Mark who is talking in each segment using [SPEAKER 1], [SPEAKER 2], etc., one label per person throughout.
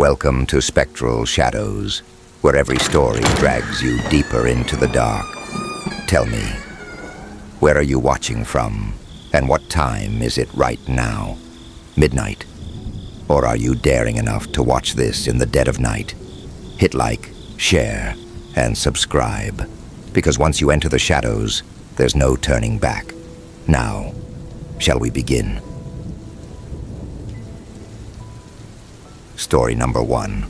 [SPEAKER 1] Welcome to Spectral Shadows, where every story drags you deeper into the dark. Tell me, where are you watching from, and what time is it right now? Midnight? Or are you daring enough to watch this in the dead of night? Hit like, share, and subscribe, because once you enter the shadows, there's no turning back. Now, shall we begin? Story number 1.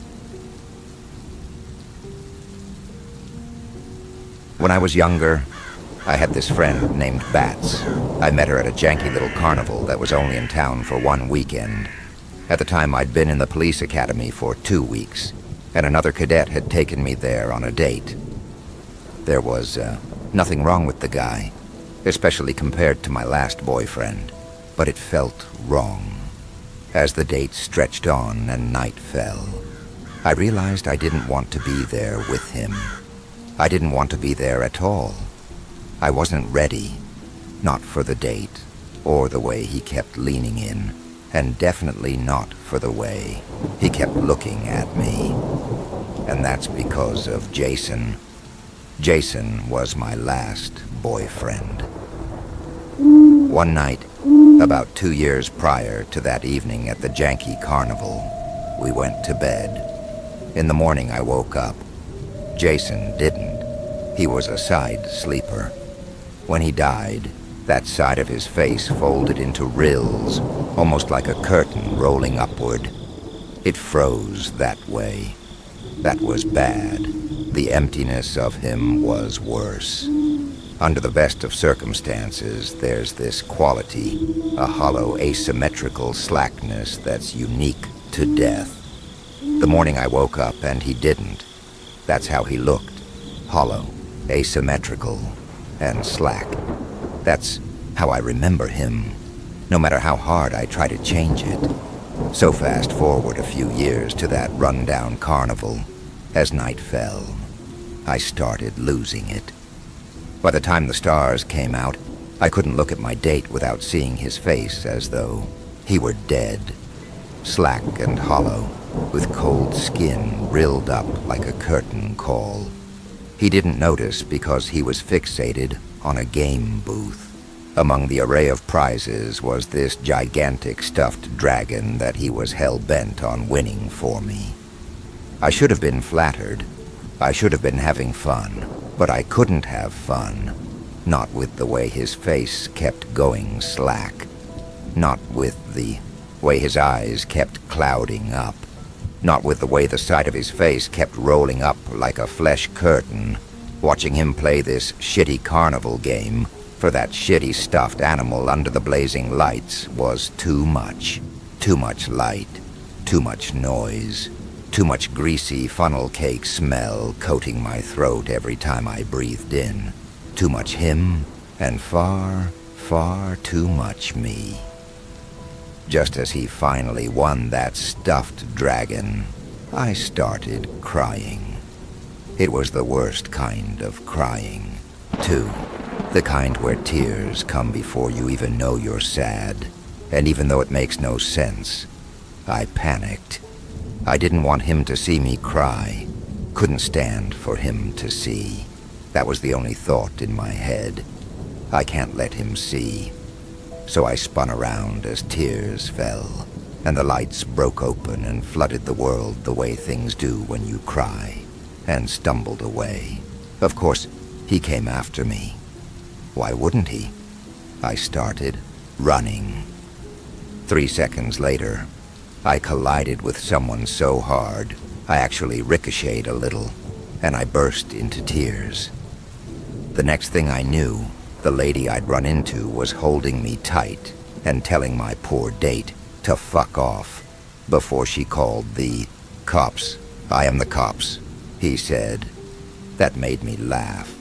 [SPEAKER 1] When I was younger, I had this friend named Bats. I met her at a janky little carnival that was only in town for one weekend. At the time, I'd been in the police academy for 2 weeks, and another cadet had taken me there on a date. There was nothing wrong with the guy, especially compared to my last boyfriend, but it felt wrong. As the date stretched on and night fell, I realized I didn't want to be there with him. I didn't want to be there at all. I wasn't ready, not for the date, or the way he kept leaning in, and definitely not for the way he kept looking at me. And that's because of Jason. Jason was my last boyfriend. One night, about 2 years prior to that evening at the janky carnival, we went to bed. In the morning I woke up. Jason didn't. He was a side sleeper. When he died, that side of his face folded into rills, almost like a curtain rolling upward. It froze that way. That was bad. The emptiness of him was worse. Under the best of circumstances, there's this quality, a hollow, asymmetrical slackness that's unique to death. The morning I woke up and he didn't. That's how he looked. Hollow, asymmetrical, and slack. That's how I remember him, no matter how hard I try to change it. So fast forward a few years to that rundown carnival. As night fell, I started losing it. By the time the stars came out, I couldn't look at my date without seeing his face as though he were dead. Slack and hollow, with cold skin rilled up like a curtain call. He didn't notice because he was fixated on a game booth. Among the array of prizes was this gigantic stuffed dragon that he was hell-bent on winning for me. I should have been flattered. I should have been having fun. But I couldn't have fun, not with the way his face kept going slack, not with the way his eyes kept clouding up, not with the way the side of his face kept rolling up like a flesh curtain. Watching him play this shitty carnival game for that shitty stuffed animal under the blazing lights was too much. Too much light, too much noise. Too much greasy funnel cake smell coating my throat every time I breathed in. Too much him, and far, far too much me. Just as he finally won that stuffed dragon, I started crying. It was the worst kind of crying, too. The kind where tears come before you even know you're sad. And even though it makes no sense, I panicked. I didn't want him to see me cry. Couldn't stand for him to see. That was the only thought in my head. I can't let him see. So I spun around as tears fell, and the lights broke open and flooded the world the way things do when you cry, and stumbled away. Of course, he came after me. Why wouldn't he? I started running. 3 seconds later, I collided with someone so hard, I actually ricocheted a little, and I burst into tears. The next thing I knew, the lady I'd run into was holding me tight and telling my poor date to fuck off before she called the cops. "I am the cops," he said. That made me laugh,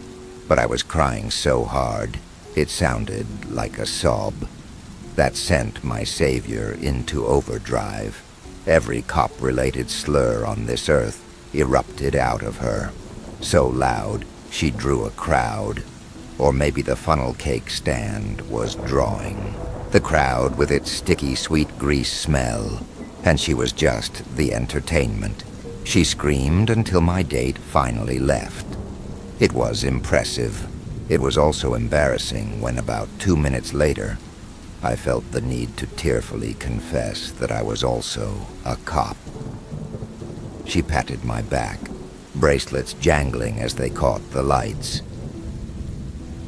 [SPEAKER 1] but I was crying so hard, it sounded like a sob. That sent my savior into overdrive. Every cop-related slur on this earth erupted out of her. So loud, she drew a crowd. Or maybe the funnel cake stand was drawing. The crowd with its sticky sweet grease smell, and she was just the entertainment. She screamed until my date finally left. It was impressive. It was also embarrassing when about 2 minutes later, I felt the need to tearfully confess that I was also a cop. She patted my back, bracelets jangling as they caught the lights.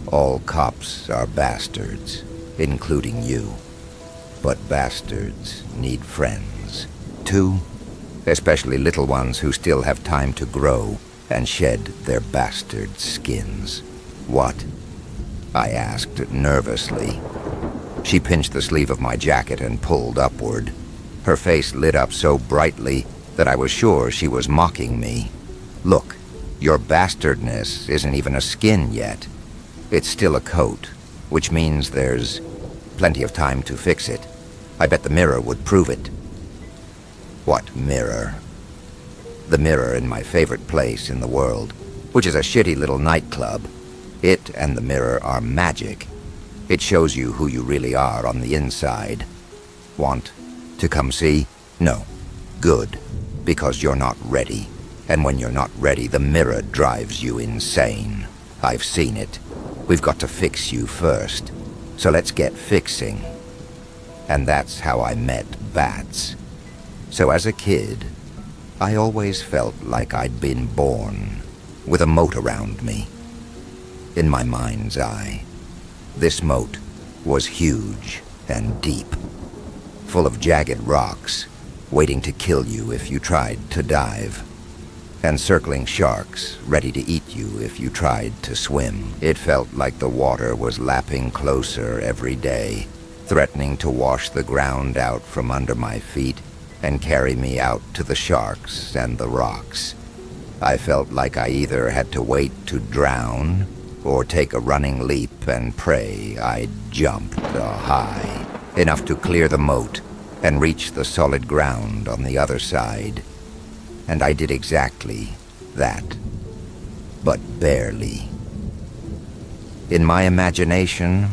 [SPEAKER 1] All cops are bastards, including you. But bastards need friends, too, especially little ones who still have time to grow and shed their bastard skins. What? I asked nervously. She pinched the sleeve of my jacket and pulled upward. Her face lit up so brightly that I was sure she was mocking me. Look, your bastardness isn't even a skin yet. It's still a coat, which means there's plenty of time to fix it. I bet the mirror would prove it. What mirror? The mirror in my favorite place in the world, which is a shitty little nightclub. It and the mirror are magic. It shows you who you really are on the inside. Want to come see? No. Good. Because you're not ready. And when you're not ready, the mirror drives you insane. I've seen it. We've got to fix you first. So let's get fixing. And that's how I met Bats. So as a kid, I always felt like I'd been born with a moat around me. In my mind's eye, this moat was huge and deep, full of jagged rocks, waiting to kill you if you tried to dive, and circling sharks ready to eat you if you tried to swim. It felt like the water was lapping closer every day, threatening to wash the ground out from under my feet and carry me out to the sharks and the rocks. I felt like I either had to wait to drown or take a running leap and pray I'd jumped high, enough to clear the moat and reach the solid ground on the other side. And I did exactly that, but barely. In my imagination,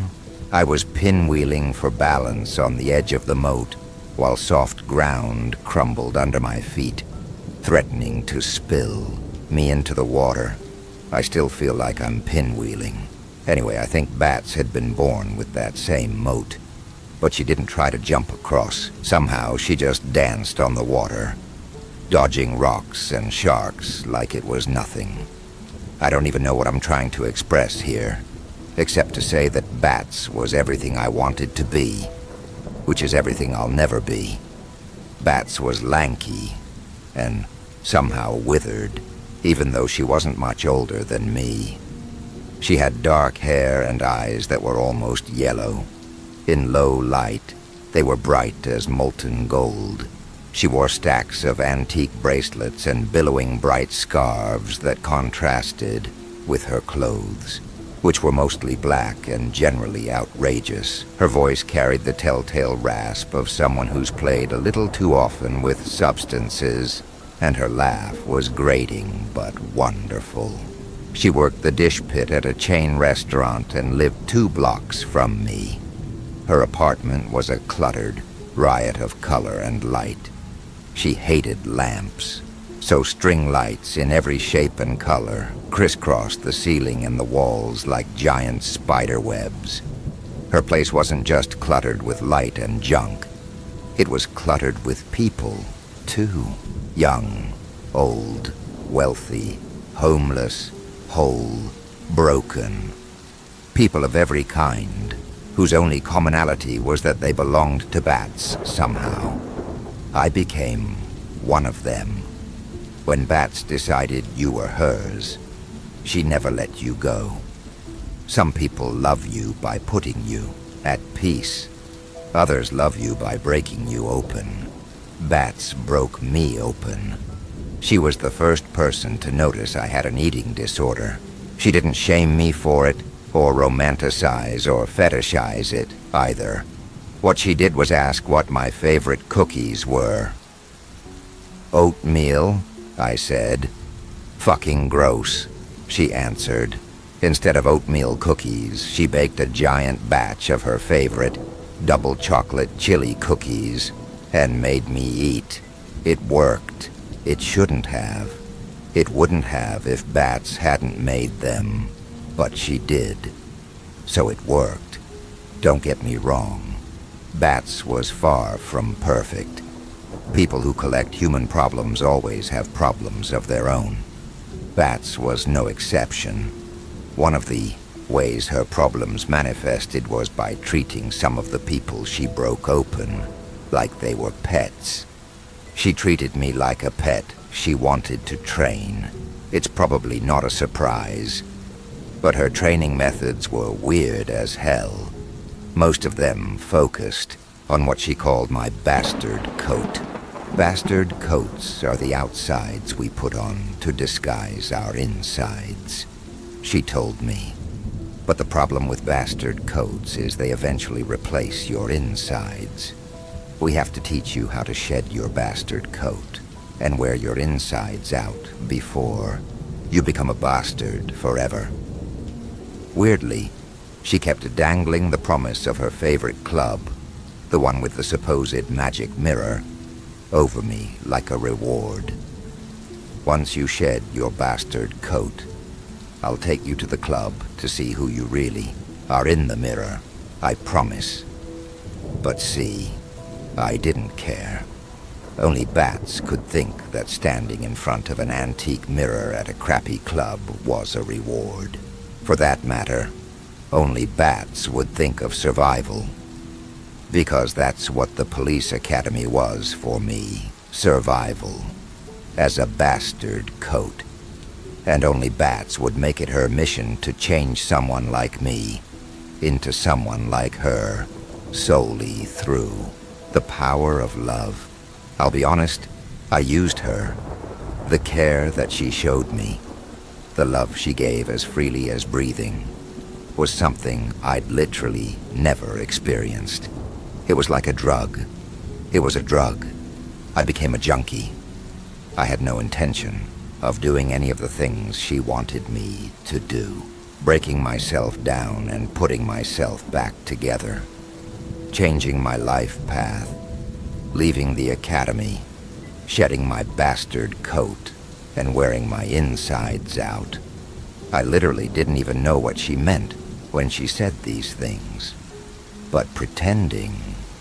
[SPEAKER 1] I was pinwheeling for balance on the edge of the moat while soft ground crumbled under my feet, threatening to spill me into the water. I still feel like I'm pinwheeling. Anyway, I think Bats had been born with that same moat. But she didn't try to jump across. Somehow she just danced on the water, dodging rocks and sharks like it was nothing. I don't even know what I'm trying to express here, except to say that Bats was everything I wanted to be, which is everything I'll never be. Bats was lanky and somehow withered, even though she wasn't much older than me. She had dark hair and eyes that were almost yellow. In low light, they were bright as molten gold. She wore stacks of antique bracelets and billowing bright scarves that contrasted with her clothes, which were mostly black and generally outrageous. Her voice carried the telltale rasp of someone who's played a little too often with substances, and her laugh was grating but wonderful. She worked the dish pit at a chain restaurant and lived 2 blocks from me. Her apartment was a cluttered riot of color and light. She hated lamps, so string lights in every shape and color crisscrossed the ceiling and the walls like giant spider webs. Her place wasn't just cluttered with light and junk. It was cluttered with people, too. Young, old, wealthy, homeless, whole, broken. People of every kind, whose only commonality was that they belonged to Bats somehow. I became one of them. When Bats decided you were hers, she never let you go. Some people love you by putting you at peace. Others love you by breaking you open. Bats broke me open. She was the first person to notice I had an eating disorder. She didn't shame me for it, or romanticize or fetishize it, either. What she did was ask what my favorite cookies were. "Oatmeal," I said. "Fucking gross," she answered. Instead of oatmeal cookies, she baked a giant batch of her favorite double chocolate chili cookies, and made me eat. It worked. It shouldn't have. It wouldn't have if Bats hadn't made them, but she did. So it worked. Don't get me wrong. Bats was far from perfect. People who collect human problems always have problems of their own. Bats was no exception. One of the ways her problems manifested was by treating some of the people she broke open like they were pets. She treated me like a pet she wanted to train. It's probably not a surprise, but her training methods were weird as hell. Most of them focused on what she called my bastard coat. Bastard coats are the outsides we put on to disguise our insides, she told me. But the problem with bastard coats is they eventually replace your insides. We have to teach you how to shed your bastard coat and wear your insides out before you become a bastard forever. Weirdly, she kept dangling the promise of her favorite club, the one with the supposed magic mirror, over me like a reward. Once you shed your bastard coat, I'll take you to the club to see who you really are in the mirror, I promise. But see, I didn't care. Only Bats could think that standing in front of an antique mirror at a crappy club was a reward. For that matter, only Bats would think of survival. Because that's what the police academy was for me, survival. As a bastard coat. And only Bats would make it her mission to change someone like me into someone like her, solely through the power of love. I'll be honest, I used her. The care that she showed me, the love she gave as freely as breathing, was something I'd literally never experienced. It was like a drug. It was a drug. I became a junkie. I had no intention of doing any of the things she wanted me to do. Breaking myself down and putting myself back together. Changing my life path. Leaving the academy. Shedding my bastard coat and wearing my insides out. I literally didn't even know what she meant when she said these things. But pretending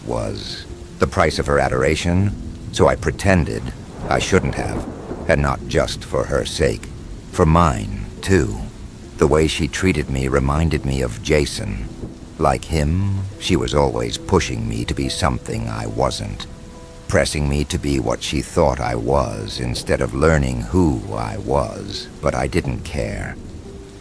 [SPEAKER 1] was the price of her adoration, so I pretended I shouldn't have, and not just for her sake, for mine, too. The way she treated me reminded me of Jason. Like him, she was always pushing me to be something I wasn't, pressing me to be what she thought I was instead of learning who I was, but I didn't care.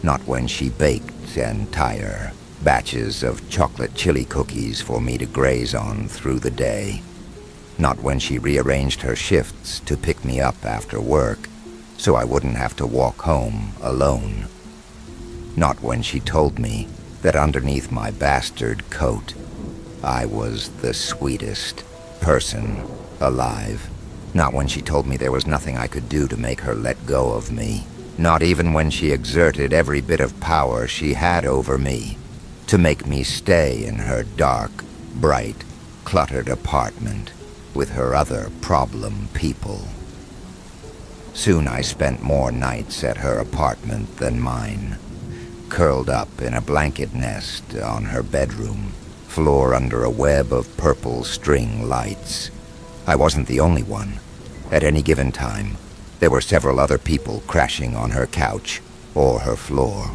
[SPEAKER 1] Not when she baked entire batches of chocolate chili cookies for me to graze on through the day. Not when she rearranged her shifts to pick me up after work so I wouldn't have to walk home alone. Not when she told me that underneath my bastard coat, I was the sweetest person alive. Not when she told me there was nothing I could do to make her let go of me. Not even when she exerted every bit of power she had over me to make me stay in her dark, bright, cluttered apartment with her other problem people. Soon I spent more nights at her apartment than mine, curled up in a blanket nest on her bedroom floor under a web of purple string lights. I wasn't the only one. At any given time, there were several other people crashing on her couch or her floor.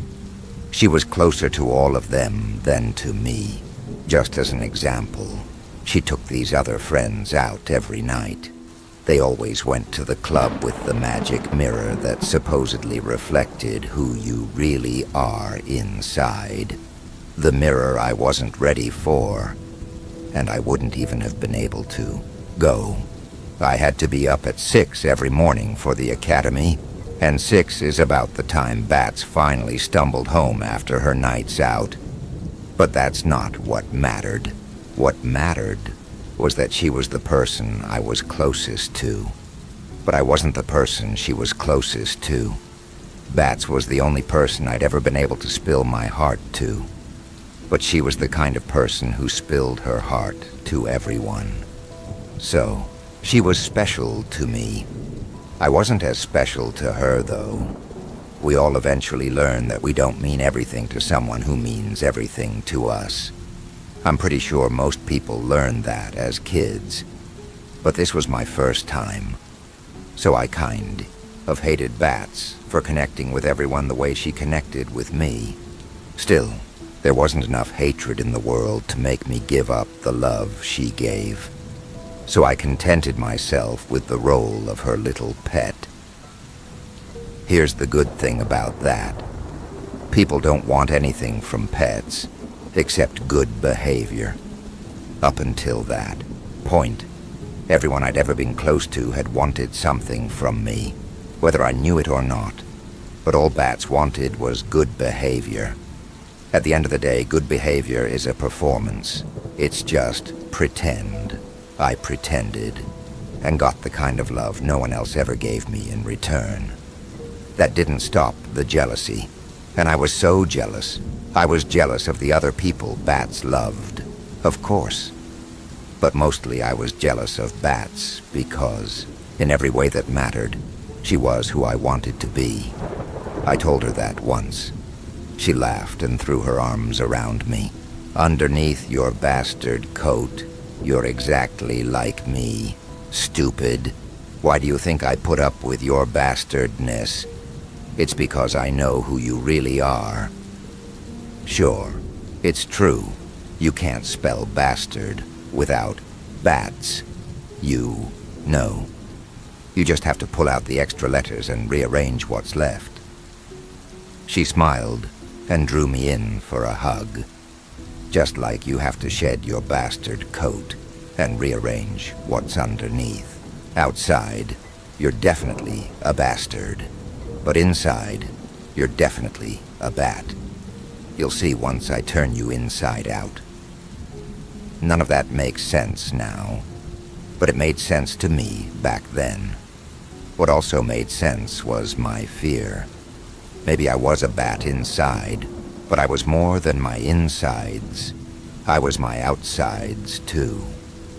[SPEAKER 1] She was closer to all of them than to me. Just as an example, she took these other friends out every night. They always went to the club with the magic mirror that supposedly reflected who you really are inside. The mirror I wasn't ready for, and I wouldn't even have been able to go. I had to be up at 6 every morning for the academy, and 6 is about the time Bats finally stumbled home after her nights out. But that's not what mattered. What mattered was that she was the person I was closest to. But I wasn't the person she was closest to. Bats was the only person I'd ever been able to spill my heart to. But she was the kind of person who spilled her heart to everyone. So, she was special to me. I wasn't as special to her, though. We all eventually learn that we don't mean everything to someone who means everything to us. I'm pretty sure most people learn that as kids. But this was my first time. So I kind of hated Bats for connecting with everyone the way she connected with me. Still, there wasn't enough hatred in the world to make me give up the love she gave. So I contented myself with the role of her little pet. Here's the good thing about that. People don't want anything from pets except good behavior. Up until that point, everyone I'd ever been close to had wanted something from me, whether I knew it or not. But all Bats wanted was good behavior. At the end of the day, good behavior is a performance. It's just pretend. I pretended, and got the kind of love no one else ever gave me in return. That didn't stop the jealousy, and I was so jealous. I was jealous of the other people Bats loved, of course. But mostly I was jealous of Bats because, in every way that mattered, she was who I wanted to be. I told her that once. She laughed and threw her arms around me. Underneath your bastard coat, you're exactly like me. Stupid. Why do you think I put up with your bastardness? It's because I know who you really are. Sure, it's true. You can't spell bastard without bats. You know. You just have to pull out the extra letters and rearrange what's left. She smiled and drew me in for a hug. Just like you have to shed your bastard coat and rearrange what's underneath. Outside, you're definitely a bastard. But inside, you're definitely a bat. You'll see once I turn you inside out. None of that makes sense now, but it made sense to me back then. What also made sense was my fear. Maybe I was a bat inside, but I was more than my insides. I was my outsides, too.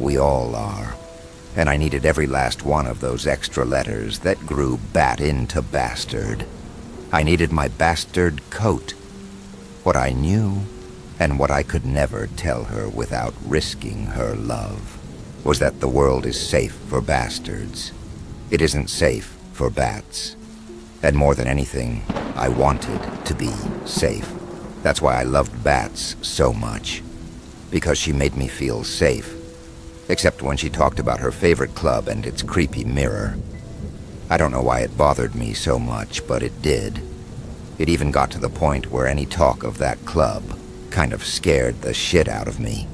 [SPEAKER 1] We all are. And I needed every last one of those extra letters that grew bat into bastard. I needed my bastard coat. What I knew, and what I could never tell her without risking her love, was that the world is safe for bastards. It isn't safe for bats. And more than anything, I wanted to be safe. That's why I loved Bats so much. Because she made me feel safe. Except when she talked about her favorite club and its creepy mirror. I don't know why it bothered me so much, but it did. It even got to the point where any talk of that club kind of scared the shit out of me.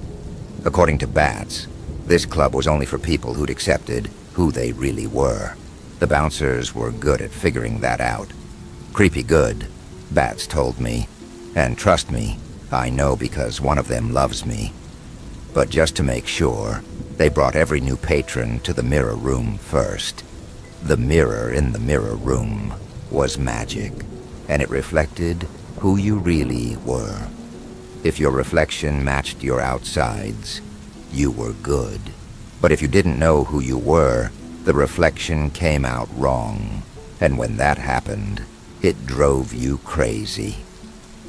[SPEAKER 1] According to Bats, this club was only for people who'd accepted who they really were. The bouncers were good at figuring that out. Creepy good, Bats told me. And trust me, I know because one of them loves me. But just to make sure, they brought every new patron to the mirror room first. The mirror in the mirror room was magic, and it reflected who you really were. If your reflection matched your outsides, you were good. But if you didn't know who you were, the reflection came out wrong. And when that happened, it drove you crazy.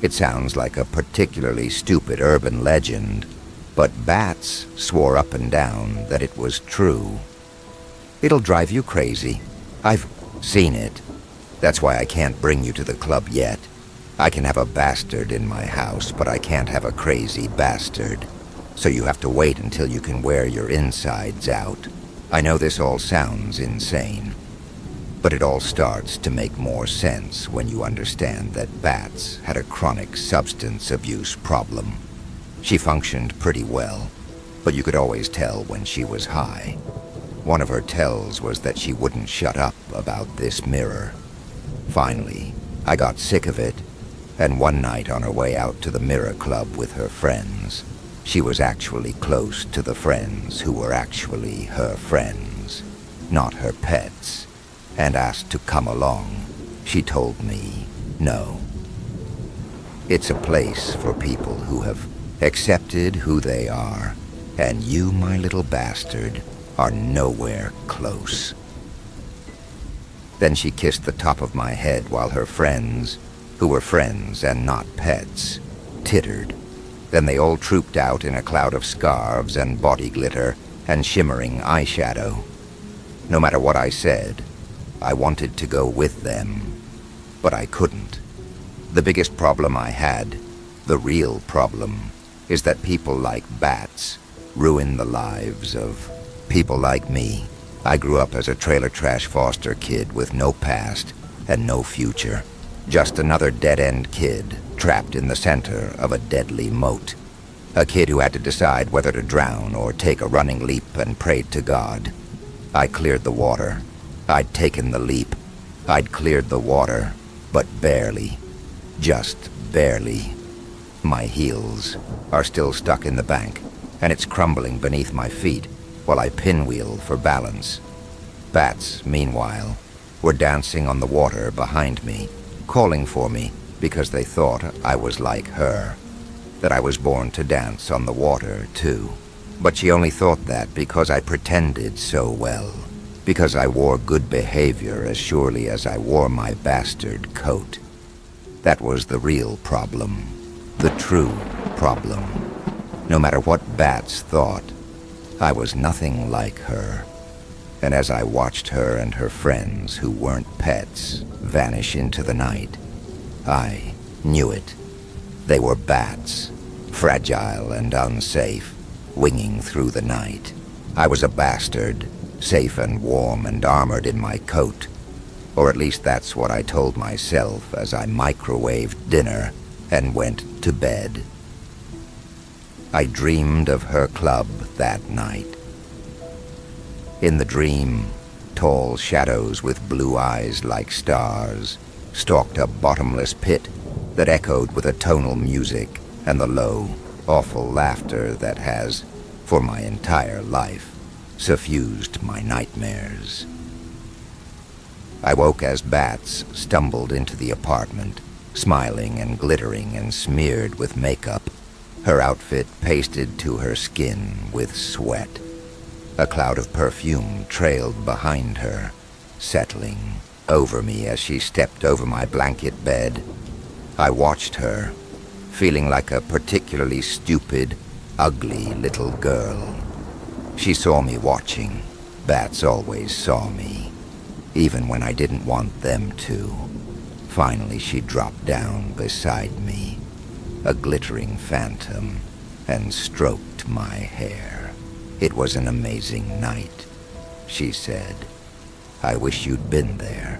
[SPEAKER 1] It sounds like a particularly stupid urban legend, but Bats swore up and down that it was true. It'll drive you crazy. I've seen it. That's why I can't bring you to the club yet. I can have a bastard in my house, but I can't have a crazy bastard. So you have to wait until you can wear your insides out. I know this all sounds insane, but it all starts to make more sense when you understand that Bats had a chronic substance abuse problem. She functioned pretty well, but you could always tell when she was high. One of her tells was that she wouldn't shut up about this mirror. Finally, I got sick of it, and one night on her way out to the mirror club with her friends, she was actually close to the friends who were actually her friends, not her pets, and asked to come along. She told me no. It's a place for people who have accepted who they are, and you, my little bastard, are nowhere close. Then she kissed the top of my head while her friends, who were friends and not pets, tittered. Then they all trooped out in a cloud of scarves and body glitter and shimmering eyeshadow. No matter what I said, I wanted to go with them, but I couldn't. The biggest problem I had, the real problem, is that people like bats ruin the lives of people like me. I grew up as a trailer trash foster kid with no past and no future. Just another dead-end kid trapped in the center of a deadly moat. A kid who had to decide whether to drown or take a running leap and prayed to God. I cleared the water. I'd taken the leap. I'd cleared the water, but barely. Just barely. My heels are still stuck in the bank, and it's crumbling beneath my feet while I pinwheel for balance. Bats, meanwhile, were dancing on the water behind me, calling for me because they thought I was like her, that I was born to dance on the water, too. But she only thought that because I pretended so well, because I wore good behavior as surely as I wore my bastard coat. That was the real problem, the true problem. No matter what bats thought, I was nothing like her. And as I watched her and her friends who weren't pets vanish into the night, I knew it. They were bats, fragile and unsafe, winging through the night. I was a bastard, safe and warm and armored in my coat. Or at least that's what I told myself as I microwaved dinner and went to bed. I dreamed of her club that night. In the dream, tall shadows with blue eyes like stars stalked a bottomless pit that echoed with a tonal music and the low, awful laughter that has, for my entire life, suffused my nightmares. I woke as bats stumbled into the apartment, smiling and glittering and smeared with makeup, her outfit pasted to her skin with sweat. A cloud of perfume trailed behind her, settling over me as she stepped over my blanket bed. I watched her, feeling like a particularly stupid, ugly little girl. She saw me watching. Bats always saw me, even when I didn't want them to. Finally, she dropped down beside me, a glittering phantom, and stroked my hair. It was an amazing night, she said. I wish you'd been there,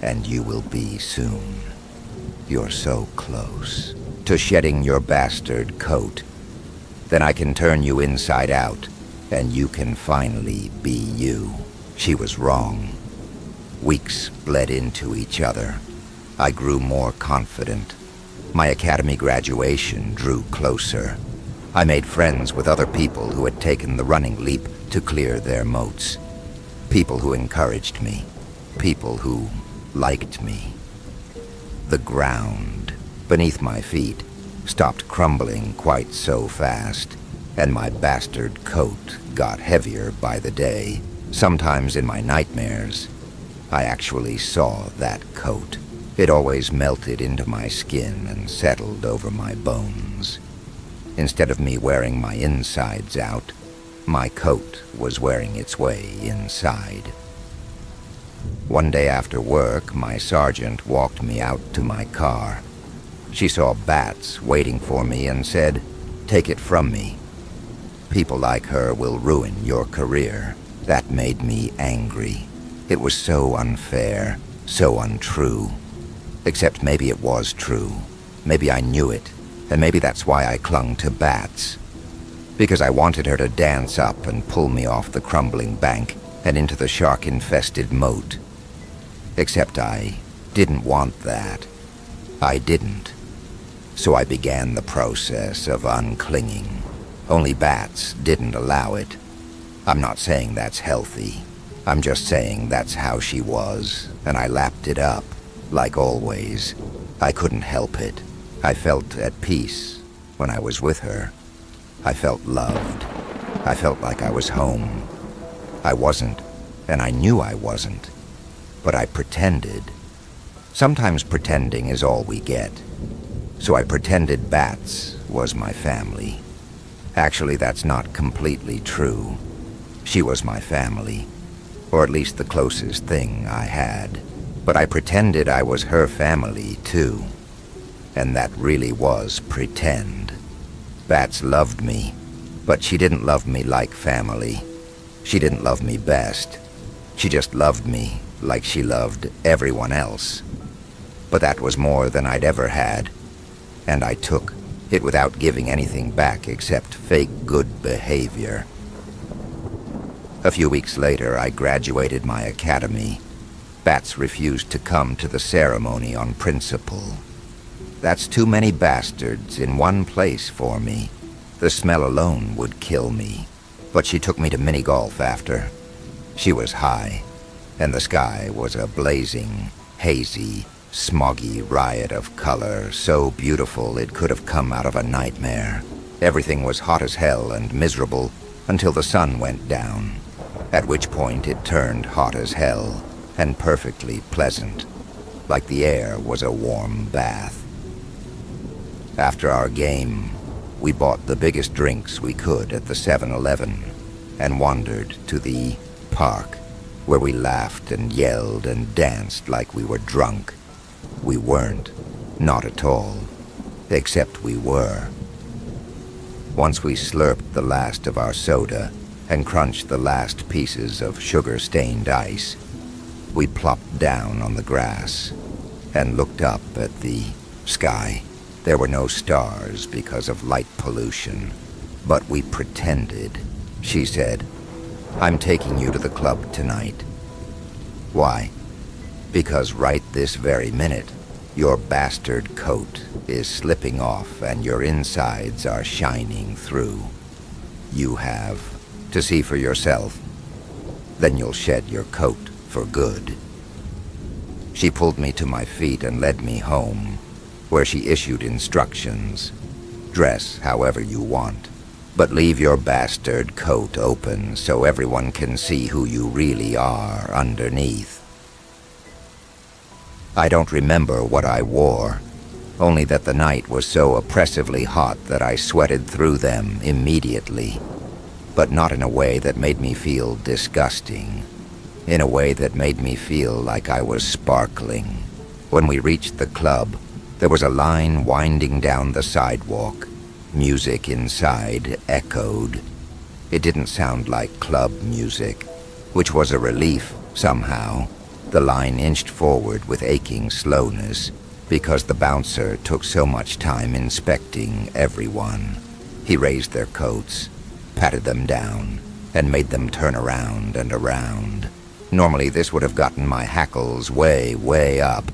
[SPEAKER 1] and you will be soon. You're so close to shedding your bastard coat. Then I can turn you inside out, and you can finally be you. She was wrong. Weeks bled into each other. I grew more confident. My academy graduation drew closer. I made friends with other people who had taken the running leap to clear their moats. People who encouraged me. People who liked me. The ground beneath my feet stopped crumbling quite so fast, and my bastard coat got heavier by the day. Sometimes in my nightmares, I actually saw that coat. It always melted into my skin and settled over my bones. Instead of me wearing my insides out, my coat was wearing its way inside. One day after work, my sergeant walked me out to my car. She saw bats waiting for me and said, "Take it from me. People like her will ruin your career." That made me angry. It was so unfair, so untrue. Except maybe it was true. Maybe I knew it, and maybe that's why I clung to bats. Because I wanted her to dance up and pull me off the crumbling bank and into the shark-infested moat. Except I didn't want that. I didn't. So I began the process of unclinging. Only bats didn't allow it. I'm not saying that's healthy. I'm just saying that's how she was, and I lapped it up. Like always, I couldn't help it. I felt at peace when I was with her. I felt loved. I felt like I was home. I wasn't, and I knew I wasn't. But I pretended. Sometimes pretending is all we get. So I pretended Bats was my family. Actually, that's not completely true. She was my family, or at least the closest thing I had. But I pretended I was her family, too. And that really was pretend. Bats loved me, but she didn't love me like family. She didn't love me best. She just loved me like she loved everyone else. But that was more than I'd ever had, and I took it without giving anything back except fake good behavior. A few weeks later, I graduated my academy. Bats refused to come to the ceremony on principle. That's too many bastards in one place for me. The smell alone would kill me. But she took me to mini-golf after. She was high, and the sky was a blazing, hazy, smoggy riot of color, so beautiful it could have come out of a nightmare. Everything was hot as hell and miserable until the sun went down, at which point it turned hot as hell and perfectly pleasant, like the air was a warm bath. After our game, we bought the biggest drinks we could at the 7-Eleven and wandered to the park, where we laughed and yelled and danced like we were drunk. We weren't, not at all, except we were. Once we slurped the last of our soda and crunched the last pieces of sugar-stained ice, we plopped down on the grass and looked up at the sky. There were no stars because of light pollution, but we pretended. She said, "I'm taking you to the club tonight." Why? Because right this very minute, your bastard coat is slipping off and your insides are shining through. You have to see for yourself. Then you'll shed your coat for good. She pulled me to my feet and led me home, where she issued instructions. Dress however you want, but leave your bastard coat open so everyone can see who you really are underneath. I don't remember what I wore, only that the night was so oppressively hot that I sweated through them immediately, but not in a way that made me feel disgusting, in a way that made me feel like I was sparkling. When we reached the club, there was a line winding down the sidewalk. Music inside echoed. It didn't sound like club music, which was a relief somehow. The line inched forward with aching slowness because the bouncer took so much time inspecting everyone. He raised their coats, patted them down, and made them turn around and around. Normally this would have gotten my hackles way, way up,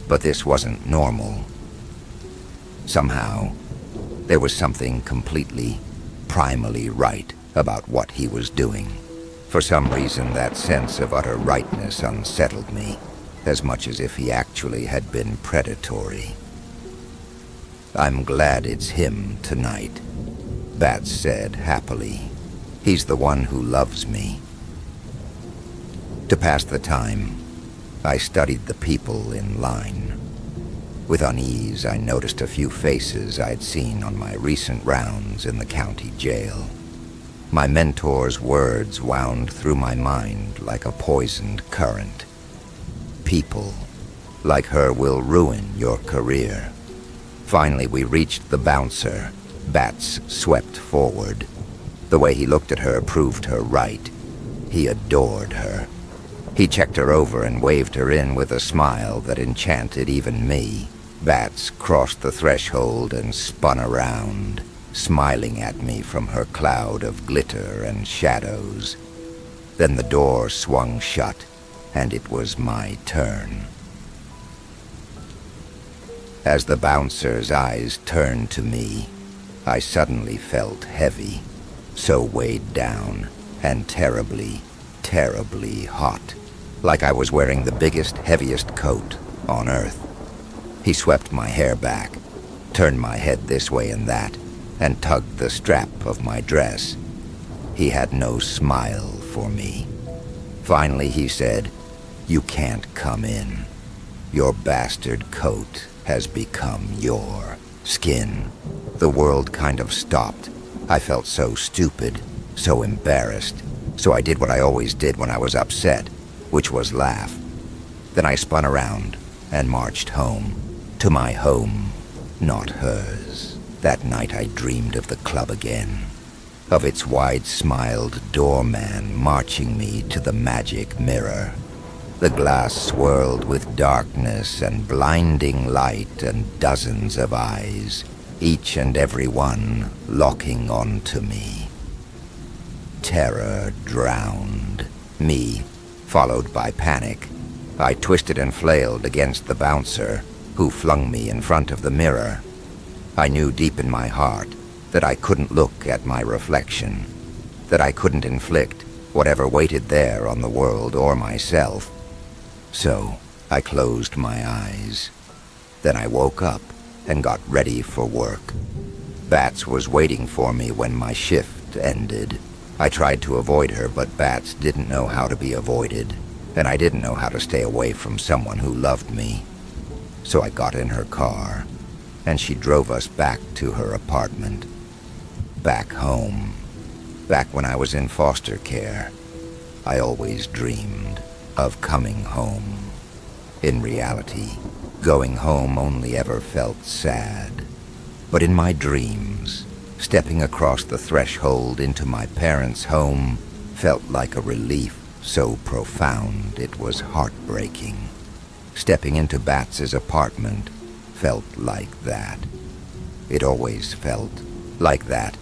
[SPEAKER 1] but this wasn't normal. Somehow, there was something completely, primally right about what he was doing. For some reason, that sense of utter rightness unsettled me, as much as if he actually had been predatory. "I'm glad it's him tonight," Bats said happily. "He's the one who loves me." To pass the time, I studied the people in line. With unease, I noticed a few faces I'd seen on my recent rounds in the county jail. My mentor's words wound through my mind like a poisoned current. People like her will ruin your career. Finally, we reached the bouncer. Bats swept forward. The way he looked at her proved her right. He adored her. He checked her over and waved her in with a smile that enchanted even me. Bats crossed the threshold and spun around, smiling at me from her cloud of glitter and shadows. Then the door swung shut, and it was my turn. As the bouncer's eyes turned to me, I suddenly felt heavy, so weighed down, and terribly, terribly hot, like I was wearing the biggest, heaviest coat on earth. He swept my hair back, turned my head this way and that, and tugged the strap of my dress. He had no smile for me. Finally, he said, "You can't come in. Your bastard coat has become your skin." The world kind of stopped. I felt so stupid, so embarrassed, so I did what I always did when I was upset, which was laugh. Then I spun around and marched home. To my home, not hers. That night I dreamed of the club again, of its wide-smiled doorman marching me to the magic mirror. The glass swirled with darkness and blinding light and dozens of eyes, each and every one locking onto me. Terror drowned me, followed by panic. I twisted and flailed against the bouncer, who flung me in front of the mirror. I knew deep in my heart that I couldn't look at my reflection, that I couldn't inflict whatever waited there on the world or myself. So I closed my eyes. Then I woke up and got ready for work. Bats was waiting for me when my shift ended. I tried to avoid her, but Bats didn't know how to be avoided, and I didn't know how to stay away from someone who loved me. So I got in her car, and she drove us back to her apartment. Back home. Back when I was in foster care. I always dreamed of coming home. In reality, going home only ever felt sad. But in my dreams, stepping across the threshold into my parents' home felt like a relief so profound it was heartbreaking. Stepping into Bats's apartment felt like that. It always felt like that.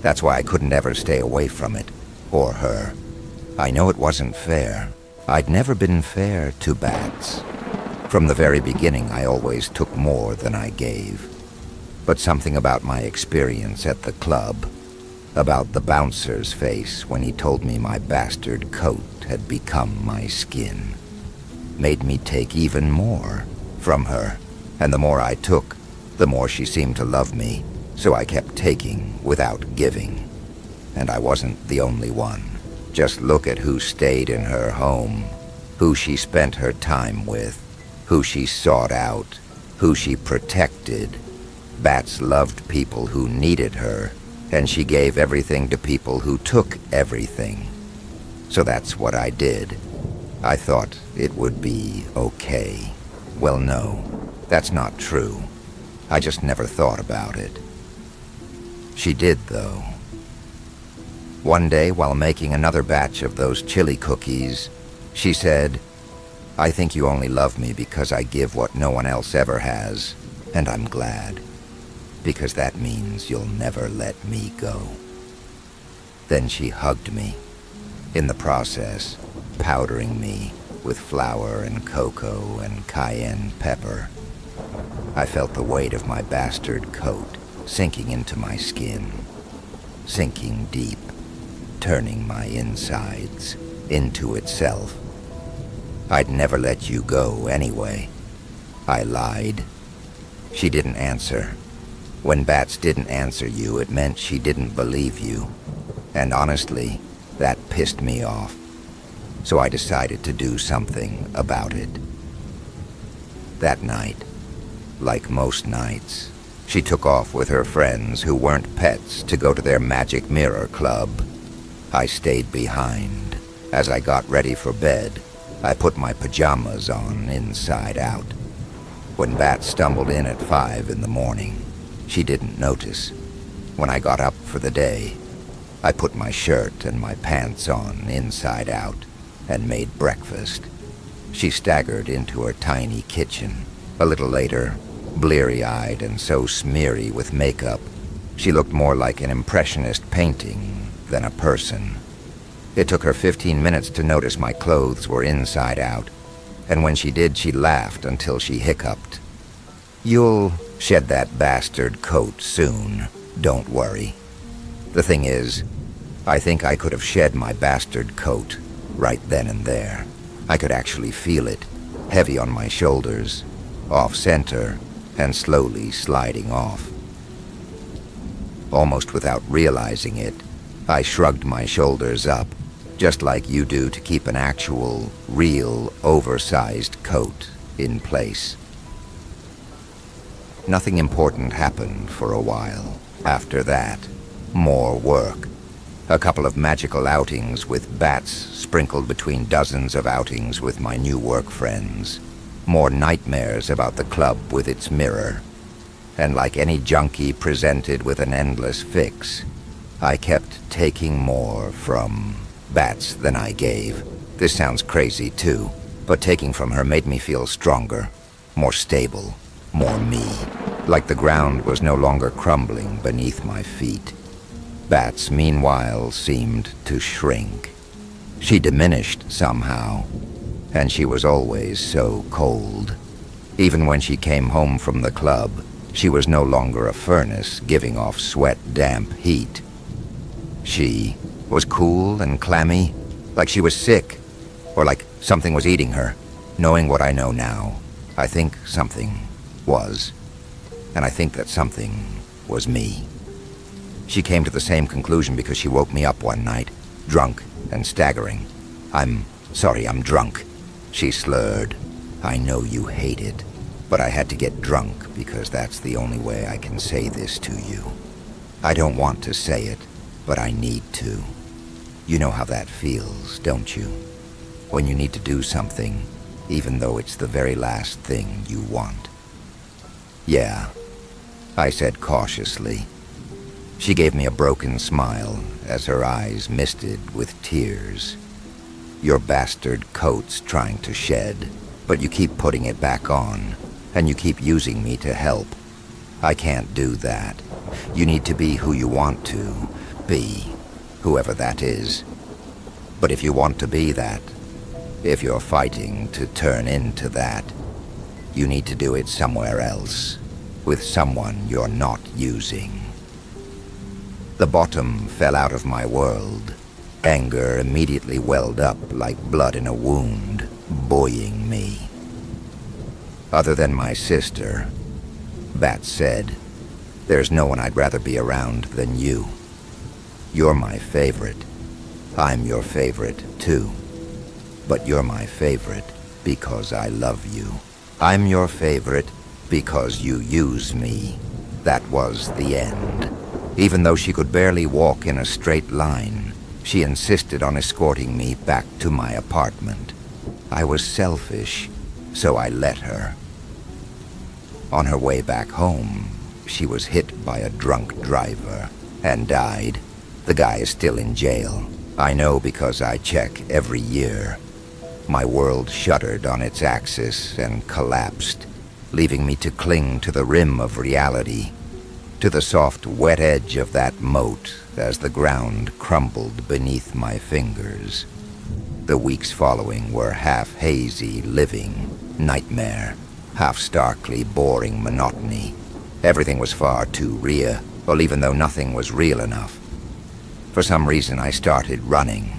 [SPEAKER 1] That's why I couldn't ever stay away from it, or her. I know it wasn't fair. I'd never been fair to Bats. From the very beginning, I always took more than I gave. But something about my experience at the club, about the bouncer's face when he told me my bastard coat had become my skin, made me take even more from her. And the more I took, the more she seemed to love me, so I kept taking without giving. And I wasn't the only one. Just look at who stayed in her home, who she spent her time with, who she sought out, who she protected. Bats loved people who needed her, and she gave everything to people who took everything. So that's what I did. I thought it would be okay. Well, no, that's not true. I just never thought about it. She did, though. One day, while making another batch of those chili cookies, she said, "I think you only love me because I give what no one else ever has, and I'm glad, because that means you'll never let me go." Then she hugged me, in the process, powdering me with flour and cocoa and cayenne pepper. I felt the weight of my bastard coat sinking into my skin, sinking deep, turning my insides into itself. I'd never let you go anyway. I lied. She didn't answer. When Bats didn't answer you, it meant she didn't believe you. And honestly, that pissed me off. So I decided to do something about it. That night, like most nights, she took off with her friends who weren't pets to go to their Magic Mirror Club. I stayed behind. As I got ready for bed, I put my pajamas on inside out. When Bat stumbled in at 5 in the morning, she didn't notice. When I got up for the day, I put my shirt and my pants on inside out and made breakfast. She staggered into her tiny kitchen. A little later, bleary-eyed and so smeary with makeup, she looked more like an impressionist painting than a person. It took her 15 minutes to notice my clothes were inside out, and when she did, she laughed until she hiccuped. "You'll shed that bastard coat soon, don't worry." The thing is, I think I could have shed my bastard coat right then and there. I could actually feel it, heavy on my shoulders, off-center, and slowly sliding off. Almost without realizing it, I shrugged my shoulders up, just like you do to keep an actual, real, oversized coat in place. Nothing important happened for a while. After that, more work. A couple of magical outings with bats sprinkled between dozens of outings with my new work friends. More nightmares about the club with its mirror. And like any junkie presented with an endless fix, I kept taking more from Bats than I gave. This sounds crazy too, but taking from her made me feel stronger, more stable, more me. Like the ground was no longer crumbling beneath my feet. Bats, meanwhile, seemed to shrink. She diminished somehow, and she was always so cold. Even when she came home from the club, she was no longer a furnace giving off sweat, damp heat. She was cool and clammy, like she was sick, or like something was eating her. Knowing what I know now, I think something was, and I think that something was me. She came to the same conclusion because she woke me up one night, drunk and staggering. I'm sorry, I'm drunk," she slurred. "I know you hate it, but I had to get drunk because that's the only way I can say this to you. I don't want to say it, but I need to. You know how that feels, don't you? When you need to do something, even though it's the very last thing you want." "Yeah," I said cautiously. She gave me a broken smile as her eyes misted with tears. "Your bastard coat's trying to shed, but you keep putting it back on, and you keep using me to help. I can't do that. You need to be who you want to be, whoever that is. But if you want to be that, if you're fighting to turn into that, you need to do it somewhere else, with someone you're not using." The bottom fell out of my world. Anger immediately welled up like blood in a wound, buoying me. "Other than my sister," Bat said, "there's no one I'd rather be around than you. You're my favorite. I'm your favorite, too. But you're my favorite because I love you. I'm your favorite because you use me." That was the end. Even though she could barely walk in a straight line, she insisted on escorting me back to my apartment. I was selfish, so I let her. On her way back home, she was hit by a drunk driver and died. The guy is still in jail. I know because I check every year. My world shuddered on its axis and collapsed, leaving me to cling to the rim of reality, to the soft, wet edge of that moat as the ground crumbled beneath my fingers. The weeks following were half hazy, living nightmare, half starkly boring monotony. Everything was far too real, even though nothing was real enough. For some reason, I started running.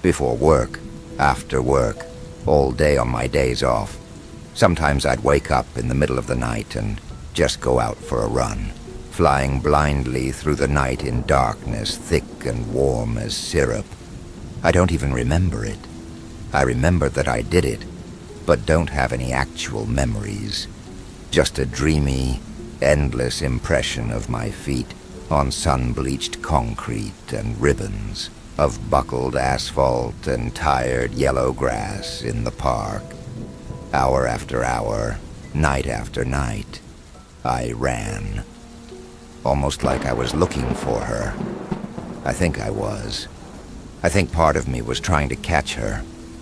[SPEAKER 1] Before work, after work, all day on my days off. Sometimes I'd wake up in the middle of the night and just go out for a run, flying blindly through the night in darkness thick and warm as syrup. I don't even remember it. I remember that I did it, but don't have any actual memories. Just a dreamy, endless impression of my feet on sun-bleached concrete and ribbons, of buckled asphalt and tired yellow grass in the park. Hour after hour, night after night, I ran. Almost like I was looking for her. I think I was. I think part of me was trying to catch her,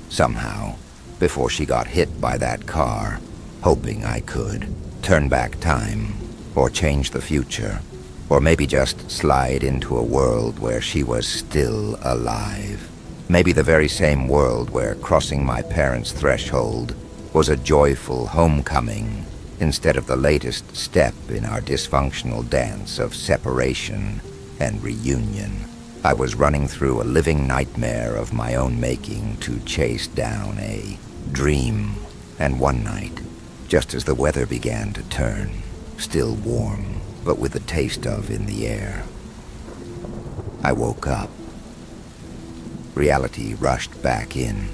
[SPEAKER 1] somehow, before she got hit by that car, hoping I could turn back time, or change the future, or maybe just slide into a world where she was still alive. Maybe the very same world where crossing my parents' threshold was a joyful homecoming instead of the latest step in our dysfunctional dance of separation and reunion. I was running through a living nightmare of my own making to chase down a dream. And one night, just as the weather began to turn, still warm, but with the taste of in the air, I woke up. Reality rushed back in,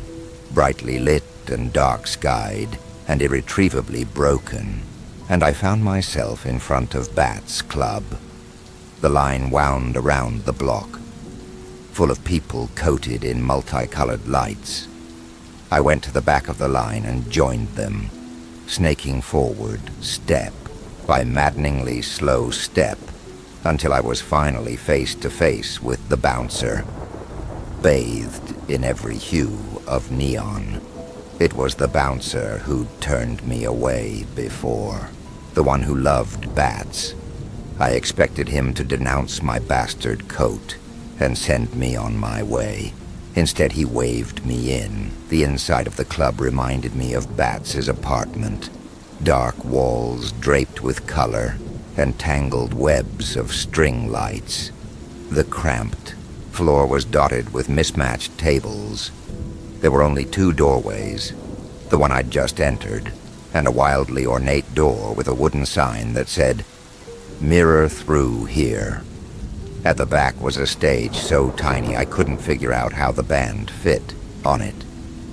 [SPEAKER 1] brightly lit and dark-skied, and irretrievably broken, and I found myself in front of Bat's club. The line wound around the block, full of people coated in multicolored lights. I went to the back of the line and joined them, snaking forward step by maddeningly slow step, until I was finally face to face with the bouncer, bathed in every hue of neon. It was the bouncer who'd turned me away before, the one who loved bats. I expected him to denounce my bastard coat and send me on my way. Instead, he waved me in. The inside of the club reminded me of Bats's apartment. Dark walls draped with color and tangled webs of string lights. The cramped floor was dotted with mismatched tables. There were only 2 doorways, the one I'd just entered, and a wildly ornate door with a wooden sign that said, "Mirror through here." At the back was a stage so tiny I couldn't figure out how the band fit on it.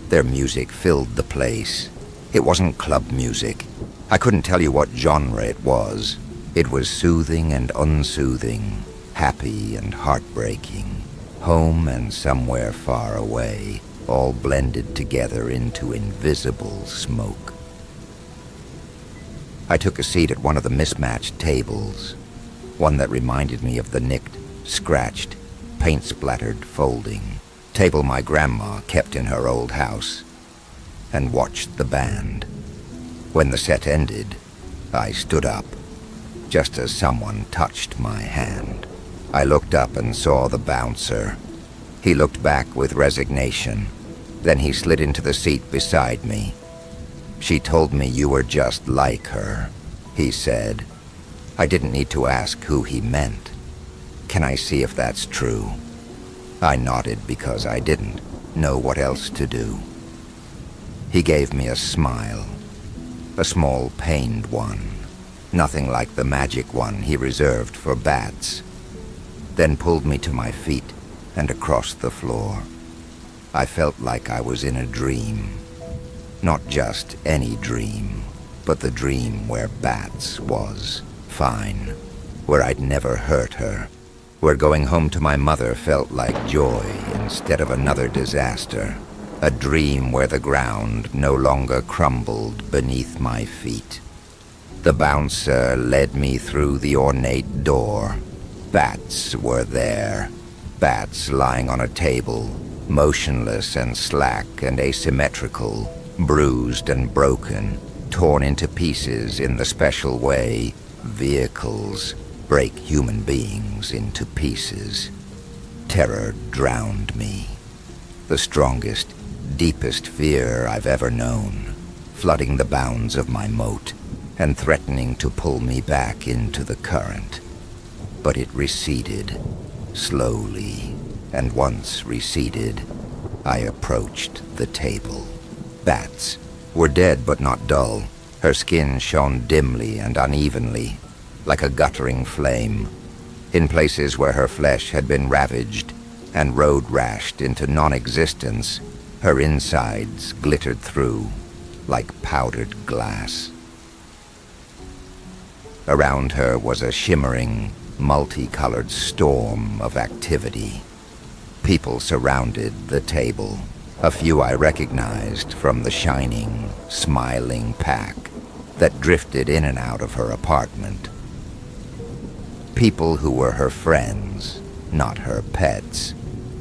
[SPEAKER 1] Their music filled the place. It wasn't club music. I couldn't tell you what genre it was. It was soothing and unsoothing, happy and heartbreaking, home and somewhere far away, all blended together into invisible smoke. I took a seat at one of the mismatched tables, one that reminded me of the nicked, scratched, paint-splattered folding table my grandma kept in her old house, and watched the band. When the set ended, I stood up, just as someone touched my hand. I looked up and saw the bouncer. He looked back with resignation. Then he slid into the seat beside me. "She told me you were just like her," he said. I didn't need to ask who he meant. "Can I see if that's true?" I nodded because I didn't know what else to do. He gave me a smile, a small pained one, nothing like the magic one he reserved for bats, then pulled me to my feet and across the floor. I felt like I was in a dream. Not just any dream, but the dream where Bats was fine, where I'd never hurt her, where going home to my mother felt like joy instead of another disaster, a dream where the ground no longer crumbled beneath my feet. The bouncer led me through the ornate door. Bats were there, Bats lying on a table, motionless and slack and asymmetrical, bruised and broken, torn into pieces in the special way vehicles break human beings into pieces. Terror drowned me. The strongest, deepest fear I've ever known, flooding the bounds of my moat and threatening to pull me back into the current. But it receded, slowly, and once receded, I approached the table. Bats were dead but not dull. Her skin shone dimly and unevenly, like a guttering flame. In places where her flesh had been ravaged and road-rashed into non-existence, her insides glittered through like powdered glass. Around her was a shimmering, multicolored storm of activity. People surrounded the table. A few I recognized from the shining, smiling pack that drifted in and out of her apartment. People who were her friends, not her pets.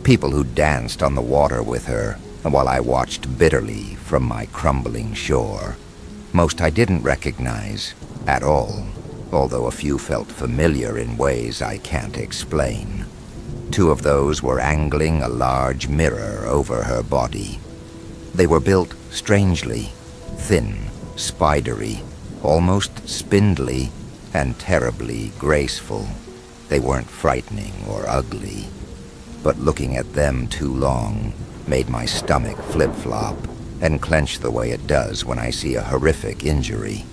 [SPEAKER 1] People who danced on the water with her while I watched bitterly from my crumbling shore. Most I didn't recognize at all, although a few felt familiar in ways I can't explain. Two of those were angling a large mirror over her body. They were built strangely, thin, spidery, almost spindly, and terribly graceful. They weren't frightening or ugly, but looking at them too long made my stomach flip-flop and clench the way it does when I see a horrific injury.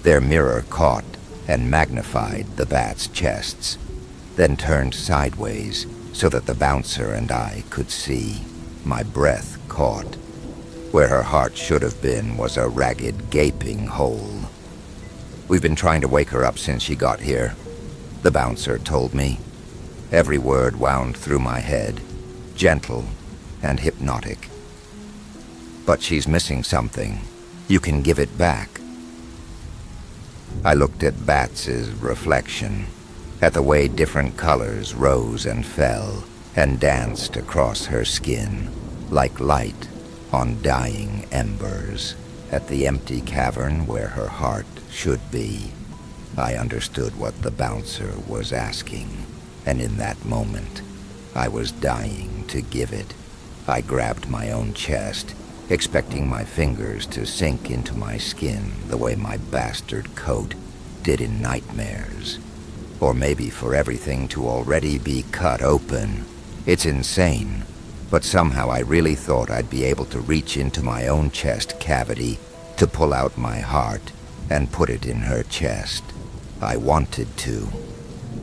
[SPEAKER 1] Their mirror caught and magnified the bats' chests, then turned sideways so that the bouncer and I could see. My breath caught. Where her heart should have been was a ragged, gaping hole. "We've been trying to wake her up since she got here," the bouncer told me. Every word wound through my head, gentle and hypnotic. "But she's missing something. You can give it back." I looked at Bats's reflection, at the way different colors rose and fell and danced across her skin, like light on dying embers, at the empty cavern where her heart should be. I understood what the bouncer was asking, and in that moment, I was dying to give it. I grabbed my own chest, expecting my fingers to sink into my skin the way my bastard coat did in nightmares. Or maybe for everything to already be cut open. It's insane, but somehow I really thought I'd be able to reach into my own chest cavity to pull out my heart and put it in her chest. I wanted to.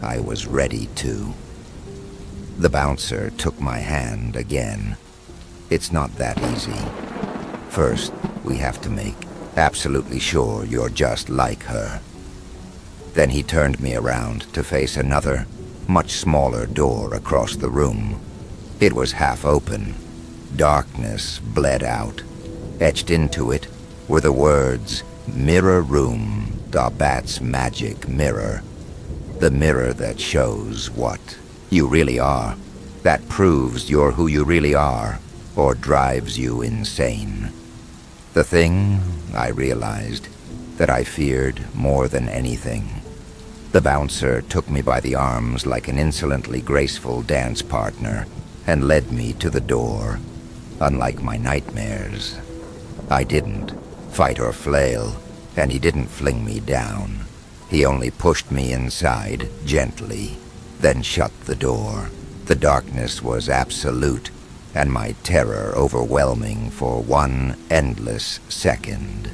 [SPEAKER 1] I was ready to. The bouncer took my hand again. "It's not that easy. First, we have to make absolutely sure you're just like her." Then he turned me around to face another, much smaller door across the room. It was half open. Darkness bled out. Etched into it were the words, "Mirror Room, da Bat's magic mirror." The mirror that shows what you really are, that proves you're who you really are, or drives you insane. The thing, I realized, that I feared more than anything. The bouncer took me by the arms like an insolently graceful dance partner and led me to the door. Unlike my nightmares, I didn't fight or flail, and he didn't fling me down. He only pushed me inside gently, then shut the door. The darkness was absolute, and my terror overwhelming for one endless second.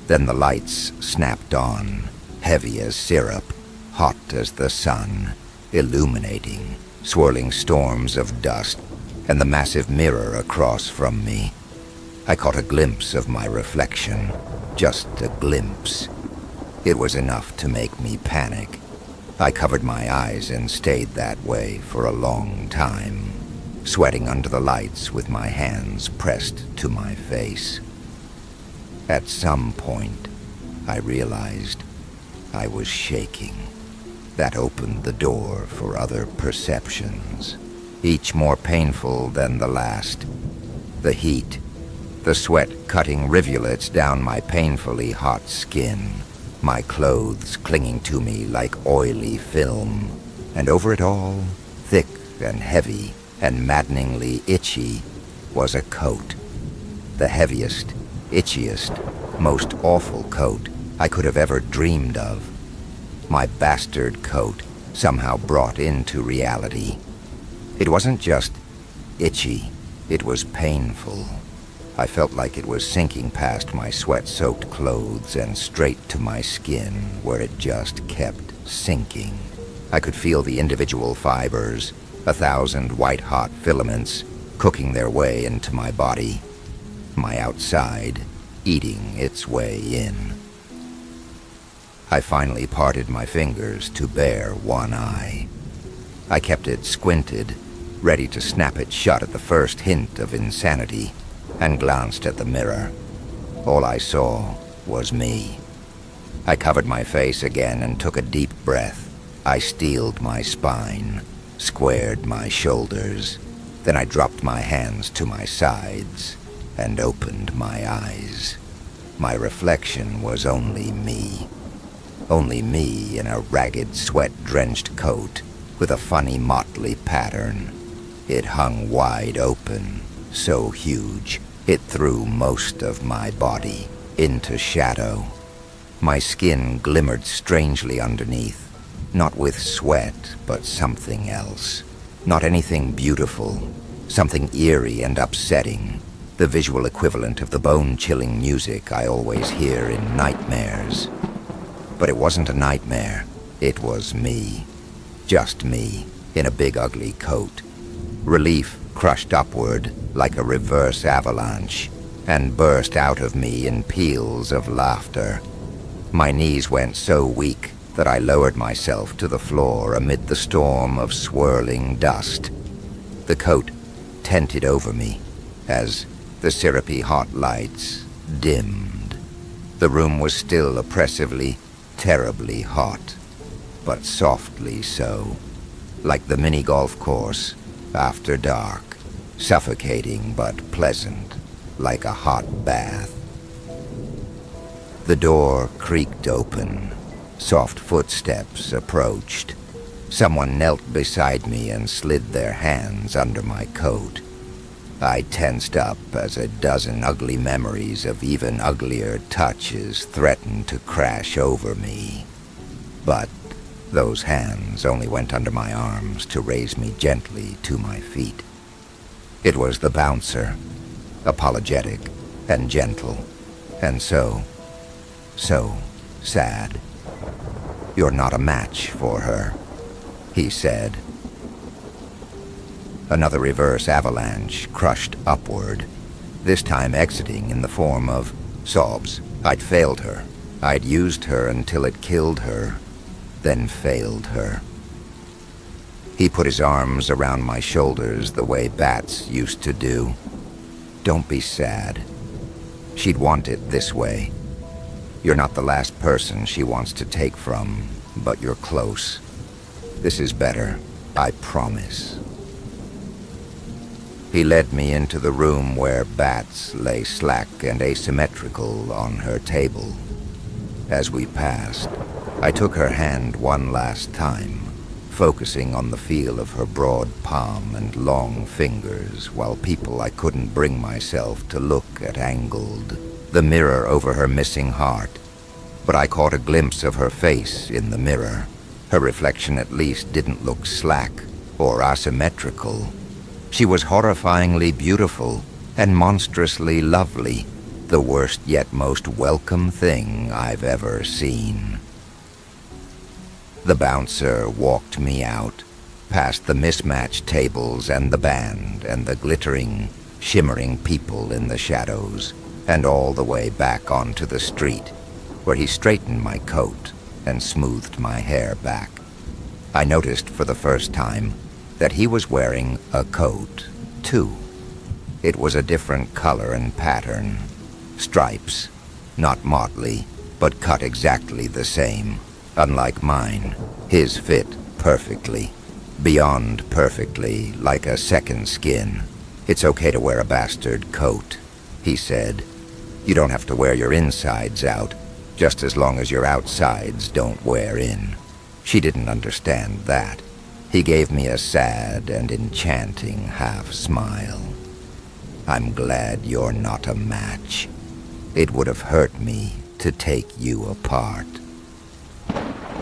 [SPEAKER 1] Then the lights snapped on, heavy as syrup, hot as the sun, illuminating, swirling storms of dust, and the massive mirror across from me. I caught a glimpse of my reflection, just a glimpse. It was enough to make me panic. I covered my eyes and stayed that way for a long time, sweating under the lights with my hands pressed to my face. At some point, I realized I was shaking. That opened the door for other perceptions, each more painful than the last. The heat, the sweat cutting rivulets down my painfully hot skin, my clothes clinging to me like oily film, and over it all, thick and heavy and maddeningly itchy, was a coat. The heaviest, itchiest, most awful coat I could have ever dreamed of. My bastard coat somehow brought into reality. It wasn't just itchy, it was painful. I felt like it was sinking past my sweat-soaked clothes and straight to my skin, where it just kept sinking. I could feel the individual fibers, 1,000 white-hot filaments, cooking their way into my body. My outside, eating its way in. I finally parted my fingers to bare one eye. I kept it squinted, ready to snap it shut at the first hint of insanity, and glanced at the mirror. All I saw was me. I covered my face again and took a deep breath. I steeled my spine, squared my shoulders. Then I dropped my hands to my sides and opened my eyes. My reflection was only me. Only me in a ragged, sweat-drenched coat with a funny motley pattern. It hung wide open, so huge it threw most of my body into shadow. My skin glimmered strangely underneath, not with sweat, but something else. Not anything beautiful, something eerie and upsetting, the visual equivalent of the bone-chilling music I always hear in nightmares. But it wasn't a nightmare. It was me. Just me, in a big ugly coat, Relief crushed upward like a reverse avalanche and burst out of me in peals of laughter. My knees went so weak that I lowered myself to the floor amid the storm of swirling dust. The coat tented over me as the syrupy hot lights dimmed. The room was still oppressively, terribly hot, but softly so, like the mini golf course after dark, suffocating but pleasant, like a hot bath. The door creaked open. Soft footsteps approached. Someone knelt beside me and slid their hands under my coat. I tensed up as a dozen ugly memories of even uglier touches threatened to crash over me. But those hands only went under my arms to raise me gently to my feet. It was the bouncer, apologetic and gentle, and so sad. "You're not a match for her," he said. Another reverse avalanche crushed upward, this time exiting in the form of sobs. I'd failed her. I'd used her until it killed her, then failed her. He put his arms around my shoulders the way bats used to do. "Don't be sad. She'd want it this way. You're not the last person she wants to take from, but you're close. This is better, I promise." He led me into the room where Bats lay slack and asymmetrical on her table. As we passed, I took her hand one last time, focusing on the feel of her broad palm and long fingers while people I couldn't bring myself to look at angled. The mirror over her missing heart, but I caught a glimpse of her face in the mirror. Her reflection at least didn't look slack or asymmetrical. She was horrifyingly beautiful and monstrously lovely, the worst yet most welcome thing I've ever seen. The bouncer walked me out, past the mismatched tables and the band and the glittering, shimmering people in the shadows, and all the way back onto the street, where he straightened my coat and smoothed my hair back. I noticed for the first time that he was wearing a coat, too. It was a different color and pattern. Stripes, not motley, but cut exactly the same. Unlike mine, his fit perfectly, beyond perfectly, like a second skin. "It's okay to wear a bastard coat," he said. "You don't have to wear your insides out, just as long as your outsides don't wear in." She didn't understand that. He gave me a sad and enchanting half-smile. "I'm glad you're not a match. It would have hurt me to take you apart."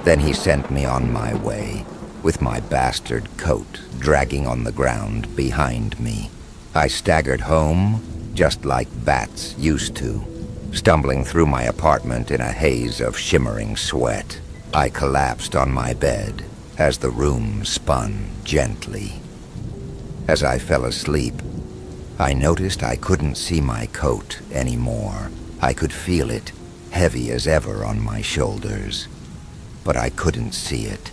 [SPEAKER 1] Then he sent me on my way, with my bastard coat dragging on the ground behind me. I staggered home, just like bats used to, stumbling through my apartment in a haze of shimmering sweat. I collapsed on my bed as the room spun gently. As I fell asleep, I noticed I couldn't see my coat anymore. I could feel it, heavy as ever on my shoulders. But I couldn't see it.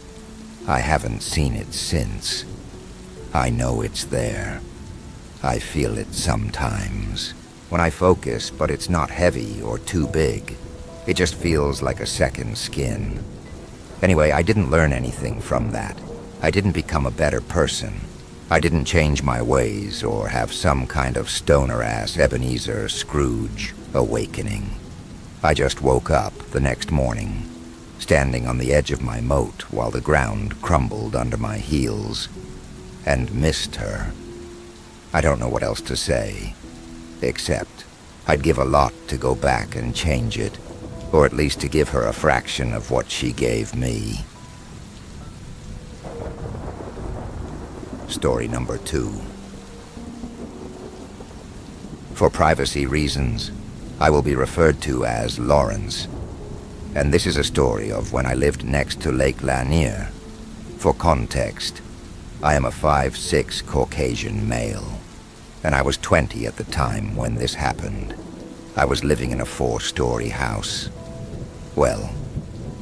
[SPEAKER 1] I haven't seen it since. I know it's there. I feel it sometimes. When I focus, but it's not heavy or too big. It just feels like a second skin. Anyway, I didn't learn anything from that. I didn't become a better person. I didn't change my ways or have some kind of stoner-ass Ebenezer Scrooge awakening. I just woke up the next morning, standing on the edge of my moat while the ground crumbled under my heels, and missed her. I don't know what else to say, except I'd give a lot to go back and change it, or at least to give her a fraction of what she gave me. Story number 2. For privacy reasons, I will be referred to as Lawrence, and this is a story of when I lived next to Lake Lanier. For context, I am a 5'6" Caucasian male, and I was 20 at the time when this happened. I was living in a 4-story house. Well,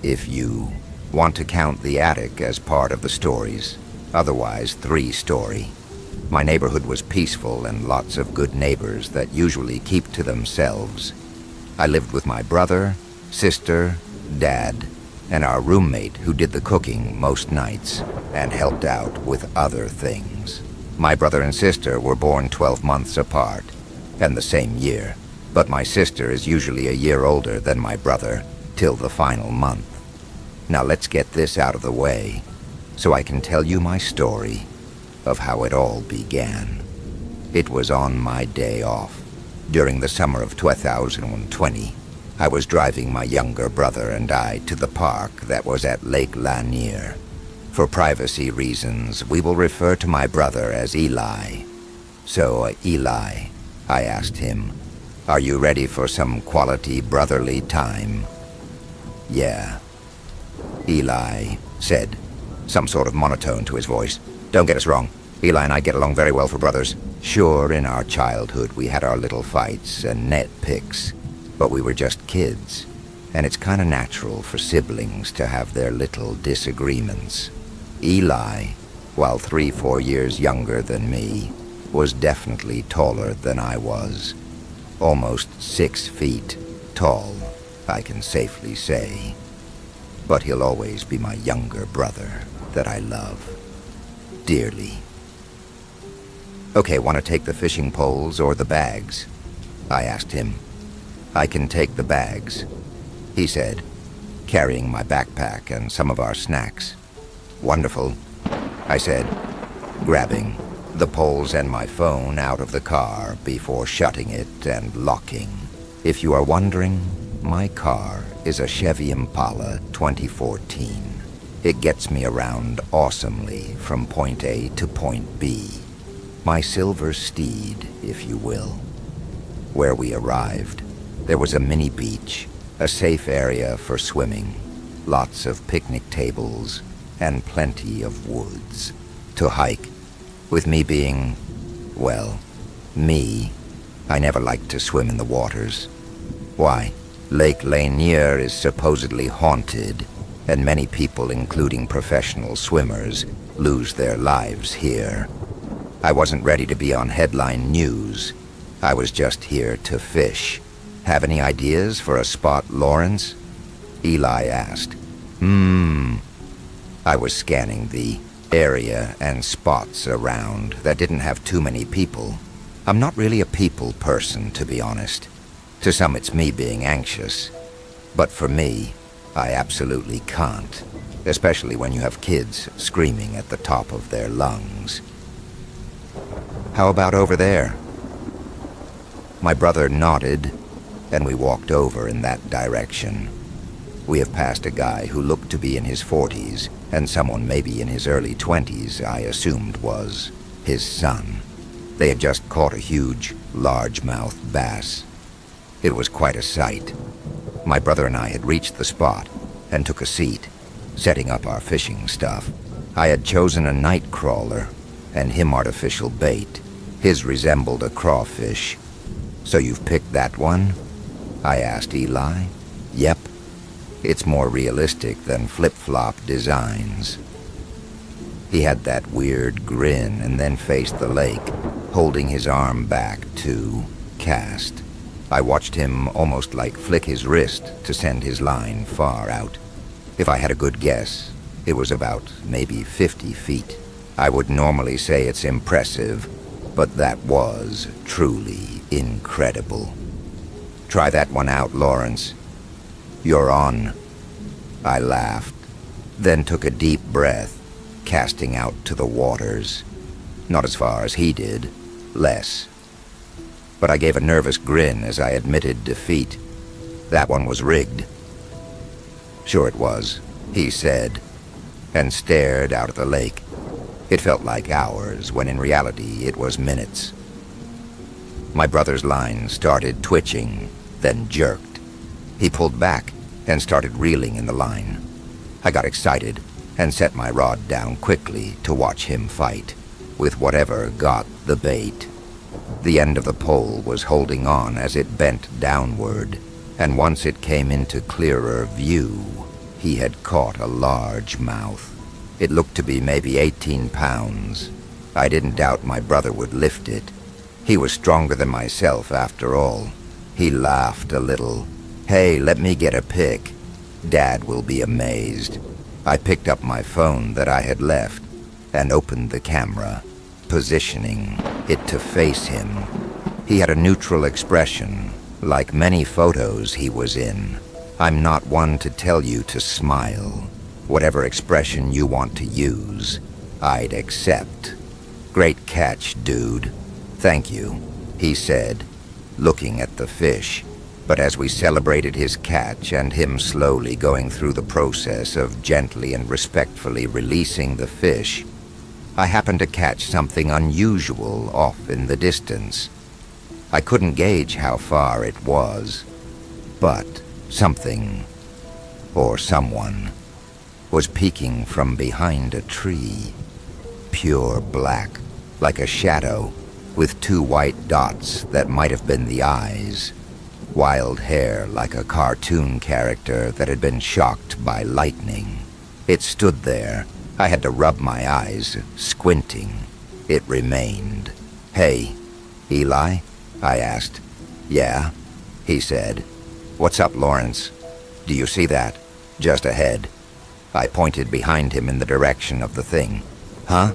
[SPEAKER 1] if you want to count the attic as part of the stories, otherwise 3-story. My neighborhood was peaceful and lots of good neighbors that usually keep to themselves. I lived with my brother, sister, dad, and our roommate who did the cooking most nights and helped out with other things. My brother and sister were born 12 months apart and the same year, but my sister is usually a year older than my brother till the final month. Now let's get this out of the way so I can tell you my story of how it all began. It was on my day off. During the summer of 2020, I was driving my younger brother and I to the park that was at Lake Lanier. For privacy reasons, we will refer to my brother as Eli. So, Eli, I asked him, "Are you ready for some quality brotherly time?" "Yeah," Eli said, some sort of monotone to his voice. Don't get us wrong, Eli and I get along very well for brothers. Sure, in our childhood we had our little fights and nitpicks, but we were just kids, and it's kind of natural for siblings to have their little disagreements. Eli, while 3-4 years younger than me, was definitely taller than I was. Almost 6 feet tall, I can safely say. But he'll always be my younger brother that I love dearly. "Okay, want to take the fishing poles or the bags?" I asked him. "I can take the bags," he said, carrying my backpack and some of our snacks. "Wonderful," I said, grabbing the poles and my phone out of the car before shutting it and locking. If you are wondering, my car is a Chevy Impala 2014. It gets me around awesomely from point A to point B. My silver steed, if you will. Where we arrived, there was a mini beach, a safe area for swimming, lots of picnic tables, and plenty of woods to hike. With me being, well, me, I never liked to swim in the waters. Why? Lake Lanier is supposedly haunted, and many people, including professional swimmers, lose their lives here. I wasn't ready to be on headline news. I was just here to fish. "Have any ideas for a spot, Lawrence?" Eli asked. I was scanning the area and spots around that didn't have too many people. I'm not really a people person, to be honest. To some, it's me being anxious. But for me, I absolutely can't, especially when you have kids screaming at the top of their lungs. "How about over there?" My brother nodded, and we walked over in that direction. We have passed a guy who looked to be in his 40s, and someone maybe in his early 20s I assumed was his son. They had just caught a huge, largemouth bass. It was quite a sight. My brother and I had reached the spot and took a seat, setting up our fishing stuff. I had chosen a night crawler and him artificial bait. His resembled a crawfish. "So you've picked that one?" I asked Eli. "Yep. It's more realistic than flip-flop designs." He had that weird grin and then faced the lake, holding his arm back to cast. I watched him almost like flick his wrist to send his line far out. If I had a good guess, it was about maybe 50 feet. I would normally say it's impressive, but that was truly incredible. "Try that one out, Lawrence. You're on." I laughed, then took a deep breath, casting out to the waters. Not as far as he did, less. But I gave a nervous grin as I admitted defeat. That one was rigged. "Sure it was," he said, and stared out at the lake. It felt like hours, when in reality it was minutes. My brother's line started twitching, then jerked. He pulled back and started reeling in the line. I got excited, and set my rod down quickly to watch him fight, with whatever got the bait. The end of the pole was holding on as it bent downward, and once it came into clearer view, he had caught a large mouth. It looked to be maybe 18 pounds. I didn't doubt my brother would lift it. He was stronger than myself after all. He laughed a little. "Hey, let me get a pic. Dad will be amazed." I picked up my phone that I had left and opened the camera, positioning it to face him. He had a neutral expression, like many photos he was in. I'm not one to tell you to smile. Whatever expression you want to use, I'd accept. "Great catch, dude. Thank you," he said, looking at the fish. But as we celebrated his catch and him slowly going through the process of gently and respectfully releasing the fish, I happened to catch something unusual off in the distance. I couldn't gauge how far it was, but something, or someone, was peeking from behind a tree. Pure black, like a shadow, with 2 white dots that might have been the eyes. Wild hair like a cartoon character that had been shocked by lightning. It stood there. I had to rub my eyes, squinting. It remained. "Hey, Eli?" I asked. "Yeah," he said. "What's up, Lawrence? Do you see that? Just ahead." I pointed behind him in the direction of the thing. "Huh?"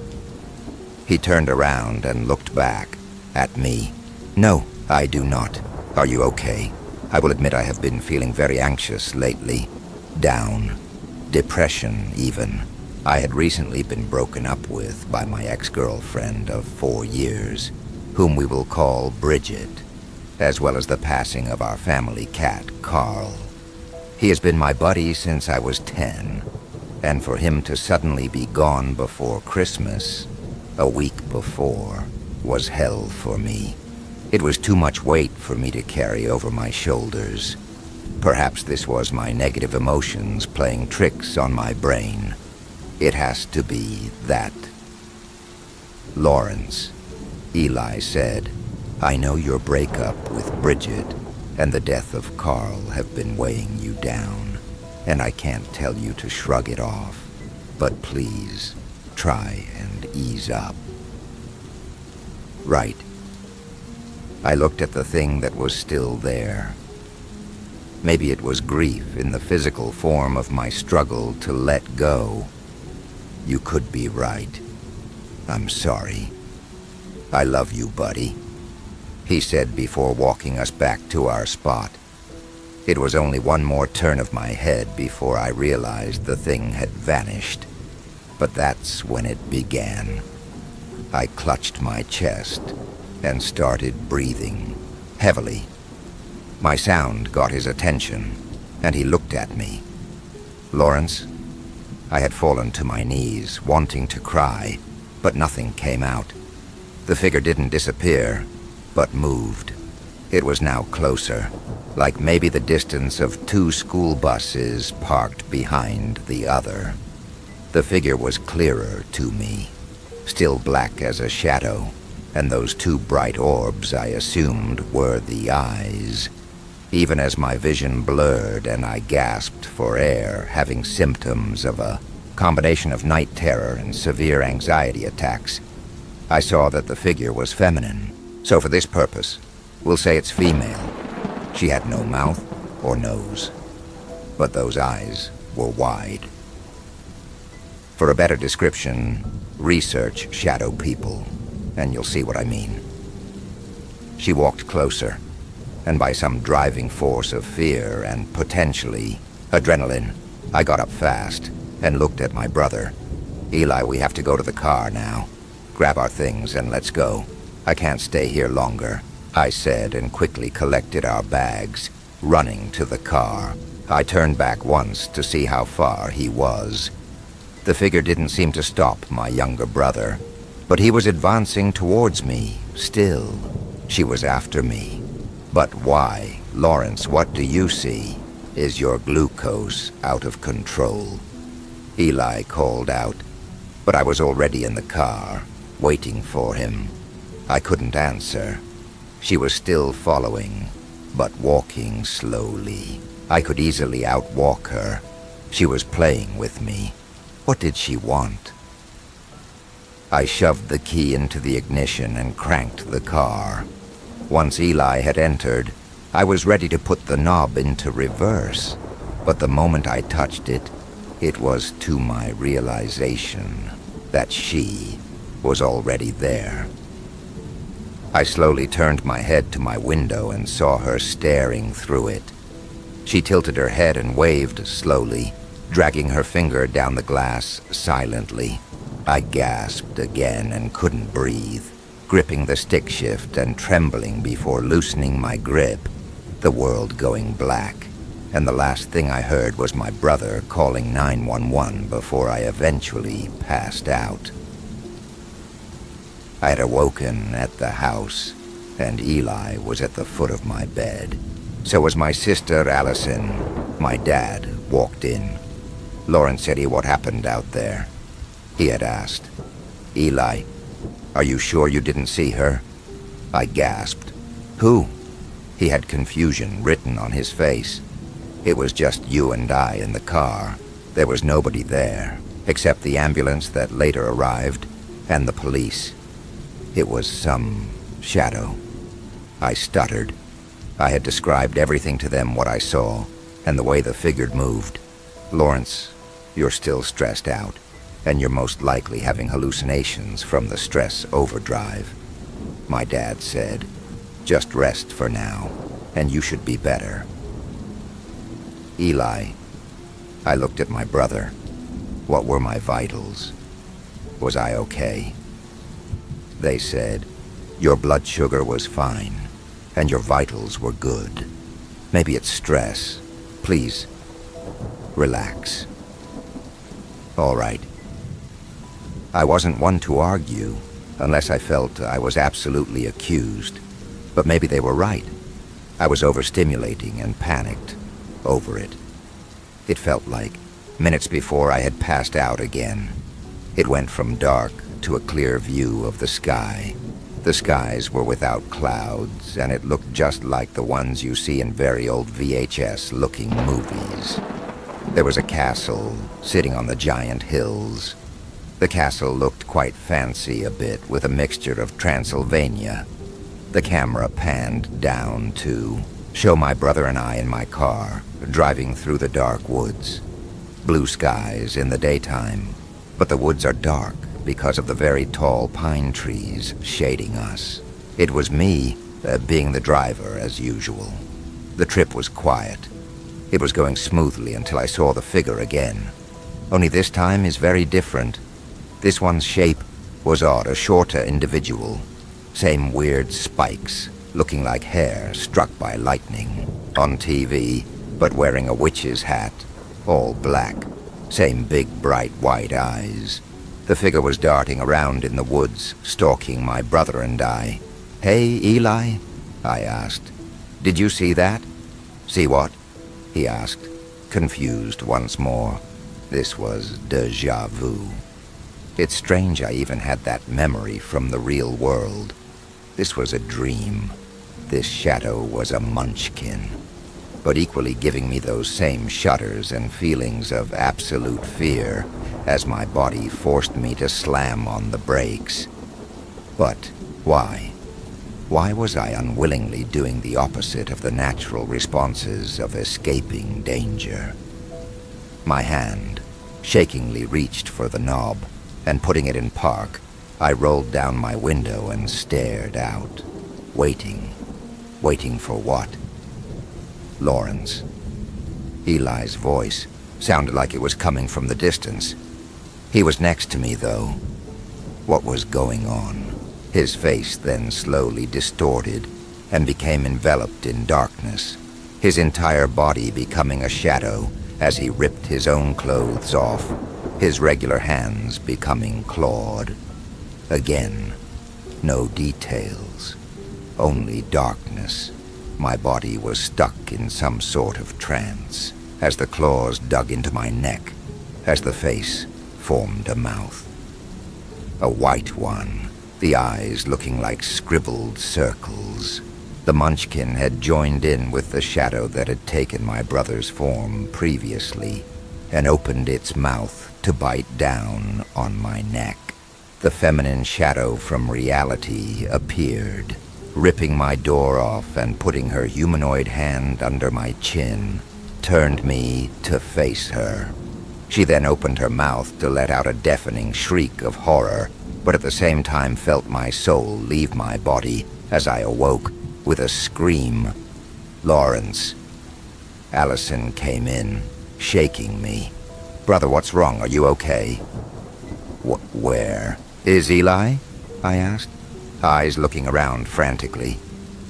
[SPEAKER 1] He turned around and looked back at me. "No, I do not. Are you okay? I will admit I have been feeling very anxious lately. Down. Depression, even. I had recently been broken up with by my ex-girlfriend of 4 years, whom we will call Bridget, as well as the passing of our family cat, Carl. He has been my buddy since I was 10, and for him to suddenly be gone before Christmas, a week before, was hell for me. It was too much weight for me to carry over my shoulders. Perhaps this was my negative emotions playing tricks on my brain. It has to be that. "Lawrence," Eli said, "I know your breakup with Bridget and the death of Carl have been weighing you down, and I can't tell you to shrug it off, but please, try and ease up." Right. I looked at the thing that was still there. Maybe it was grief in the physical form of my struggle to let go. You could be right. I'm sorry. "I love you, buddy," he said before walking us back to our spot. It was only one more turn of my head before I realized the thing had vanished. But that's when it began. I clutched my chest and started breathing heavily. My sound got his attention, and he looked at me. "Lawrence?" I had fallen to my knees, wanting to cry, but nothing came out. The figure didn't disappear, but moved. It was now closer, like maybe the distance of 2 school buses parked behind the other. The figure was clearer to me, still black as a shadow, and those 2 bright orbs I assumed were the eyes. Even as my vision blurred and I gasped for air, having symptoms of a combination of night terror and severe anxiety attacks, I saw that the figure was feminine. So for this purpose, we'll say it's female. She had no mouth or nose, but those eyes were wide. For a better description, research shadow people, and you'll see what I mean. She walked closer, and by some driving force of fear and potentially adrenaline, I got up fast and looked at my brother. "Eli, we have to go to the car now. Grab our things and let's go. I can't stay here longer," I said, and quickly collected our bags, running to the car. I turned back once to see how far he was. The figure didn't seem to stop my younger brother, but he was advancing towards me, still. She was after me. "But why? Lawrence, what do you see? Is your glucose out of control?" Eli called out, but I was already in the car, waiting for him. I couldn't answer. She was still following, but walking slowly. I could easily outwalk her. She was playing with me. What did she want? I shoved the key into the ignition and cranked the car. Once Eli had entered, I was ready to put the knob into reverse, but the moment I touched it, it was to my realization that she was already there. I slowly turned my head to my window and saw her staring through it. She tilted her head and waved slowly, dragging her finger down the glass silently. I gasped again and couldn't breathe, gripping the stick shift and trembling before loosening my grip, the world going black, and the last thing I heard was my brother calling 911 before I eventually passed out. I had awoken at the house, and Eli was at the foot of my bed. So was my sister Allison. My dad walked in. Lawrence said, "What happened out there?" He had asked. "Eli, are you sure you didn't see her?" I gasped. "Who?" He had confusion written on his face. "It was just you and I in the car. There was nobody there, except the ambulance that later arrived, and the police. It was some shadow." I stuttered. I had described everything to them, what I saw, and the way the figure moved. "Lawrence, you're still stressed out, and you're most likely having hallucinations from the stress overdrive," my dad said. "Just rest for now, and you should be better." "Eli," I looked at my brother. What were my vitals? Was I okay? They said, "Your blood sugar was fine, and your vitals were good. Maybe it's stress. Please, relax." All right. I wasn't one to argue, unless I felt I was absolutely accused. But maybe they were right. I was overstimulating and panicked over it. It felt like minutes before I had passed out again. It went from dark to a clear view of the sky. The skies were without clouds, and it looked just like the ones you see in very old VHS-looking movies. There was a castle sitting on the giant hills. The castle looked quite fancy a bit, with a mixture of Transylvania. The camera panned down to show my brother and I in my car, driving through the dark woods. Blue skies in the daytime, but the woods are dark because of the very tall pine trees shading us. It was me, being the driver as usual. The trip was quiet. It was going smoothly until I saw the figure again. Only this time is very different. This one's shape was odd, a shorter individual. Same weird spikes, looking like hair struck by lightning. On TV, but wearing a witch's hat, all black. Same big, bright, white eyes. The figure was darting around in the woods, stalking my brother and I. "Hey, Eli?" I asked. "Did you see that?" "See what?" he asked, confused once more. This was déjà vu. It's strange I even had that memory from the real world. This was a dream. This shadow was a munchkin, but equally giving me those same shudders and feelings of absolute fear as my body forced me to slam on the brakes. But why? Why was I unwillingly doing the opposite of the natural responses of escaping danger? My hand shakingly reached for the knob, and putting it in park, I rolled down my window and stared out, waiting. Waiting for what? Lawrence. Eli's voice sounded like it was coming from the distance. He was next to me, though. What was going on? His face then slowly distorted and became enveloped in darkness, his entire body becoming a shadow as he ripped his own clothes off, his regular hands becoming clawed. Again, no details, only darkness. My body was stuck in some sort of trance as the claws dug into my neck. as the face formed a mouth. A white one, the eyes looking like scribbled circles. The Munchkin had joined in with the shadow that had taken my brother's form previously and opened its mouth to bite down on my neck. The feminine shadow from reality appeared, ripping my door off and putting her humanoid hand under my chin, turned me to face her. She then opened her mouth to let out a deafening shriek of horror, but at the same time felt my soul leave my body as I awoke with a scream. Lawrence. Allison came in, shaking me. "Brother, what's wrong? Are you okay?" Where is Eli?" I asked, eyes looking around frantically.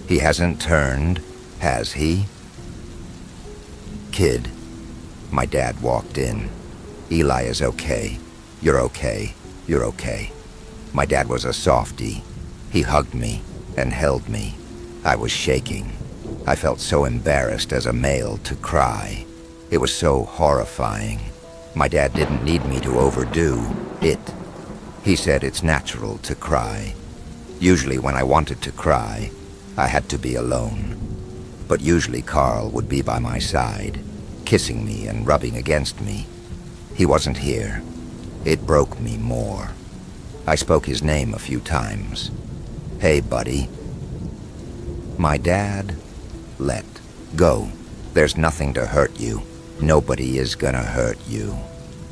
[SPEAKER 1] "He hasn't turned, has he?" "Kid." My dad walked in. "Eli is okay. You're okay. You're okay." My dad was a softie. He hugged me and held me. I was shaking. I felt so embarrassed as a male to cry. It was so horrifying. My dad didn't need me to overdo it. He said it's natural to cry. Usually when I wanted to cry, I had to be alone. But usually Carl would be by my side, kissing me and rubbing against me. He wasn't here. It broke me more. I spoke his name a few times. "Hey, buddy." My dad let go. "There's nothing to hurt you. Nobody is gonna hurt you.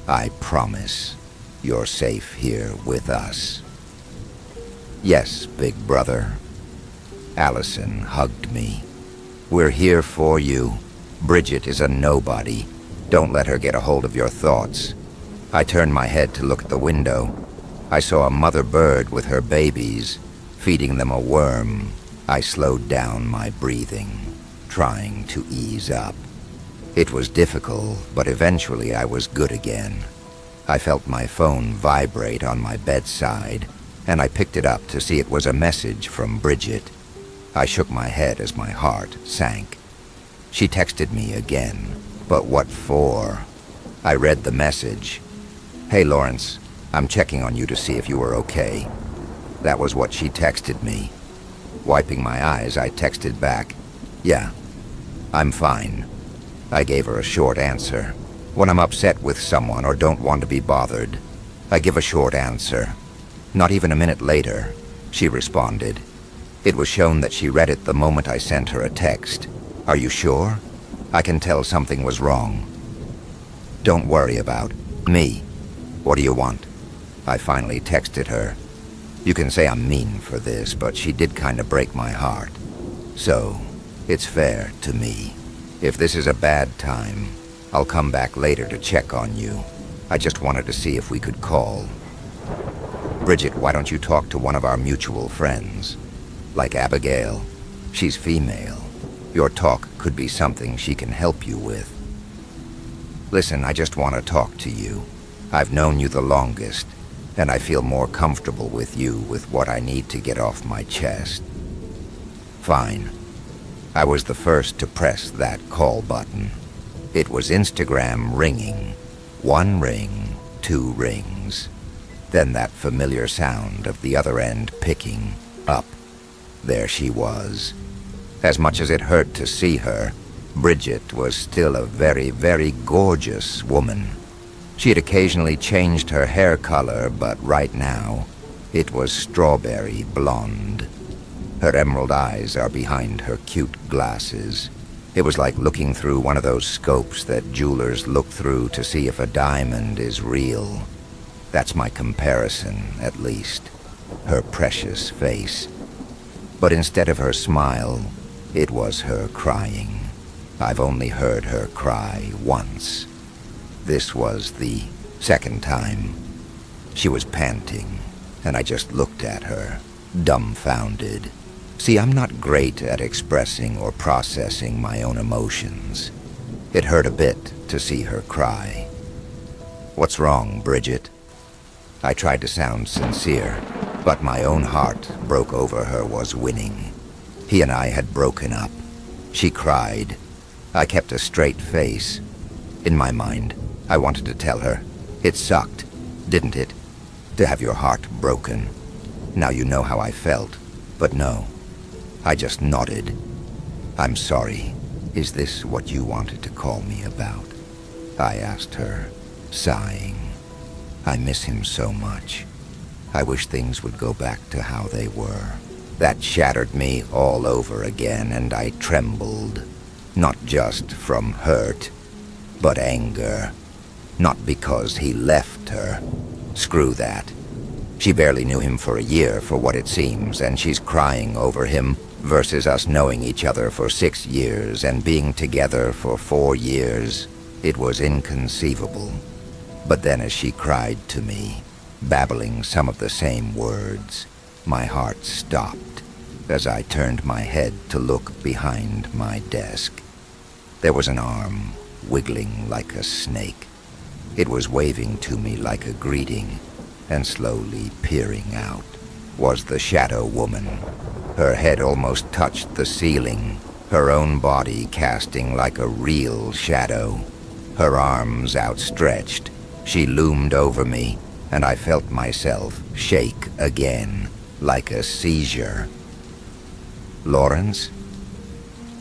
[SPEAKER 1] I promise. You're safe here with us." "Yes, big brother." Allison hugged me. "We're here for you. Bridget is a nobody. Don't let her get a hold of your thoughts." I turned my head to look at the window. I saw a mother bird with her babies, feeding them a worm. I slowed down my breathing, trying to ease up. It was difficult, but eventually I was good again. I felt my phone vibrate on my bedside, and I picked it up to see it was a message from Bridget. I shook my head as my heart sank. She texted me again, but what for? I read the message. "Hey, Lawrence, I'm checking on you to see if you were okay." That was what she texted me. Wiping my eyes, I texted back, "Yeah, I'm fine." I gave her a short answer. When I'm upset with someone or don't want to be bothered, I give a short answer. Not even a minute later, she responded. It was shown that she read it the moment I sent her a text. "Are you sure? I can tell something was wrong." "Don't worry about me. What do you want?" I finally texted her. You can say I'm mean for this, but she did kind of break my heart. So, it's fair to me. If this is a bad time, I'll come back later to check on you. I just wanted to see if we could call. "Bridget, why don't you talk to one of our mutual friends? Like Abigail. She's female. Your talk could be something she can help you with." "Listen, I just want to talk to you. I've known you the longest, and I feel more comfortable with you with what I need to get off my chest." Fine. I was the first to press that call button. It was Instagram ringing. 1 ring, 2 rings. Then that familiar sound of the other end picking up. There she was. As much as it hurt to see her, Bridget was still a very, very gorgeous woman. She had occasionally changed her hair color, but right now, it was strawberry blonde. Her emerald eyes are behind her cute glasses. It was like looking through one of those scopes that jewelers look through to see if a diamond is real. That's my comparison, at least. Her precious face. But instead of her smile, it was her crying. I've only heard her cry once. This was the second time. She was panting, and I just looked at her, dumbfounded. See, I'm not great at expressing or processing my own emotions. It hurt a bit to see her cry. "What's wrong, Bridget?" I tried to sound sincere, but my own heart broke over her was winning. He and I had broken up. She cried. I kept a straight face. In my mind, I wanted to tell her, It sucked, didn't it? To have your heart broken. Now you know how I felt. But no, I just nodded. I'm sorry. Is this what you wanted to call me about? I asked her, sighing. I miss him so much. I wish things would go back to how they were. That shattered me all over again, and I trembled. Not just from hurt, but anger. Not because he left her. Screw that. She barely knew him for a year, for what it seems, and she's crying over him, versus us knowing each other for 6 years and being together for 4 years. It was inconceivable. But then as she cried to me, babbling some of the same words, my heart stopped as I turned my head to look behind my desk. There was an arm, wiggling like a snake. It was waving to me like a greeting, and slowly peering out was the Shadow Woman. Her head almost touched the ceiling, her own body casting like a real shadow. Her arms outstretched, she loomed over me, and I felt myself shake again, like a seizure. Lawrence?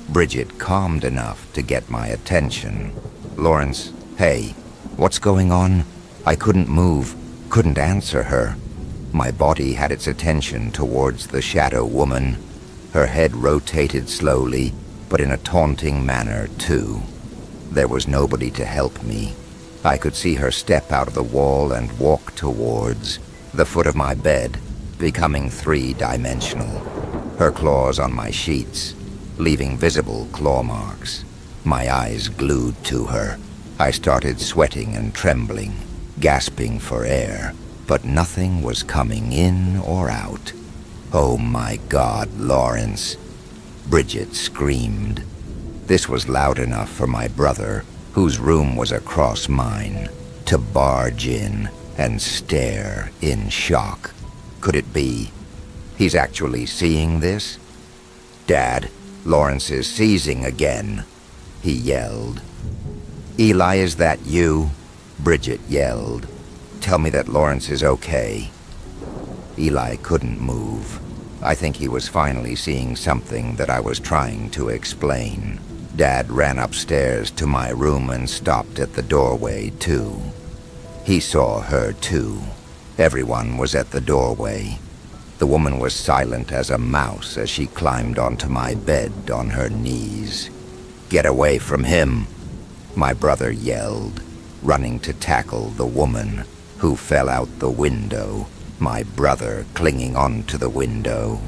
[SPEAKER 1] Bridget calmed enough to get my attention. Lawrence, hey, what's going on? I couldn't move, couldn't answer her. My body had its attention towards the Shadow Woman. Her head rotated slowly, but in a taunting manner, too. There was nobody to help me. I could see her step out of the wall and walk towards the foot of my bed, becoming 3-dimensional. Her claws on my sheets, leaving visible claw marks. My eyes glued to her. I started sweating and trembling, gasping for air, but nothing was coming in or out. Oh my God, Lawrence! Bridget screamed. This was loud enough for my brother, whose room was across mine, to barge in and stare in shock. Could it be? He's actually seeing this? Dad, Lawrence is seizing again, he yelled. Eli, is that you? Bridget yelled. Tell me that Lawrence is okay. Eli couldn't move. I think he was finally seeing something that I was trying to explain. Dad ran upstairs to my room and stopped at the doorway, too. He saw her, too. Everyone was at the doorway. The woman was silent as a mouse as she climbed onto my bed on her knees. Get away from him, my brother yelled, running to tackle the woman, who fell out the window, my brother clinging onto the window.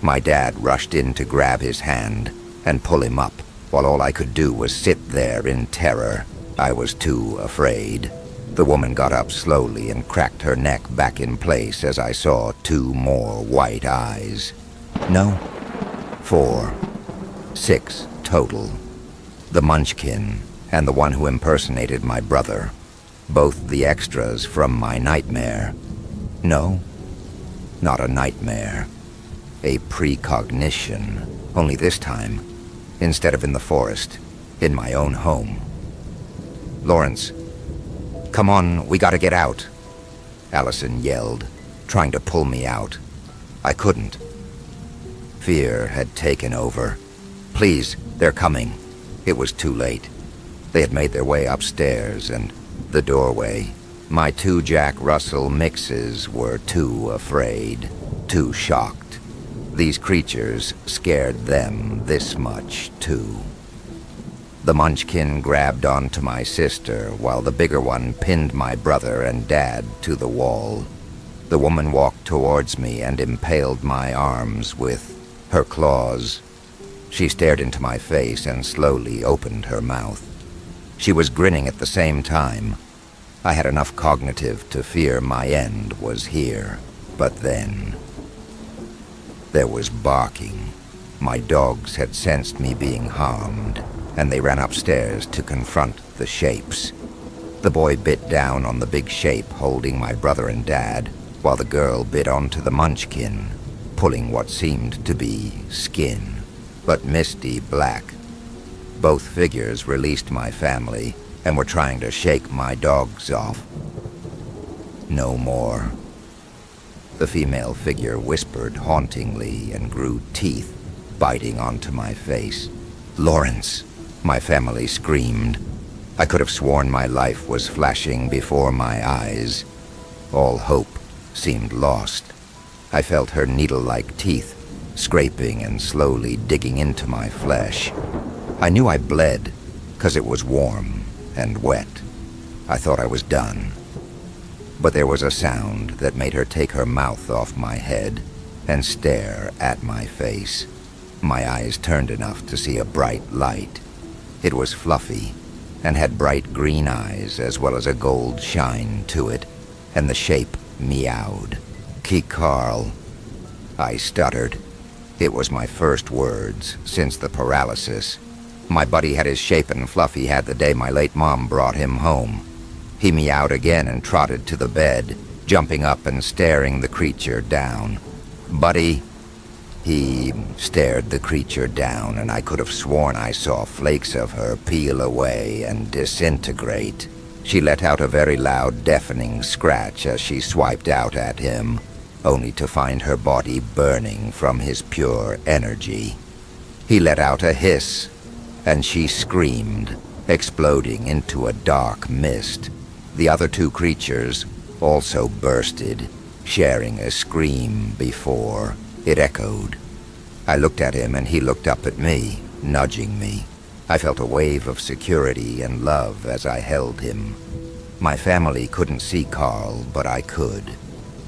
[SPEAKER 1] My dad rushed in to grab his hand and pull him up, while all I could do was sit there in terror. I was too afraid. The woman got up slowly and cracked her neck back in place as I saw 2 more white eyes. No, 4. 6 total. The Munchkin and the one who impersonated my brother. Both the extras from my nightmare. No, not a nightmare. A precognition, only this time, instead of in the forest, in my own home. Lawrence, come on, we gotta get out, Allison yelled, trying to pull me out. I couldn't. Fear had taken over. Please, they're coming. It was too late. They had made their way upstairs and the doorway. My 2 Jack Russell mixes were too afraid, too shocked. These creatures scared them this much, too. The Munchkin grabbed onto my sister, while the bigger one pinned my brother and Dad to the wall. The woman walked towards me and impaled my arms with her claws. She stared into my face and slowly opened her mouth. She was grinning at the same time. I had enough cognitive to fear my end was here, but then there was barking. My dogs had sensed me being harmed, and they ran upstairs to confront the shapes. The boy bit down on the big shape holding my brother and Dad, while the girl bit onto the Munchkin, pulling what seemed to be skin, but misty black. Both figures released my family and were trying to shake my dogs off. no more. The female figure whispered hauntingly and grew teeth, biting onto my face. "Lawrence!" my family screamed. I could have sworn my life was flashing before my eyes. All hope seemed lost. I felt her needle-like teeth scraping and slowly digging into my flesh. I knew I bled, 'cause it was warm and wet. I thought I was done. But there was a sound that made her take her mouth off my head and stare at my face. My eyes turned enough to see a bright light. It was fluffy and had bright green eyes as well as a gold shine to it, and the shape meowed. "Carl," I stuttered. It was my first words since the paralysis. My buddy had his shapen fluffy had the day my late mom brought him home. He meowed again and trotted to the bed, jumping up and staring the creature down. "Buddy," he stared the creature down, and I could have sworn I saw flakes of her peel away and disintegrate. She let out a very loud, deafening scratch as she swiped out at him, only to find her body burning from his pure energy. He let out a hiss, and she screamed, exploding into a dark mist. The other two creatures also bursted, sharing a scream before it echoed. I looked at him and he looked up at me, nudging me. I felt a wave of security and love as I held him. My family couldn't see Carl, but I could.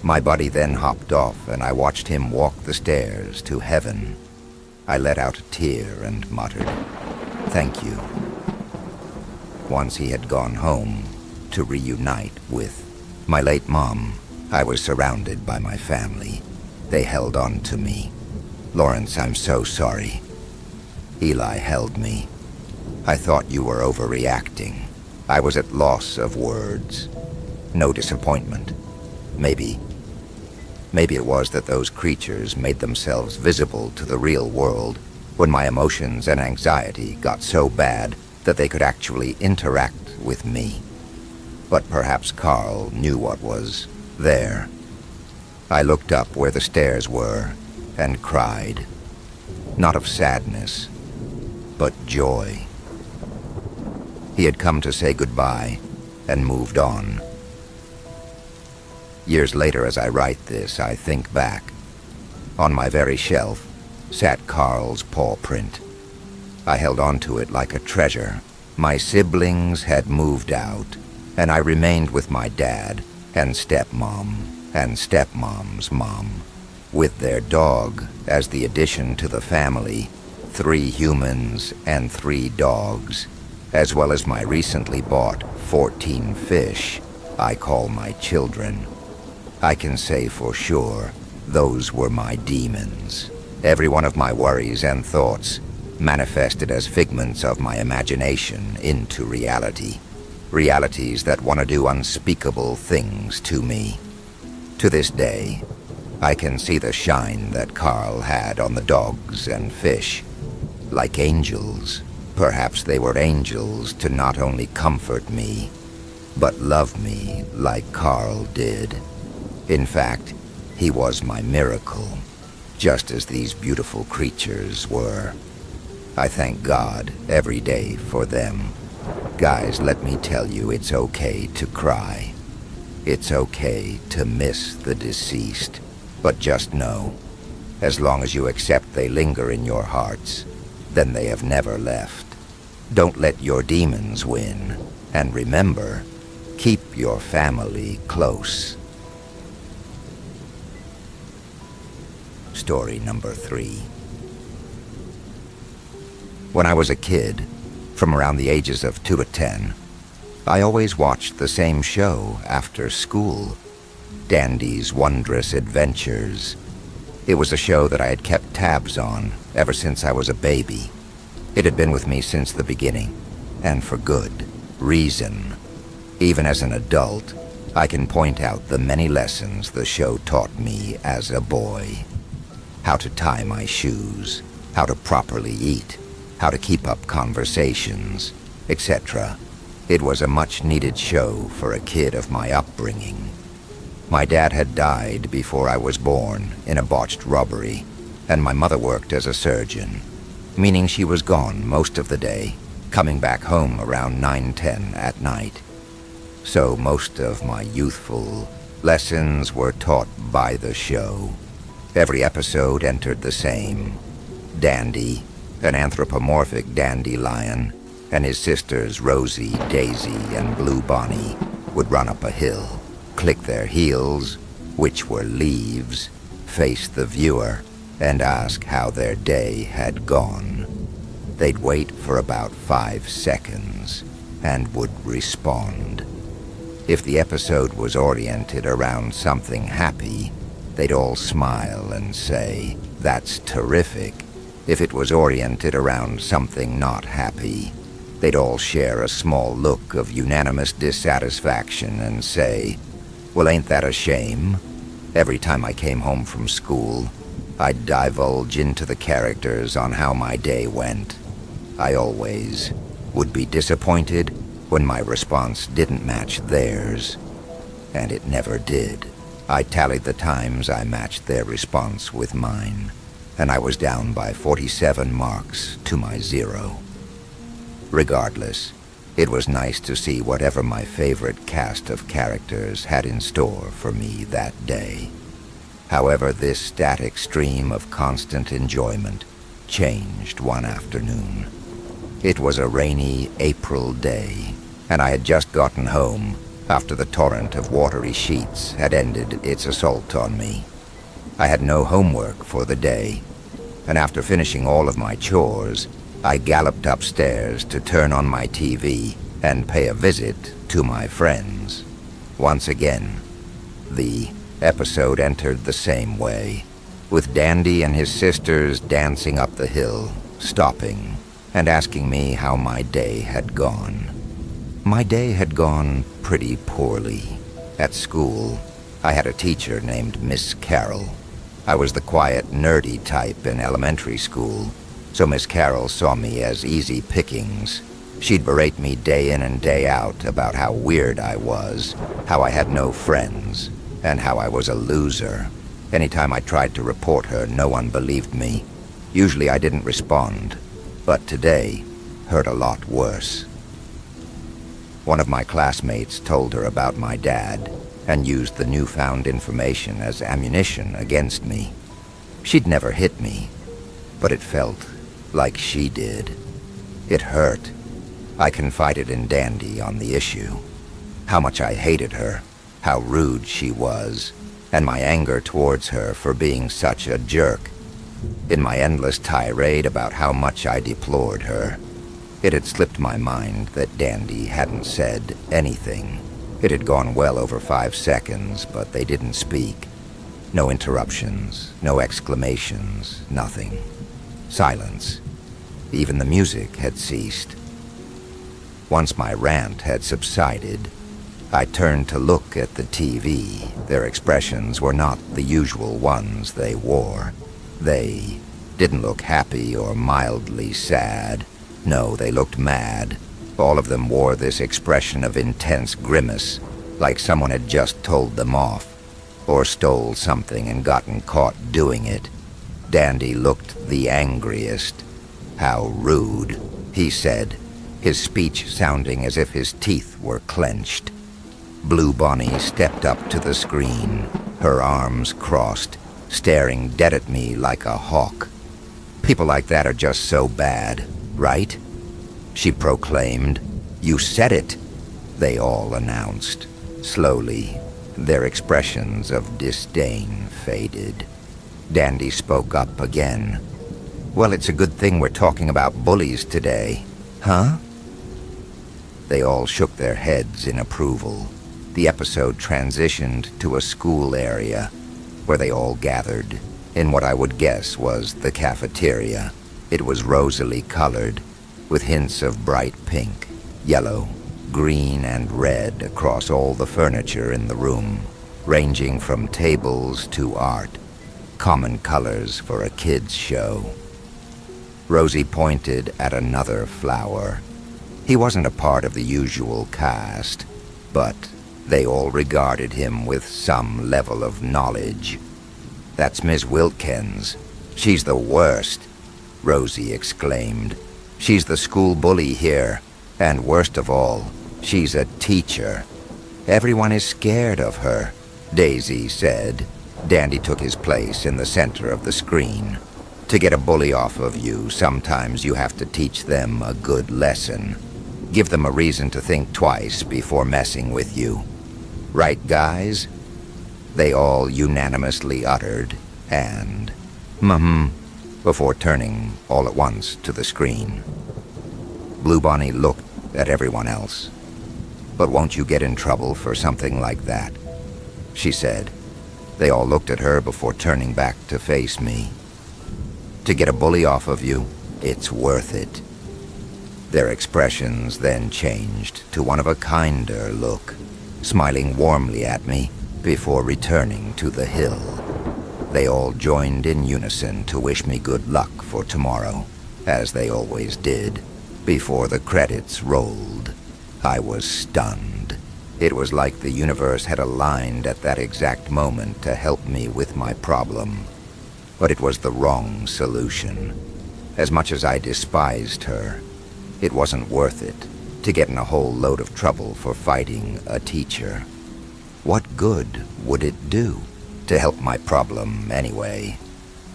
[SPEAKER 1] My buddy then hopped off and I watched him walk the stairs to heaven. I let out a tear and muttered, "Thank you." Once he had gone home to reunite with my late mom, I was surrounded by my family. They held on to me. "Lawrence, I'm so sorry." Eli held me. "I thought you were overreacting." I was at loss of words. No disappointment. Maybe it was that those creatures made themselves visible to the real world when my emotions and anxiety got so bad that they could actually interact with me. But perhaps Carl knew what was there. I looked up where the stairs were and cried, not of sadness, but joy. He had come to say goodbye and moved on. Years later, as I write this, I think back. On my very shelf sat Carl's paw print. I held on to it like a treasure. My siblings had moved out, and I remained with my dad and stepmom and stepmom's mom, with their dog as the addition to the family, 3 humans and 3 dogs, as well as my recently bought 14 fish I call my children. I can say for sure those were my demons. Every one of my worries and thoughts manifested as figments of my imagination into reality. Realities that want to do unspeakable things to me. To this day, I can see the shine that Carl had on the dogs and fish. Like angels. Perhaps they were angels to not only comfort me, but love me like Carl did. In fact, he was my miracle, just as these beautiful creatures were. I thank God every day for them. Guys, let me tell you, it's okay to cry. It's okay to miss the deceased. But just know, as long as you accept they linger in your hearts, then they have never left. Don't let your demons win. And remember, keep your family close. Story number 3. When I was a kid, from around the ages of 2 to 10, I always watched the same show after school, Dandy's Wondrous Adventures. It was a show that I had kept tabs on ever since I was a baby. It had been with me since the beginning, and for good reason. Even as an adult, I can point out the many lessons the show taught me as a boy. How to tie my shoes, how to properly eat, how to keep up conversations, etc. It was a much-needed show for a kid of my upbringing. My dad had died before I was born in a botched robbery, and my mother worked as a surgeon, meaning she was gone most of the day, coming back home around 9:10 at night. So most of my youthful lessons were taught by the show. Every episode entered the same. Dandy, an anthropomorphic dandelion, and his sisters Rosie, Daisy, and Blue Bonnie would run up a hill, click their heels, which were leaves, face the viewer, and ask how their day had gone. They'd wait for about 5 seconds and would respond. If the episode was oriented around something happy, they'd all smile and say, "That's terrific." If it was oriented around something not happy, they'd all share a small look of unanimous dissatisfaction and say, "Well, ain't that a shame?" Every time I came home from school, I'd divulge into the characters on how my day went. I always would be disappointed when my response didn't match theirs, and it never did. I tallied the times I matched their response with mine, and I was down by 47 marks to my 0. Regardless, it was nice to see whatever my favorite cast of characters had in store for me that day. However, this static stream of constant enjoyment changed one afternoon. It was a rainy April day, and I had just gotten home after the torrent of watery sheets had ended its assault on me. I had no homework for the day, and after finishing all of my chores, I galloped upstairs to turn on my TV and pay a visit to my friends. Once again, the episode entered the same way, with Dandy and his sisters dancing up the hill, stopping, and asking me how my day had gone. My day had gone pretty poorly. At school, I had a teacher named Miss Carroll. I was the quiet, nerdy type in elementary school, so Miss Carroll saw me as easy pickings. She'd berate me day in and day out about how weird I was, how I had no friends, and how I was a loser. Anytime I tried to report her, no one believed me. Usually I didn't respond, but today hurt a lot worse. One of my classmates told her about my dad and used the newfound information as ammunition against me. She'd never hit me, but it felt like she did. It hurt. I confided in Dandy on the issue. How much I hated her, how rude she was, and my anger towards her for being such a jerk. In my endless tirade about how much I deplored her, it had slipped my mind that Dandy hadn't said anything. It had gone well over 5 seconds, but they didn't speak. No interruptions, no exclamations, nothing. Silence. Even the music had ceased. Once my rant had subsided, I turned to look at the TV. Their expressions were not the usual ones they wore. They didn't look happy or mildly sad. No, they looked mad. All of them wore this expression of intense grimace, like someone had just told them off, or stole something and gotten caught doing it. Dandy looked the angriest. "How rude," he said, his speech sounding as if his teeth were clenched. Blue Bonnie stepped up to the screen, her arms crossed, staring dead at me like a hawk. "People like that are just so bad, right?" she proclaimed. "You said it," they all announced. Slowly, their expressions of disdain faded. Dandy spoke up again. "Well, it's a good thing we're talking about bullies today, huh?" They all shook their heads in approval. The episode transitioned to a school area where they all gathered in what I would guess was the cafeteria. It was rosily colored, with hints of bright pink, yellow, green, and red across all the furniture in the room, ranging from tables to art, common colors for a kid's show. Rosie pointed at another flower. He wasn't a part of the usual cast, but They all regarded him with some level of knowledge. "That's Miss Wilkins. She's the worst," Rosie exclaimed. "She's the school bully here, and worst of all, she's a teacher. Everyone is scared of her," Daisy said. Dandy took his place in the center of the screen. "To get a bully off of you, sometimes you have to teach them a good lesson. Give them a reason to think twice before messing with you. Right, guys?" They all unanimously uttered, and before turning all at once to the screen. Blue Bonnie looked at everyone else. "But won't you get in trouble for something like that?" she said. They all looked at her before turning back to face me. "To get a bully off of you, it's worth it." Their expressions then changed to one of a kinder look, smiling warmly at me before returning to the hill. They all joined in unison to wish me good luck for tomorrow, as they always did. Before the credits rolled, I was stunned. It was like the universe had aligned at that exact moment to help me with my problem. But it was the wrong solution. As much as I despised her, it wasn't worth it to get in a whole load of trouble for fighting a teacher. What good would it do to help my problem anyway?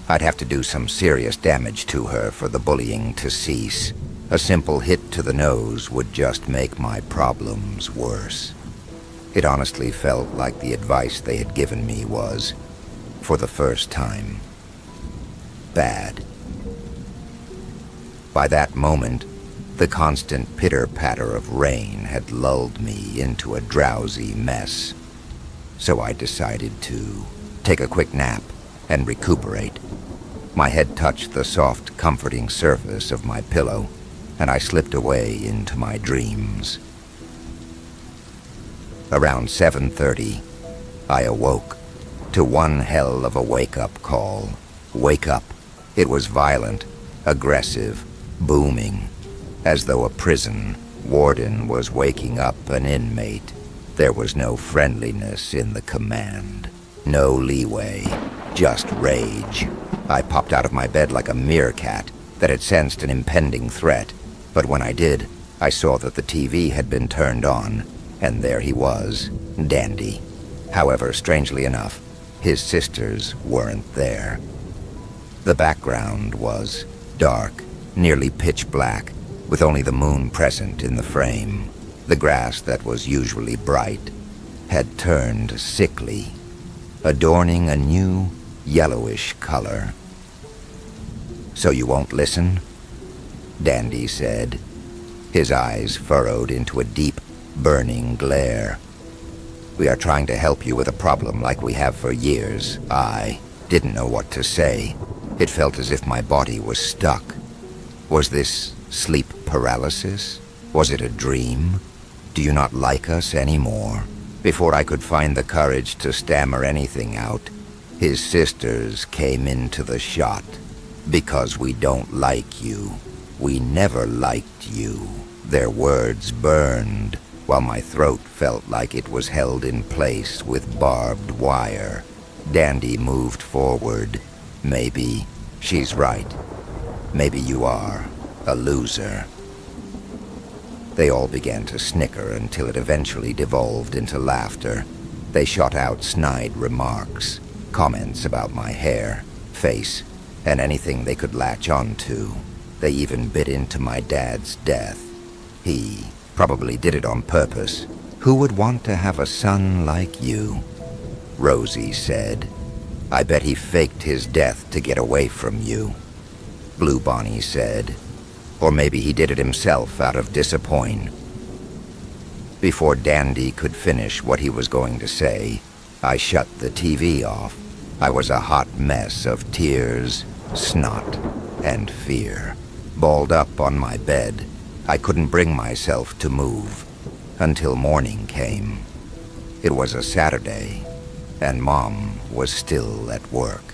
[SPEAKER 1] I'd have to do some serious damage to her for the bullying to cease. A simple hit to the nose would just make my problems worse. It honestly felt like the advice they had given me was, for the first time, bad. By that moment, the constant pitter-patter of rain had lulled me into a drowsy mess. So I decided to take a quick nap and recuperate. My head touched the soft, comforting surface of my pillow, and I slipped away into my dreams. Around 7:30, I awoke to one hell of a wake-up call. Wake up. It was violent, aggressive, booming, as though a prison warden was waking up an inmate. There was no friendliness in the command, no leeway, just rage. I popped out of my bed like a meerkat that had sensed an impending threat, but when I did, I saw that the TV had been turned on, and there he was, Dandy. However, strangely enough, his sisters weren't there. The background was dark, nearly pitch black, with only the moon present in the frame. The grass that was usually bright had turned sickly, adorning a new yellowish color. "So you won't listen?" Dandy said, his eyes furrowed into a deep, burning glare. "We are trying to help you with a problem like we have for years." I didn't know what to say. It felt as if my body was stuck. Was this sleep paralysis? Was it a dream? "Do you not like us anymore?" Before I could find the courage to stammer anything out, his sisters came into the shot. "Because we don't like you. We never liked you." Their words burned, while my throat felt like it was held in place with barbed wire. Dandy moved forward. "Maybe she's right. Maybe you are a loser." They all began to snicker until it eventually devolved into laughter. They shot out snide remarks, comments about my hair, face, and anything they could latch onto. They even bit into my dad's death. He probably did it on purpose. "Who would want to have a son like you?" Rosie said. "I bet he faked his death to get away from you," Blue Bonnie said. "Or maybe he did it himself out of disappointment." Before Dandy could finish what he was going to say, I shut the TV off. I was a hot mess of tears, snot, and fear. Balled up on my bed, I couldn't bring myself to move until morning came. It was a Saturday, and Mom was still at work.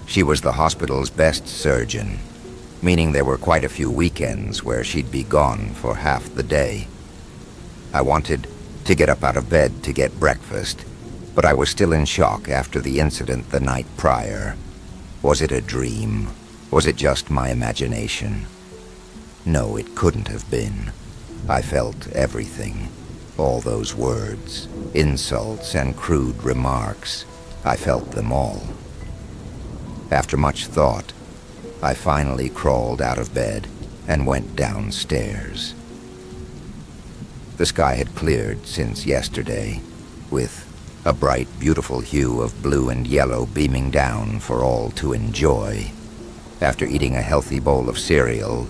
[SPEAKER 1] She was the hospital's best surgeon, meaning there were quite a few weekends where she'd be gone for half the day. I wanted to get up out of bed to get breakfast, but I was still in shock after the incident the night prior. Was it a dream? Was it just my imagination? No, it couldn't have been. I felt everything. All those words, insults, and crude remarks. I felt them all. After much thought, I finally crawled out of bed and went downstairs. The sky had cleared since yesterday, with a bright, beautiful hue of blue and yellow beaming down for all to enjoy. After eating a healthy bowl of cereal,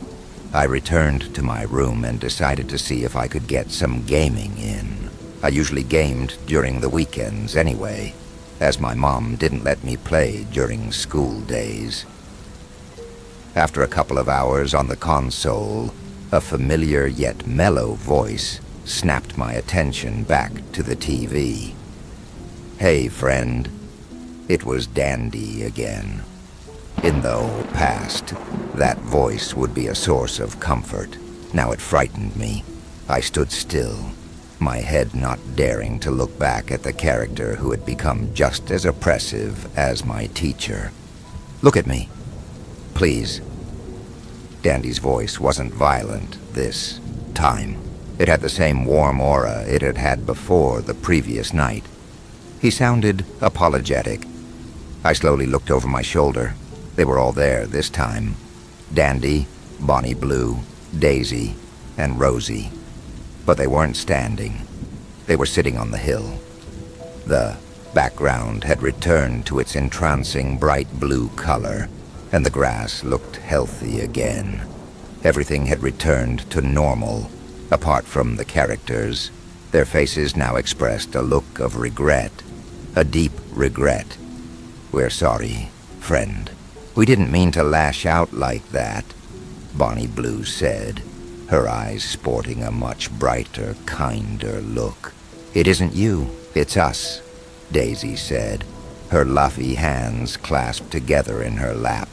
[SPEAKER 1] I returned to my room and decided to see if I could get some gaming in. I usually gamed during the weekends anyway, as my mom didn't let me play during school days. After a couple of hours on the console, a familiar yet mellow voice snapped my attention back to the TV. "Hey, friend." It was Dandy again. In the past, that voice would be a source of comfort. Now it frightened me. I stood still, my head not daring to look back at the character who had become just as oppressive as my teacher. "Look at me, please." Dandy's voice wasn't violent this time. It had the same warm aura it had had before the previous night. He sounded apologetic. I slowly looked over my shoulder. They were all there this time. Dandy, Bonnie Blue, Daisy, and Rosie. But they weren't standing. They were sitting on the hill. The background had returned to its entrancing bright blue color, and the grass looked healthy again. Everything had returned to normal, apart from the characters. Their faces now expressed a look of regret, a deep regret. "We're sorry, friend. We didn't mean to lash out like that," Bonnie Blue said, her eyes sporting a much brighter, kinder look. "It isn't you, it's us," Daisy said, her luffy hands clasped together in her lap.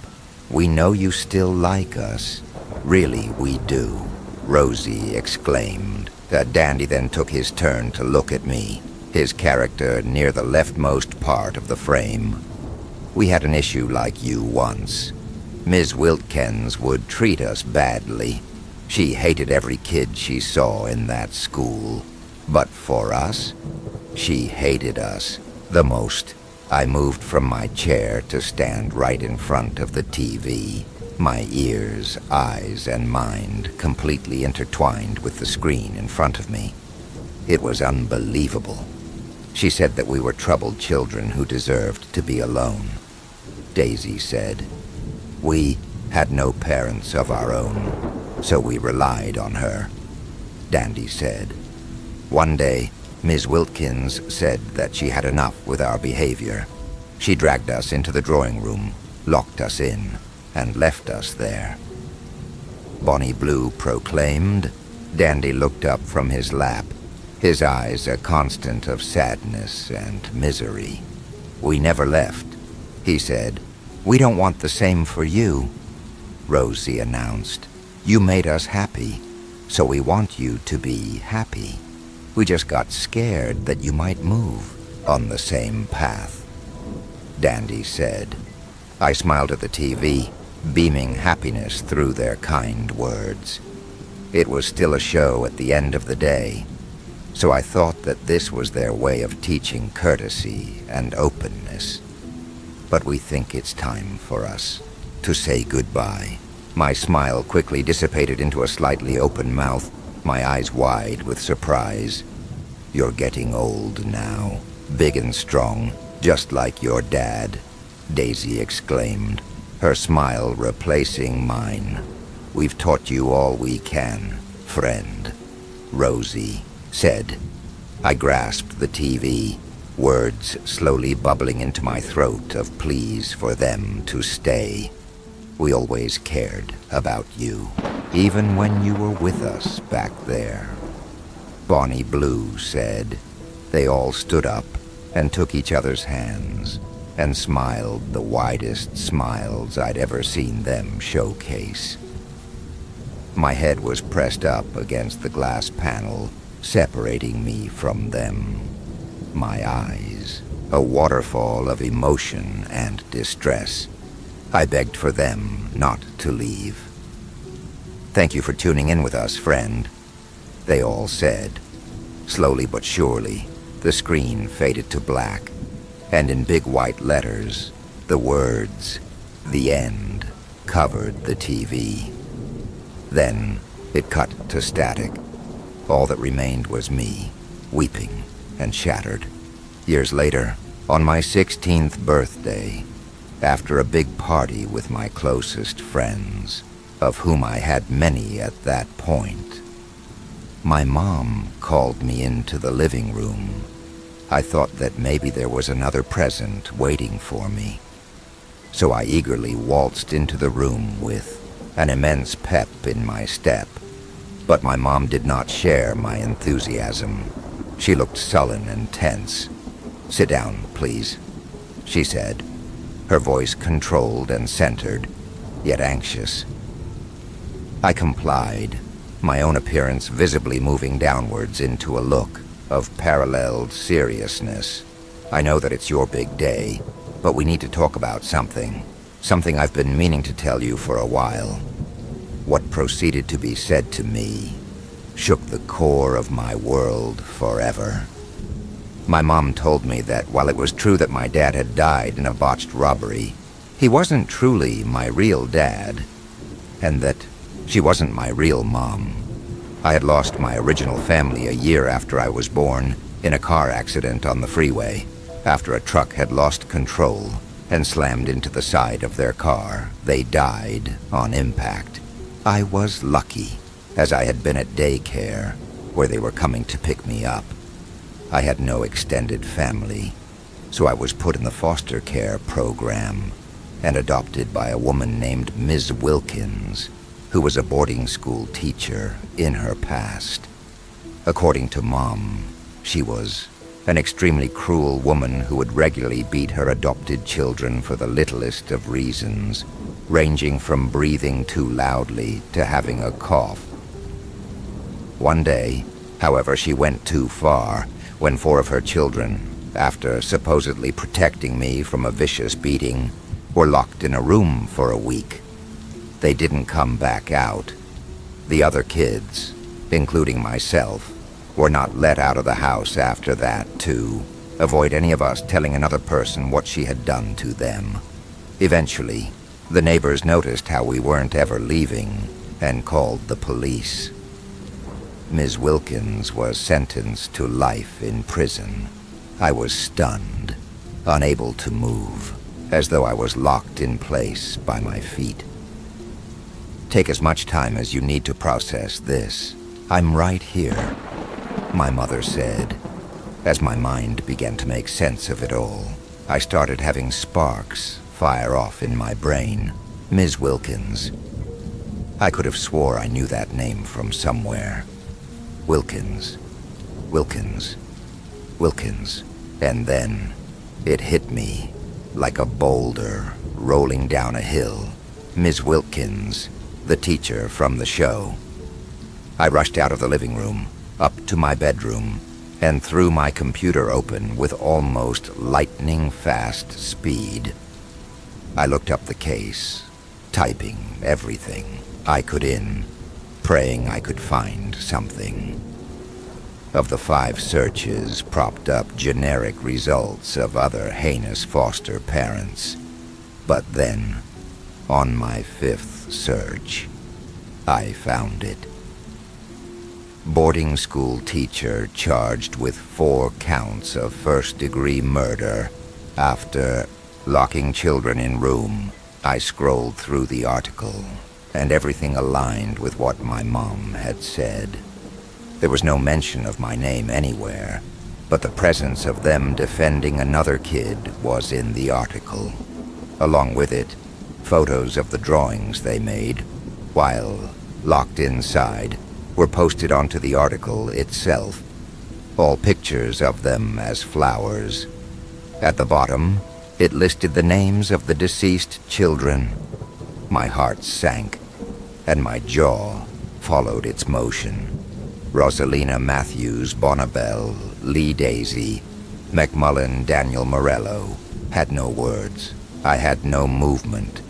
[SPEAKER 1] "We know you still like us. Really, we do," Rosie exclaimed. Dandy then took his turn to look at me, his character near the leftmost part of the frame. "We had an issue like you once. Ms. Wilkins would treat us badly. She hated every kid she saw in that school. But for us, she hated us the most." I moved from my chair to stand right in front of the TV, my ears, eyes, and mind completely intertwined with the screen in front of me. It was unbelievable. She said that we were troubled children who deserved to be alone. Daisy said, "We had no parents of our own, so we relied on her." Dandy said, "One day, Ms. Wilkins said that she had enough with our behavior. She dragged us into the drawing room, locked us in, and left us there." Bonnie Blue proclaimed. Dandy looked up from his lap, his eyes a constant of sadness and misery. "We never left," he said. "We don't want the same for you," Rosie announced. "You made us happy, so we want you to be happy. We just got scared that you might move on the same path," Dandy said. I smiled at the TV, beaming happiness through their kind words. It was still a show at the end of the day, so I thought that this was their way of teaching courtesy and openness. But we think it's time for us to say goodbye. My smile quickly dissipated into a slightly open mouth, my eyes wide with surprise. "You're getting old now, big and strong, just like your dad," Daisy exclaimed, her smile replacing mine. "We've taught you all we can, friend," Rosie said. I grasped the TV, words slowly bubbling into my throat of pleas for them to stay. "We always cared about you, even when you were with us back there," Bonnie Blue said. They all stood up and took each other's hands and smiled the widest smiles I'd ever seen them showcase. My head was pressed up against the glass panel separating me from them. My eyes, a waterfall of emotion and distress. I begged for them not to leave. "Thank you for tuning in with us, friend," they all said. Slowly but surely, the screen faded to black, and in big white letters, the words, "The End," covered the TV. Then it cut to static. All that remained was me, weeping and shattered. Years later, on my 16th birthday, after a big party with my closest friends, of whom I had many at that point, my mom called me into the living room. I thought that maybe there was another present waiting for me. So I eagerly waltzed into the room with an immense pep in my step. But my mom did not share my enthusiasm. She looked sullen and tense. "Sit down, please," she said, her voice controlled and centered, yet anxious. I complied, my own appearance visibly moving downwards into a look of paralleled seriousness. "I know that it's your big day, but we need to talk about something I've been meaning to tell you for a while." What proceeded to be said to me shook the core of my world forever. My mom told me that while it was true that my dad had died in a botched robbery, he wasn't truly my real dad, and that she wasn't my real mom. I had lost my original family a year after I was born in a car accident on the freeway, after a truck had lost control and slammed into the side of their car. They died on impact. I was lucky, as I had been at daycare, where they were coming to pick me up. I had no extended family, so I was put in the foster care program and adopted by a woman named Ms. Wilkins, who was a boarding school teacher in her past. According to Mom, she was an extremely cruel woman who would regularly beat her adopted children for the littlest of reasons, ranging from breathing too loudly to having a cough. One day, however, she went too far when 4 of her children, after supposedly protecting me from a vicious beating, were locked in a room for a week. They didn't come back out. The other kids, including myself, were not let out of the house after that to avoid any of us telling another person what she had done to them. Eventually, the neighbors noticed how we weren't ever leaving and called the police. Ms. Wilkins was sentenced to life in prison. I was stunned, unable to move, as though I was locked in place by my feet. "Take as much time as you need to process this. I'm right here," my mother said. As my mind began to make sense of it all, I started having sparks fire off in my brain. Ms. Wilkins. I could have swore I knew that name from somewhere. Wilkins. Wilkins. Wilkins. And then it hit me like a boulder rolling down a hill. Ms. Wilkins, the teacher from the show. I rushed out of the living room, up to my bedroom, and threw my computer open with almost lightning-fast speed. I looked up the case, typing everything I could in, praying I could find something. Of the 5 searches propped up generic results of other heinous foster parents. But then, on my 5th search, I found it. Boarding school teacher charged with 4 counts of first-degree murder after locking children in room. I scrolled through the article, and everything aligned with what my mom had said. There was no mention of my name anywhere, but the presence of them defending another kid was in the article. Along with it, photos of the drawings they made, while locked inside, were posted onto the article itself, all pictures of them as flowers. At the bottom, it listed the names of the deceased children. My heart sank, and my jaw followed its motion. Rosalina Matthews Bonnabel, Lee Daisy, McMullen Daniel Morello, had no words. I had no movement.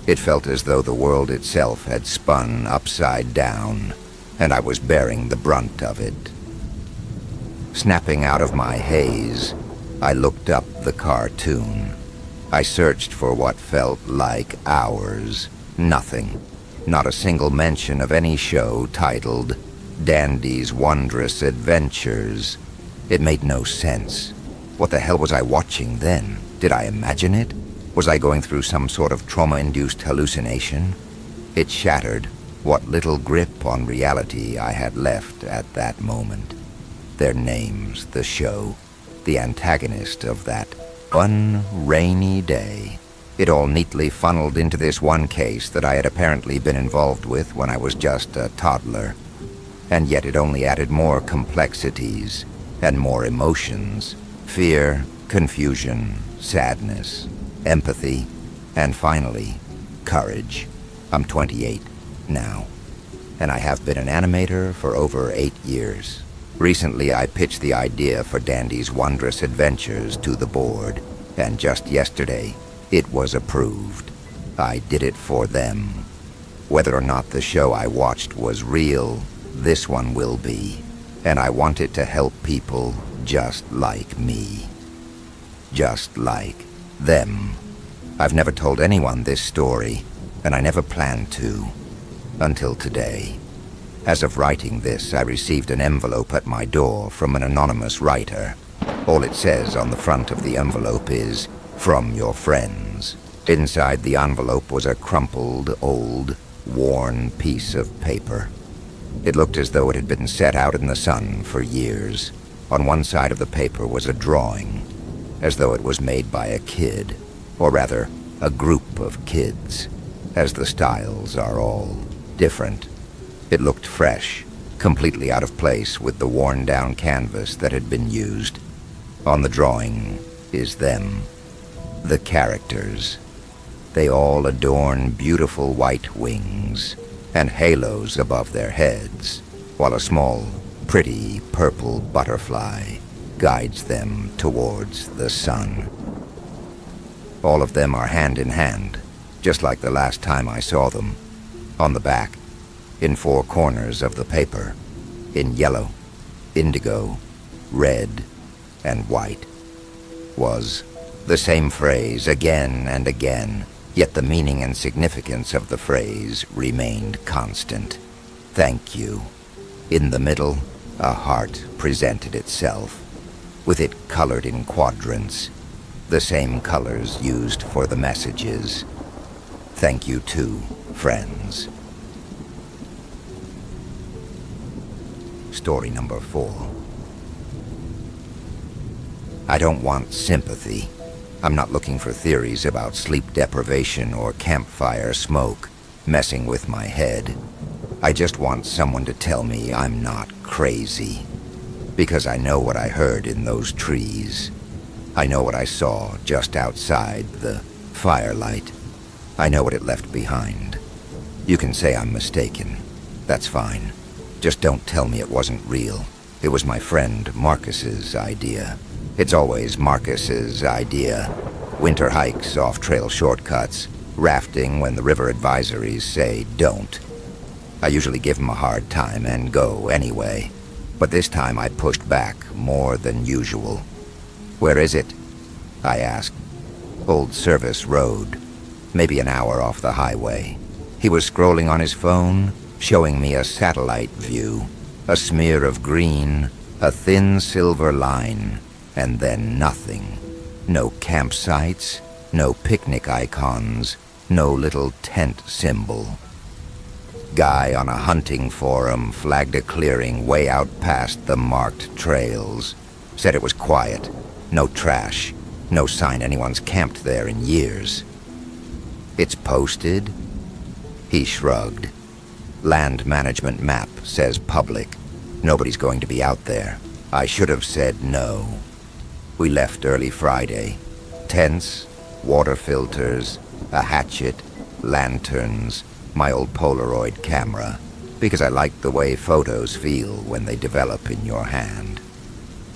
[SPEAKER 1] It felt as though the world itself had spun upside down, and I was bearing the brunt of it. Snapping out of my haze, I looked up the cartoon. I searched for what felt like hours. Nothing. Not a single mention of any show titled Dandy's Wondrous Adventures. It made no sense. What the hell was I watching then? Did I imagine it? Was I going through some sort of trauma-induced hallucination? It shattered what little grip on reality I had left at that moment. Their names, the show, the antagonist of that one rainy day. It all neatly funneled into this one case that I had apparently been involved with when I was just a toddler. And yet it only added more complexities and more emotions. Fear, confusion, sadness, empathy, and finally, courage. I'm 28 now, and I have been an animator for over 8 years. Recently, I pitched the idea for Dandy's Wondrous Adventures to the board, and just yesterday, it was approved. I did it for them. Whether or not the show I watched was real, this one will be, and I want it to help people just like me. Just like them. I've never told anyone this story, and I never planned to, until today. As of writing this, I received an envelope at my door from an anonymous writer. All it says on the front of the envelope is, "From your friends." Inside the envelope was a crumpled, old, worn piece of paper. It looked as though it had been set out in the sun for years. On one side of the paper was a drawing, as though it was made by a kid, or rather, a group of kids, as the styles are all different. It looked fresh, completely out of place with the worn-down canvas that had been used. On the drawing is them, the characters. They all adorn beautiful white wings and halos above their heads, while a small, pretty purple butterfly guides them towards the sun. All of them are hand in hand, just like the last time I saw them. On the back, in 4 corners of the paper, in yellow, indigo, red, and white, was the same phrase again and again, yet the meaning and significance of the phrase remained constant. Thank you. In the middle, a heart presented itself, with it colored in quadrants, the same colors used for the messages. Thank you too, friends. Story number 4. I don't want sympathy. I'm not looking for theories about sleep deprivation or campfire smoke messing with my head. I just want someone to tell me I'm not crazy. Because I know what I heard in those trees. I know what I saw just outside the firelight. I know what it left behind. You can say I'm mistaken. That's fine. Just don't tell me it wasn't real. It was my friend Marcus's idea. It's always Marcus's idea. Winter hikes, off-trail shortcuts, rafting when the river advisories say don't. I usually give him a hard time and go anyway. But this time I pushed back more than usual. "Where is it?" I asked. "Old Service Road. Maybe an hour off the highway." He was scrolling on his phone, showing me a satellite view. A smear of green, a thin silver line, and then nothing. No campsites, no picnic icons, no little tent symbol. Guy on a hunting forum flagged a clearing way out past the marked trails. Said it was quiet, no trash, no sign anyone's camped there in years. "It's posted?" He shrugged. "Land management map says public. Nobody's going to be out there." I should have said no. We left early Friday. Tents, water filters, a hatchet, lanterns, my old Polaroid camera, because I like the way photos feel when they develop in your hand.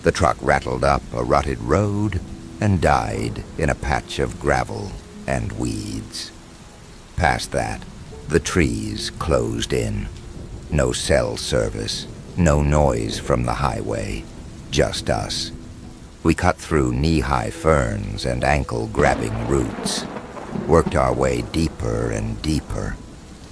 [SPEAKER 1] The truck rattled up a rutted road and died in a patch of gravel and weeds. Past that, the trees closed in. No cell service, no noise from the highway, just us. We cut through knee-high ferns and ankle-grabbing roots, worked our way deeper and deeper,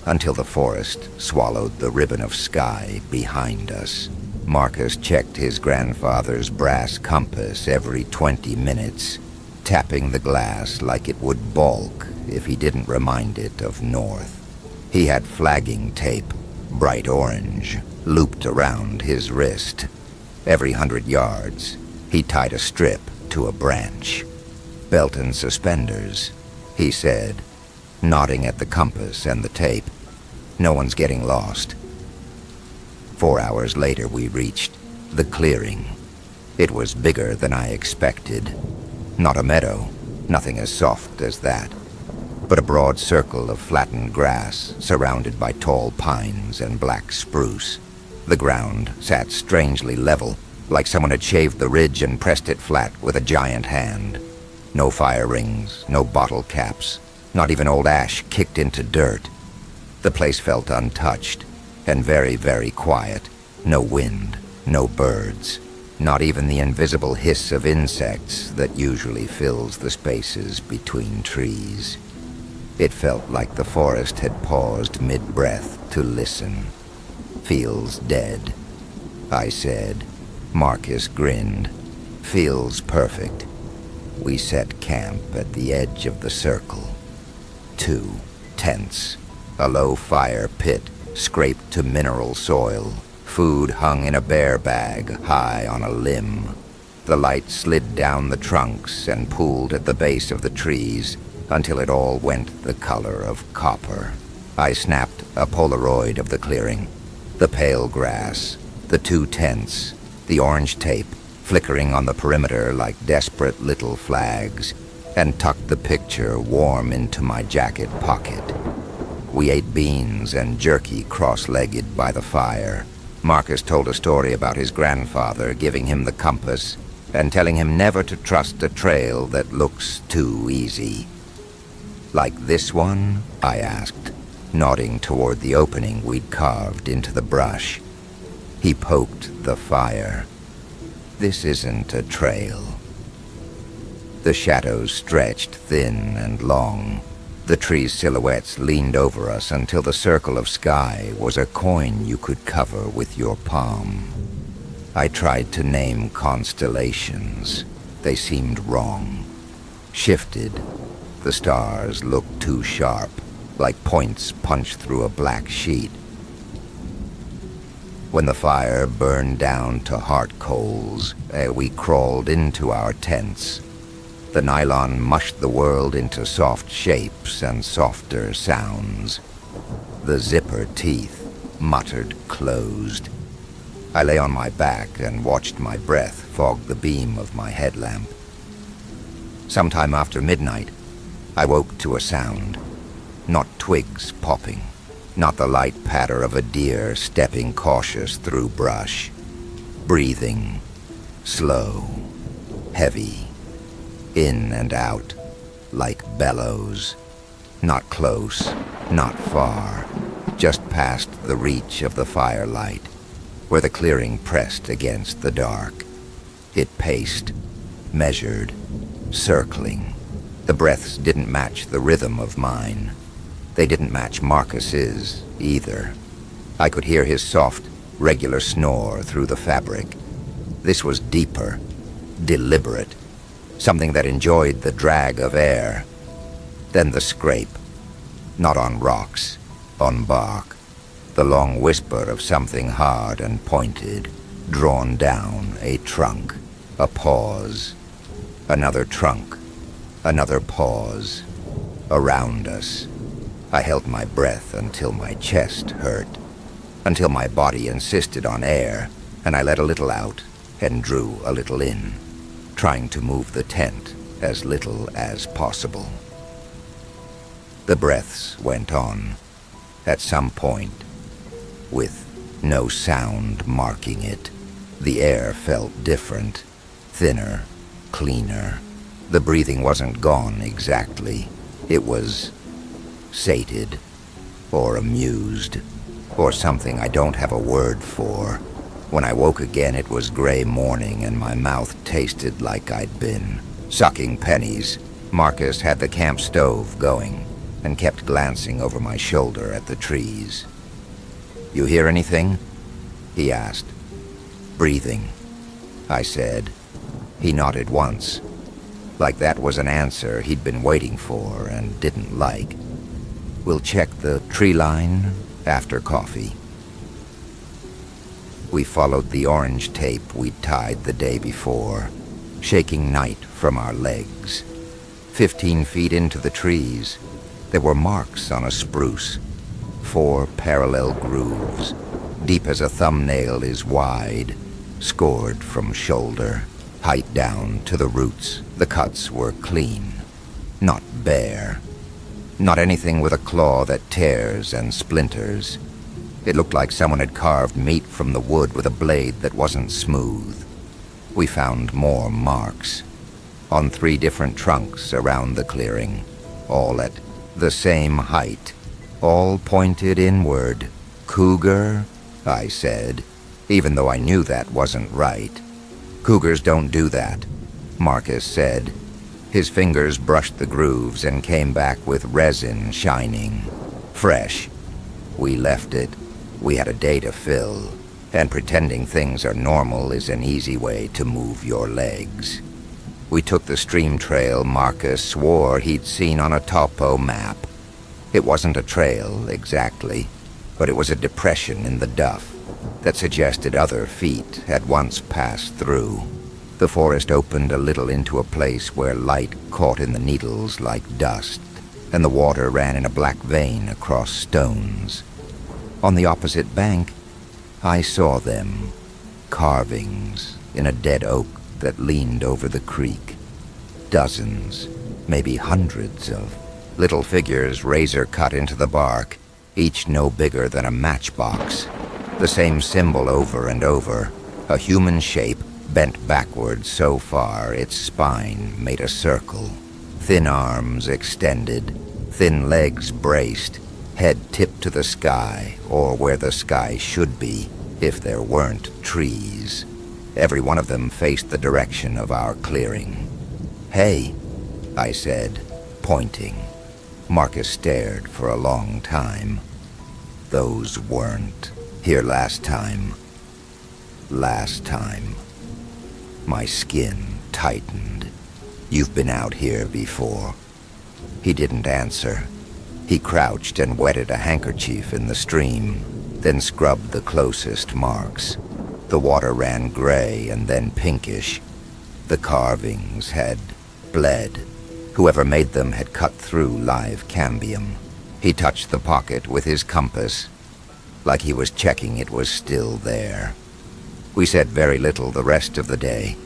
[SPEAKER 1] until the forest swallowed the ribbon of sky behind us. Marcus checked his grandfather's brass compass every 20 minutes, tapping the glass like it would balk if he didn't remind it of north. He had flagging tape, bright orange, looped around his wrist. Every 100 yards, he tied a strip to a branch. Belt and suspenders, he said, nodding at the compass and the tape. No one's getting lost. 4 hours later, we reached the clearing. It was bigger than I expected. Not a meadow, nothing as soft as that, but a broad circle of flattened grass surrounded by tall pines and black spruce. The ground sat strangely level, like someone had shaved the ridge and pressed it flat with a giant hand. No fire rings, no bottle caps, not even old ash kicked into dirt. The place felt untouched and very, very quiet. No wind, no birds, not even the invisible hiss of insects that usually fills the spaces between trees. It felt like the forest had paused mid-breath to listen. Feels dead, I said. Marcus grinned. Feels perfect. We set camp at the edge of the circle. 2 tents, a low fire pit scraped to mineral soil, food hung in a bear bag high on a limb. The light slid down the trunks and pooled at the base of the trees until it all went the color of copper. I snapped a Polaroid of the clearing, the pale grass, the 2 tents, the orange tape flickering on the perimeter like desperate little flags, and tucked the picture warm into my jacket pocket. We ate beans and jerky cross-legged by the fire. Marcus told a story about his grandfather giving him the compass and telling him never to trust a trail that looks too easy. Like this one? I asked, nodding toward the opening we'd carved into the brush. He poked the fire. This isn't a trail. The shadows stretched thin and long. The trees' silhouettes leaned over us until the circle of sky was a coin you could cover with your palm. I tried to name constellations. They seemed wrong. Shifted. The stars looked too sharp, like points punched through a black sheet. When the fire burned down to heart coals, we crawled into our tents. The nylon mushed the world into soft shapes and softer sounds. The zipper teeth muttered closed. I lay on my back and watched my breath fog the beam of my headlamp. Sometime after midnight, I woke to a sound. Not twigs popping, not the light patter of a deer stepping cautious through brush. Breathing, slow, heavy. In and out, like bellows. Not close, not far, just past the reach of the firelight, where the clearing pressed against the dark. It paced, measured, circling. The breaths didn't match the rhythm of mine. They didn't match Marcus's either. I could hear his soft, regular snore through the fabric. This was deeper, deliberate. Something that enjoyed the drag of air. Then the scrape. Not on rocks, on bark. The long whisper of something hard and pointed, drawn down a trunk. A pause. Another trunk. Another pause. Around us. I held my breath until my chest hurt. Until my body insisted on air, and I let a little out and drew a little in, trying to move the tent as little as possible. The breaths went on. At some point, with no sound marking it. The air felt different, thinner, cleaner. The breathing wasn't gone exactly. It was sated, or amused, or something I don't have a word for. When I woke again, it was gray morning and my mouth tasted like I'd been sucking pennies. Marcus had the camp stove going and kept glancing over my shoulder at the trees. "You hear anything?" he asked. "Breathing," I said. He nodded once, like that was an answer he'd been waiting for and didn't like. "We'll check the tree line after coffee." We followed the orange tape we'd tied the day before, shaking night from our legs. 15 feet into the trees, there were marks on a spruce, 4 parallel grooves, deep as a thumbnail is wide, scored from shoulder, height down to the roots. The cuts were clean, not bare, not anything with a claw that tears and splinters. It looked like someone had carved meat from the wood with a blade that wasn't smooth. We found more marks, on 3 different trunks around the clearing, all at the same height, all pointed inward. "Cougar?" I said, even though I knew that wasn't right. "Cougars don't do that," Marcus said. His fingers brushed the grooves and came back with resin shining, fresh. We left it. We had a day to fill, and pretending things are normal is an easy way to move your legs. We took the stream trail Marcus swore he'd seen on a topo map. It wasn't a trail, exactly, but it was a depression in the duff that suggested other feet had once passed through. The forest opened a little into a place where light caught in the needles like dust, and the water ran in a black vein across stones. On the opposite bank, I saw them, carvings in a dead oak that leaned over the creek. Dozens, maybe hundreds of little figures razor-cut into the bark, each no bigger than a matchbox. The same symbol over and over, a human shape bent backward so far its spine made a circle. Thin arms extended, thin legs braced, head tipped to the sky, or where the sky should be if there weren't trees. Every one of them faced the direction of our clearing. "Hey," I said, pointing. Marcus stared for a long time. "Those weren't here last time." Last time. My skin tightened. "You've been out here before." He didn't answer. He crouched and wetted a handkerchief in the stream, then scrubbed the closest marks. The water ran gray and then pinkish. The carvings had bled. Whoever made them had cut through live cambium. He touched the pocket with his compass, like he was checking it was still there. We said very little the rest of the day.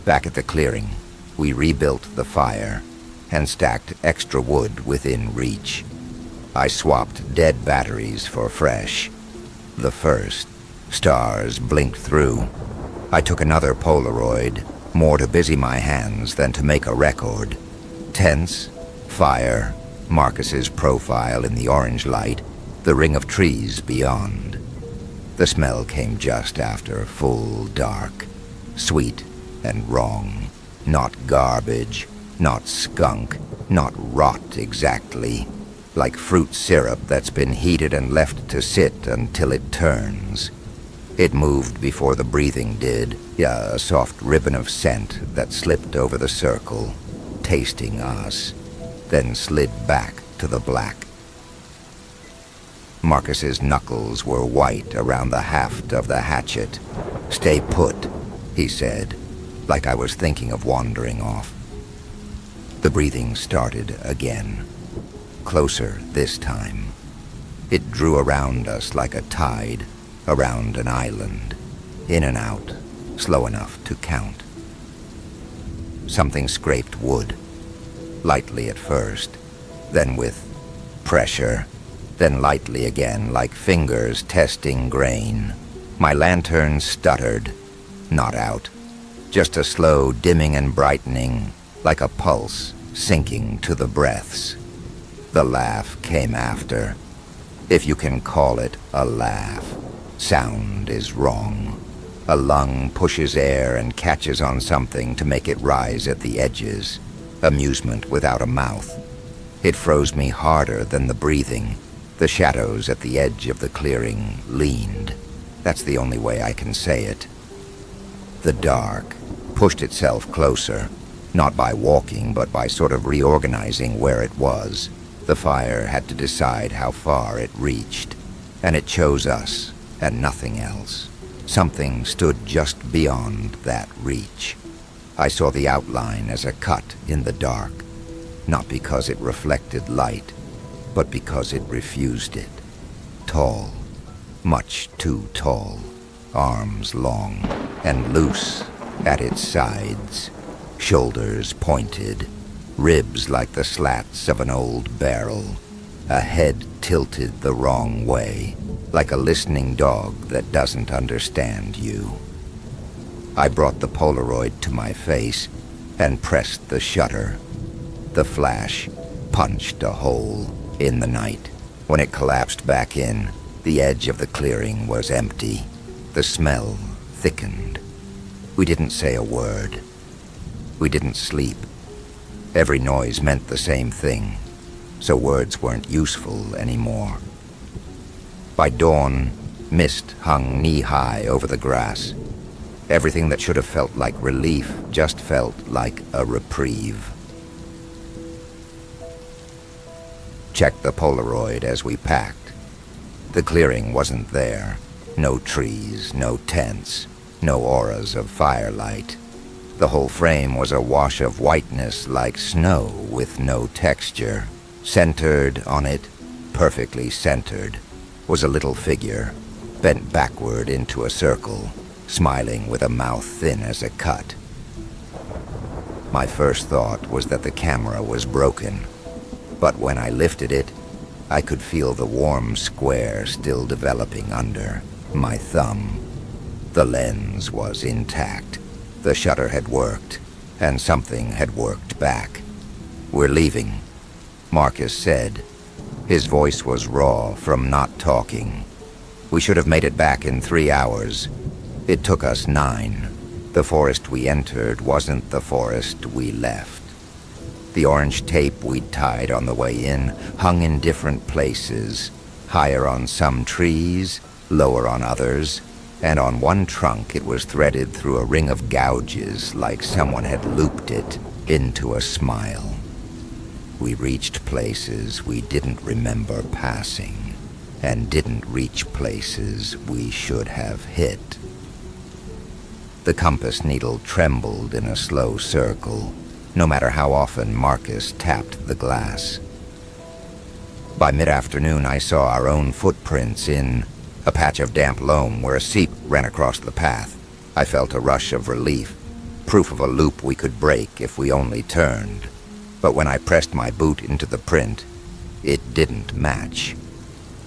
[SPEAKER 1] Back at the clearing, we rebuilt the fire and stacked extra wood within reach. I swapped dead batteries for fresh. The first stars blinked through. I took another Polaroid, more to busy my hands than to make a record. Tents, fire, Marcus's profile in the orange light, the ring of trees beyond. The smell came just after full dark, sweet and wrong. Not garbage, not skunk, not rot exactly. Like fruit syrup that's been heated and left to sit until it turns. It moved before the breathing did, a soft ribbon of scent that slipped over the circle, tasting us, then slid back to the black. Marcus's knuckles were white around the haft of the hatchet. "Stay put," he said, like I was thinking of wandering off. The breathing started again. Closer this time. It drew around us like a tide, around an island, in and out, slow enough to count. Something scraped wood, lightly at first, then with pressure, then lightly again, like fingers testing grain. My lantern stuttered. Not out. Just a slow dimming and brightening, like a pulse sinking to the breaths. The laugh came after. If you can call it a laugh. Sound is wrong. A lung pushes air and catches on something to make it rise at the edges. Amusement without a mouth. It froze me harder than the breathing. The shadows at the edge of the clearing leaned. That's the only way I can say it. The dark pushed itself closer, not by walking, but by sort of reorganizing where it was. The fire had to decide how far it reached, and it chose us and nothing else. Something stood just beyond that reach. I saw the outline as a cut in the dark, not because it reflected light, but because it refused it. Tall, much too tall, arms long and loose at its sides, shoulders pointed, ribs like the slats of an old barrel, a head tilted the wrong way, like a listening dog that doesn't understand you. I brought the Polaroid to my face and pressed the shutter. The flash punched a hole in the night. When it collapsed back in, the edge of the clearing was empty. The smell thickened. We didn't say a word. We didn't sleep. Every noise meant the same thing, so words weren't useful anymore. By dawn, mist hung knee-high over the grass. Everything that should have felt like relief just felt like a reprieve. Checked the Polaroid as we packed. The clearing wasn't there. No trees, no tents, no auras of firelight. The whole frame was a wash of whiteness like snow with no texture. Centered on it, perfectly centered, was a little figure, bent backward into a circle, smiling with a mouth thin as a cut. My first thought was that the camera was broken, but when I lifted it, I could feel the warm square still developing under my thumb. The lens was intact. The shutter had worked, and something had worked back. "We're leaving," Marcus said. His voice was raw from not talking. "We should have made it back in 3 hours. It took us 9. The forest we entered wasn't the forest we left. The orange tape we'd tied on the way in hung in different places, higher on some trees, lower on others, and on one trunk it was threaded through a ring of gouges like someone had looped it into a smile. We reached places we didn't remember passing, and didn't reach places we should have hit." The compass needle trembled in a slow circle, no matter how often Marcus tapped the glass. By mid-afternoon, I saw our own footprints in a patch of damp loam where a seep ran across the path. I felt a rush of relief, proof of a loop we could break if we only turned. But when I pressed my boot into the print, it didn't match.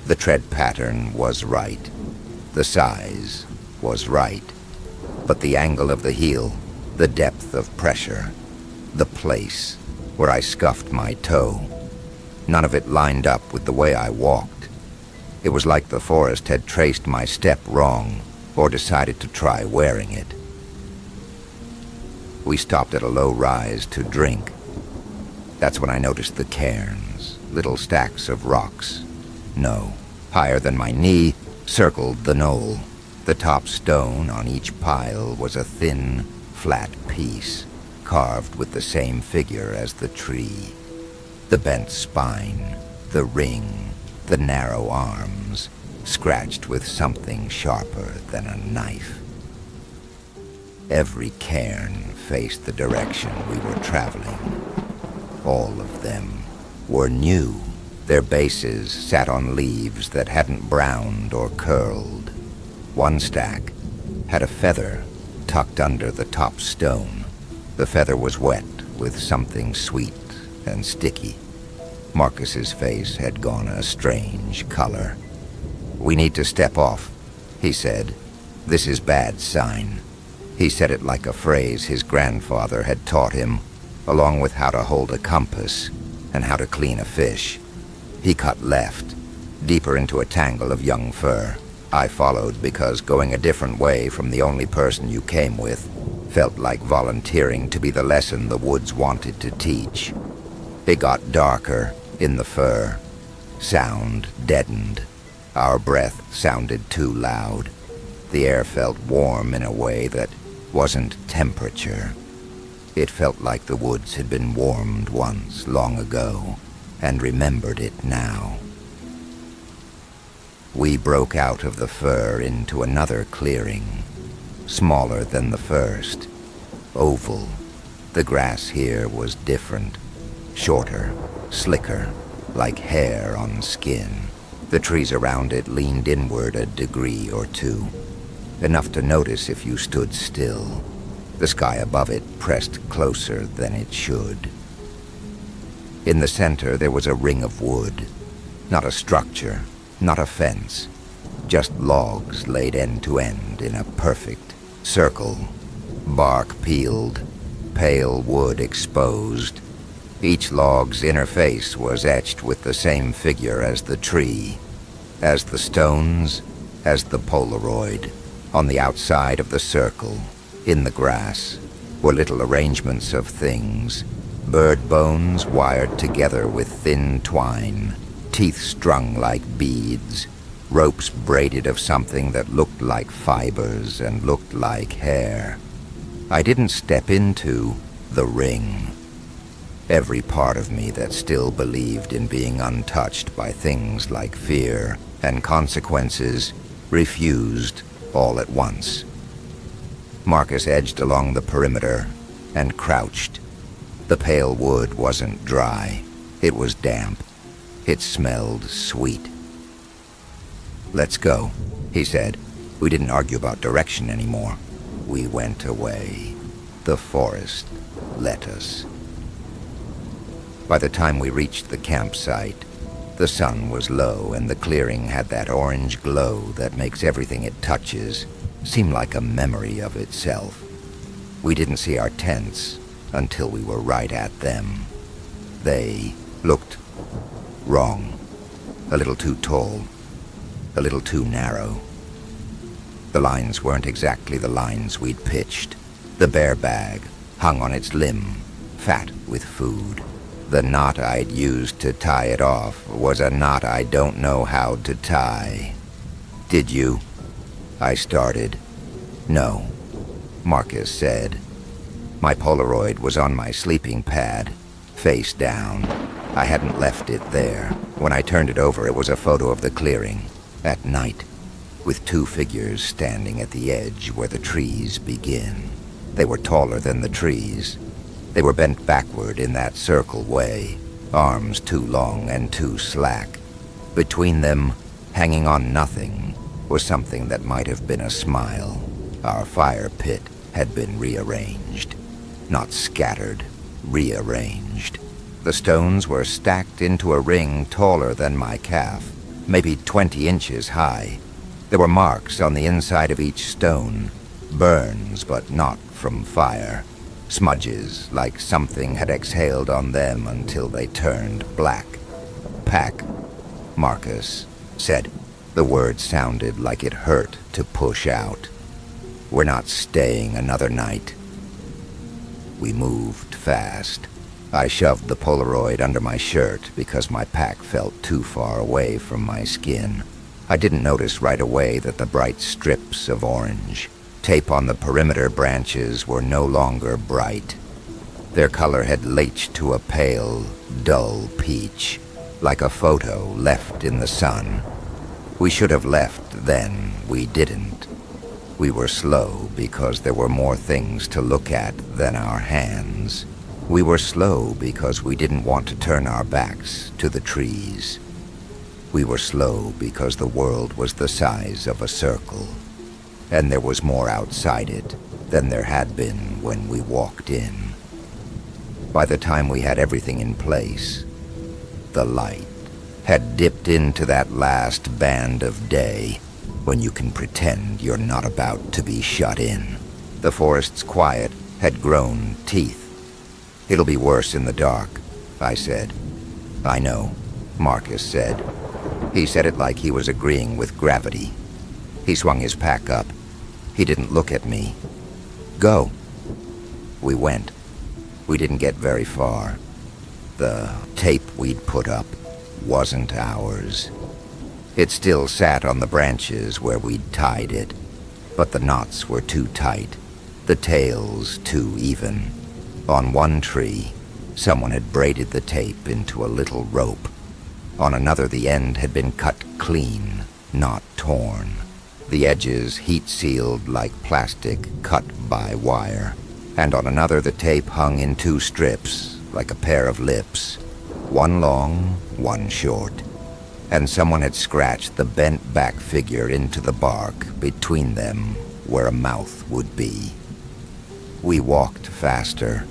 [SPEAKER 1] The tread pattern was right. The size was right. But the angle of the heel, the depth of pressure, the place where I scuffed my toe, none of it lined up with the way I walked. It was like the forest had traced my step wrong, or decided to try wearing it. We stopped at a low rise to drink. That's when I noticed the cairns, little stacks of rocks. No, higher than my knee, circled the knoll. The top stone on each pile was a thin, flat piece, carved with the same figure as the tree. The bent spine, the ring, the narrow arms, scratched with something sharper than a knife. Every cairn faced the direction we were traveling. All of them were new. Their bases sat on leaves that hadn't browned or curled. One stack had a feather tucked under the top stone. The feather was wet with something sweet and sticky. Marcus's face had gone a strange color. "We need to step off," he said. "This is bad sign." He said it like a phrase his grandfather had taught him, along with how to hold a compass and how to clean a fish. He cut left, deeper into a tangle of young fir. I followed because going a different way from the only person you came with felt like volunteering to be the lesson the woods wanted to teach. It got darker in the fir. Sound deadened. Our breath sounded too loud. The air felt warm in a way that wasn't temperature. It felt like the woods had been warmed once long ago and remembered it now. We broke out of the fir into another clearing, smaller than the first, oval. The grass here was different, shorter, slicker, like hair on skin. The trees around it leaned inward a degree or two, enough to notice if you stood still. The sky above it pressed closer than it should. In the center there was a ring of wood, not a structure, not a fence, just logs laid end to end in a perfect circle, bark peeled, pale wood exposed. Each log's inner face was etched with the same figure as the tree, as the stones, as the Polaroid. On the outside of the circle, in the grass, were little arrangements of things, bird bones wired together with thin twine, teeth strung like beads, ropes braided of something that looked like fibers and looked like hair. I didn't step into the ring. Every part of me that still believed in being untouched by things like fear and consequences refused all at once. Marcus edged along the perimeter and crouched. The pale wood wasn't dry. It was damp. It smelled sweet. "Let's go," he said. We didn't argue about direction anymore. We went away. The forest let us. By the time we reached the campsite, the sun was low and the clearing had that orange glow that makes everything it touches seem like a memory of itself. We didn't see our tents until we were right at them. They looked wrong, a little too tall, a little too narrow. The lines weren't exactly the lines we'd pitched. The bear bag hung on its limb, fat with food. The knot I'd used to tie it off was a knot I don't know how to tie. "Did you?" I started. "No," Marcus said. My Polaroid was on my sleeping pad, face down. I hadn't left it there. When I turned it over, it was a photo of the clearing, at night, with two figures standing at the edge where the trees begin. They were taller than the trees. They were bent backward in that circle way, arms too long and too slack. Between them, hanging on nothing, was something that might have been a smile. Our fire pit had been rearranged. Not scattered, rearranged. The stones were stacked into a ring taller than my calf, maybe 20 inches high. There were marks on the inside of each stone, burns but not from fire. Smudges, like something had exhaled on them until they turned black. "Pack," Marcus said. The word sounded like it hurt to push out. "We're not staying another night." We moved fast. I shoved the Polaroid under my shirt because my pack felt too far away from my skin. I didn't notice right away that the bright strips of orange tape on the perimeter branches were no longer bright. Their color had latched to a pale, dull peach, like a photo left in the sun. We should have left then. We didn't. We were slow because there were more things to look at than our hands. We were slow because we didn't want to turn our backs to the trees. We were slow because the world was the size of a circle, and there was more outside it than there had been when we walked in. By the time we had everything in place, the light, had dipped into that last band of day when you can pretend you're not about to be shut in. The forest's quiet had grown teeth. "It'll be worse in the dark," I said. "I know," Marcus said. He said it like he was agreeing with gravity. He swung his pack up. He didn't look at me. "Go." We went. We didn't get very far. The tape we'd put up wasn't ours. It still sat on the branches where we'd tied it, but the knots were too tight, the tails too even. On one tree, someone had braided the tape into a little rope. On another, the end had been cut clean, not torn. The edges heat-sealed like plastic cut by wire. And on another, the tape hung in two strips, like a pair of lips. One long, one short. And someone had scratched the bent-back figure into the bark between them where a mouth would be. We walked faster.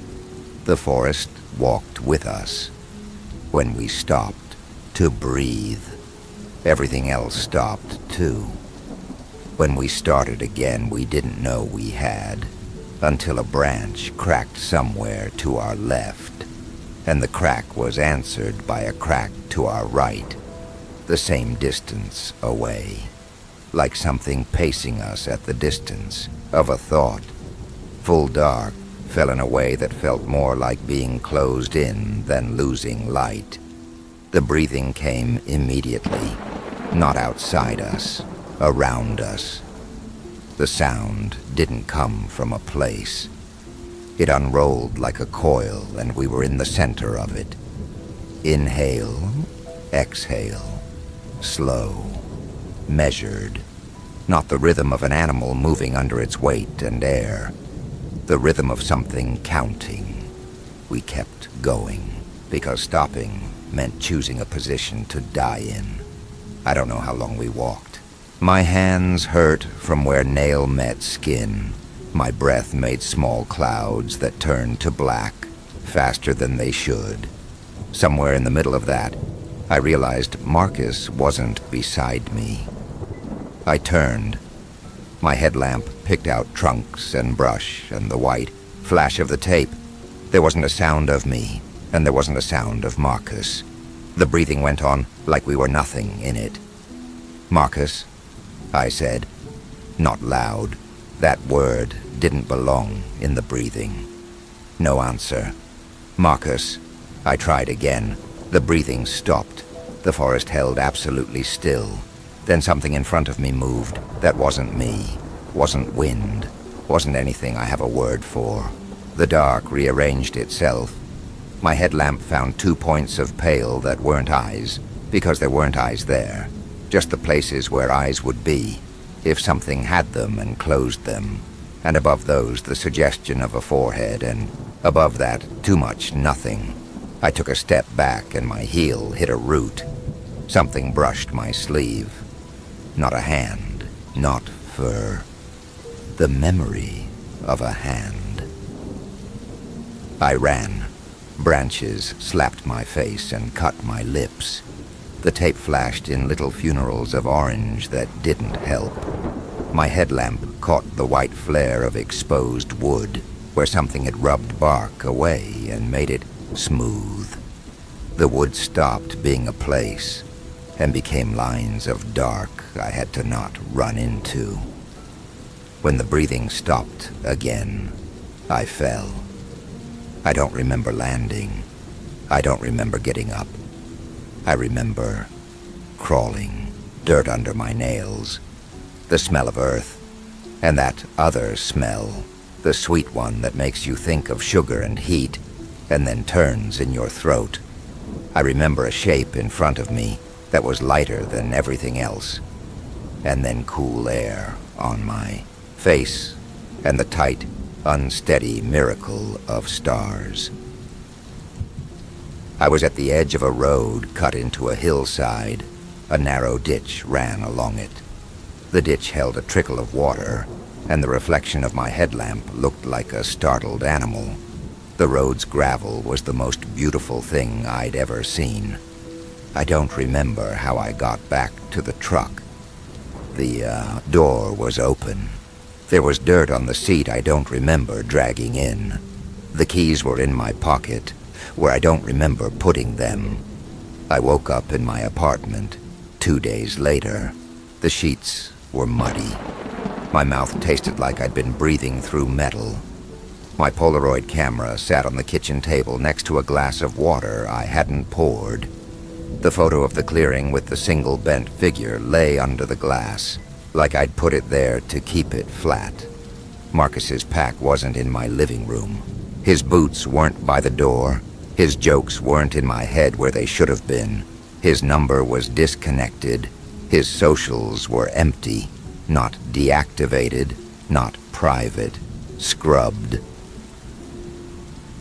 [SPEAKER 1] The forest walked with us. When we stopped to breathe, everything else stopped too. When we started again, we didn't know we had, until a branch cracked somewhere to our left, and the crack was answered by a crack to our right, the same distance away, like something pacing us at the distance of a thought. Full dark fell in a way that felt more like being closed in than losing light. The breathing came immediately, not outside us, around us. The sound didn't come from a place. It unrolled like a coil, and we were in the center of it. Inhale, exhale, slow, measured. Not the rhythm of an animal moving under its weight and air. The rhythm of something counting. We kept going, because stopping meant choosing a position to die in. I don't know how long we walked. My hands hurt from where nail met skin. My breath made small clouds that turned to black faster than they should. Somewhere in the middle of that, I realized Marcus wasn't beside me. I turned. My headlamp picked out trunks and brush and the white flash of the tape. There wasn't a sound of me, and there wasn't a sound of Marcus. The breathing went on like we were nothing in it. "Marcus," I said, not loud. That word didn't belong in the breathing. No answer. "Marcus," I tried again. The breathing stopped. The forest held absolutely still. Then something in front of me moved. That wasn't me. Wasn't wind. Wasn't anything I have a word for. The dark rearranged itself. My headlamp found 2 points of pale that weren't eyes, because there weren't eyes there. Just the places where eyes would be, if something had them and closed them. And above those, the suggestion of a forehead, and above that, too much nothing. I took a step back, and my heel hit a root. Something brushed my sleeve. Not a hand, not fur. The memory of a hand. I ran. Branches slapped my face and cut my lips. The tape flashed in little funerals of orange that didn't help. My headlamp caught the white flare of exposed wood, where something had rubbed bark away and made it smooth. The wood stopped being a place and became lines of dark I had to not run into. When the breathing stopped again, I fell. I don't remember landing. I don't remember getting up. I remember crawling, dirt under my nails, the smell of earth, and that other smell, the sweet one that makes you think of sugar and heat, and then turns in your throat. I remember a shape in front of me that was lighter than everything else, and then cool air on my face, and the tight, unsteady miracle of stars. I was at the edge of a road cut into a hillside. A narrow ditch ran along it. The ditch held a trickle of water, and the reflection of my headlamp looked like a startled animal. The road's gravel was the most beautiful thing I'd ever seen. I don't remember how I got back to the truck. The door was open. There was dirt on the seat I don't remember dragging in. The keys were in my pocket, where I don't remember putting them. I woke up in my apartment 2 days later. The sheets were muddy. My mouth tasted like I'd been breathing through metal. My Polaroid camera sat on the kitchen table next to a glass of water I hadn't poured. The photo of the clearing with the single bent figure lay under the glass, like I'd put it there to keep it flat. Marcus's pack wasn't in my living room. His boots weren't by the door. His jokes weren't in my head where they should have been. His number was disconnected. His socials were empty, not deactivated, not private, scrubbed.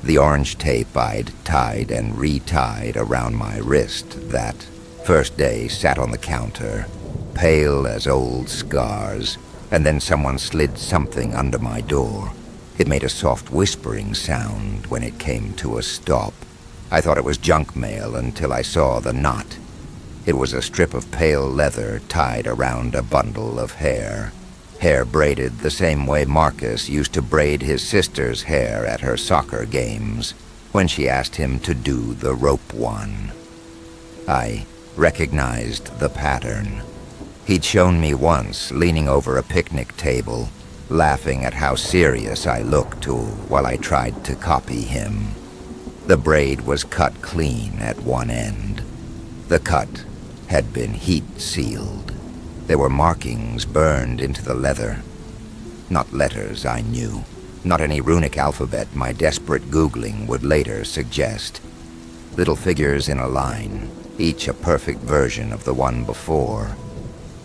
[SPEAKER 1] The orange tape I'd tied and retied around my wrist that first day sat on the counter, pale as old scars, and then someone slid something under my door. It made a soft whispering sound when it came to a stop. I thought it was junk mail until I saw the knot. It was a strip of pale leather tied around a bundle of hair. Hair braided the same way Marcus used to braid his sister's hair at her soccer games when she asked him to do the rope one. I recognized the pattern. He'd shown me once leaning over a picnic table, laughing at how serious I looked while I tried to copy him. The braid was cut clean at one end. The cut had been heat-sealed. There were markings burned into the leather. Not letters I knew. Not any runic alphabet my desperate Googling would later suggest. Little figures in a line, each a perfect version of the one before.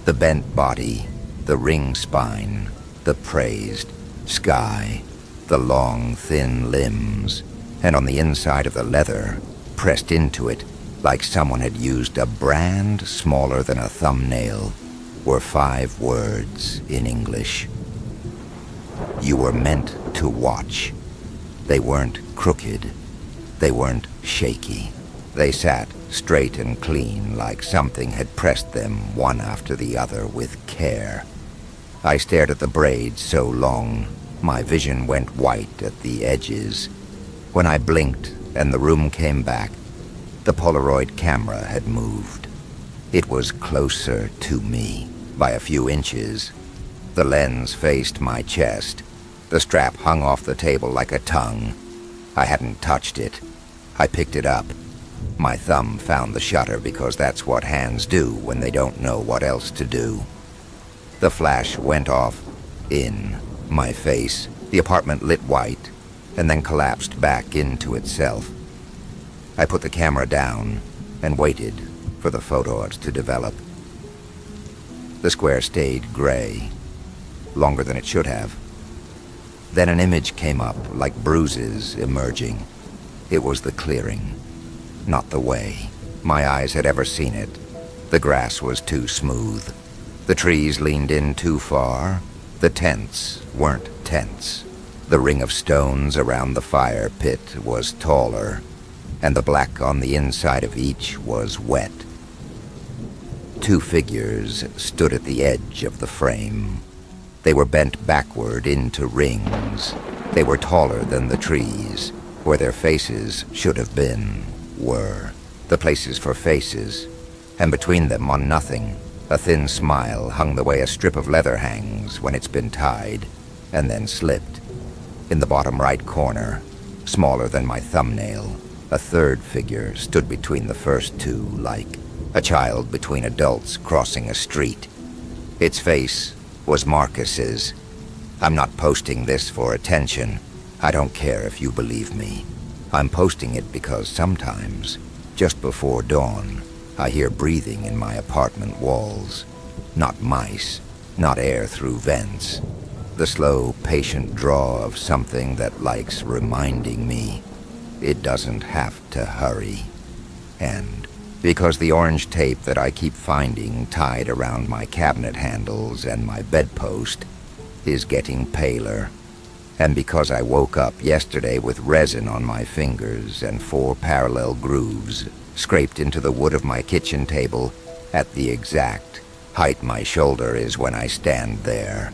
[SPEAKER 1] The bent body, the ring spine, the praised sky, the long, thin limbs, and on the inside of the leather, pressed into it like someone had used a brand smaller than a thumbnail, were 5 words in English. You were meant to watch. They weren't crooked. They weren't shaky. They sat straight and clean like something had pressed them one after the other with care. I stared at the braids so long, my vision went white at the edges. When I blinked and the room came back, the Polaroid camera had moved. It was closer to me by a few inches. The lens faced my chest. The strap hung off the table like a tongue. I hadn't touched it. I picked it up. My thumb found the shutter because that's what hands do when they don't know what else to do. The flash went off in my face. The apartment lit white and then collapsed back into itself. I put the camera down and waited for the photos to develop. The square stayed gray, longer than it should have. Then an image came up, like bruises emerging. It was the clearing, not the way my eyes had ever seen it. The grass was too smooth. The trees leaned in too far. The tents weren't tents. The ring of stones around the fire pit was taller, and the black on the inside of each was wet. 2 figures stood at the edge of the frame. They were bent backward into rings. They were taller than the trees. Where their faces should have been were the places for faces, and between them on nothing, a thin smile hung the way a strip of leather hangs when it's been tied, and then slipped. In the bottom right corner, smaller than my thumbnail, a 3rd figure stood between the first 2 like a child between adults crossing a street. Its face was Marcus's. I'm not posting this for attention. I don't care if you believe me. I'm posting it because sometimes, just before dawn, I hear breathing in my apartment walls. Not mice, not air through vents. The slow, patient draw of something that likes reminding me it doesn't have to hurry. And because the orange tape that I keep finding tied around my cabinet handles and my bedpost is getting paler And because I woke up yesterday with resin on my fingers and 4 parallel grooves scraped into the wood of my kitchen table at the exact height my shoulder is when I stand there.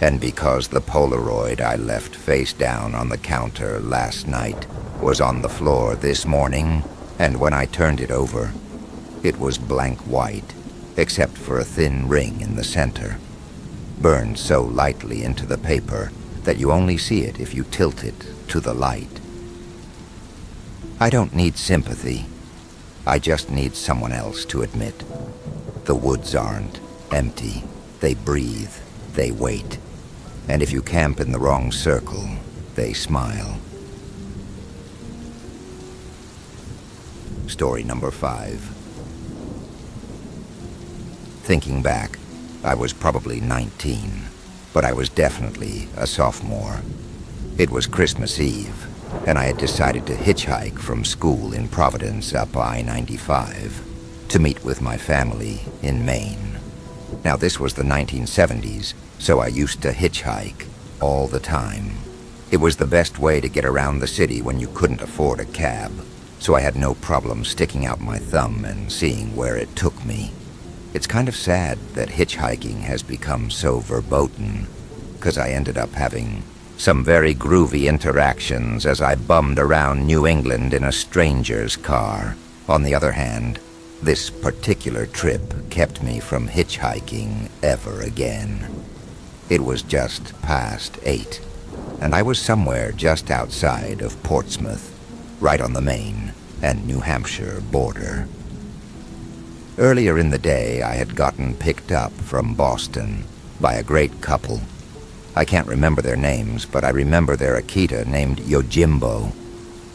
[SPEAKER 1] And because the Polaroid I left face down on the counter last night was on the floor this morning, and when I turned it over, it was blank white, except for a thin ring in the center, burned so lightly into the paper that you only see it if you tilt it to the light. I don't need sympathy. I just need someone else to admit. The woods aren't empty. They breathe. They wait. And if you camp in the wrong circle, they smile. Story number 5. Thinking back, I was probably 19, but I was definitely a sophomore. It was Christmas Eve, and I had decided to hitchhike from school in Providence up I-95 to meet with my family in Maine. Now, this was the 1970s, so I used to hitchhike all the time. It was the best way to get around the city when you couldn't afford a cab, so I had no problem sticking out my thumb and seeing where it took me. It's kind of sad that hitchhiking has become so verboten, because I ended up having some very groovy interactions as I bummed around New England in a stranger's car. On the other hand, this particular trip kept me from hitchhiking ever again. It was just past 8, and I was somewhere just outside of Portsmouth, right on the Maine and New Hampshire border. Earlier in the day, I had gotten picked up from Boston by a great couple. I can't remember their names, but I remember their Akita named Yojimbo.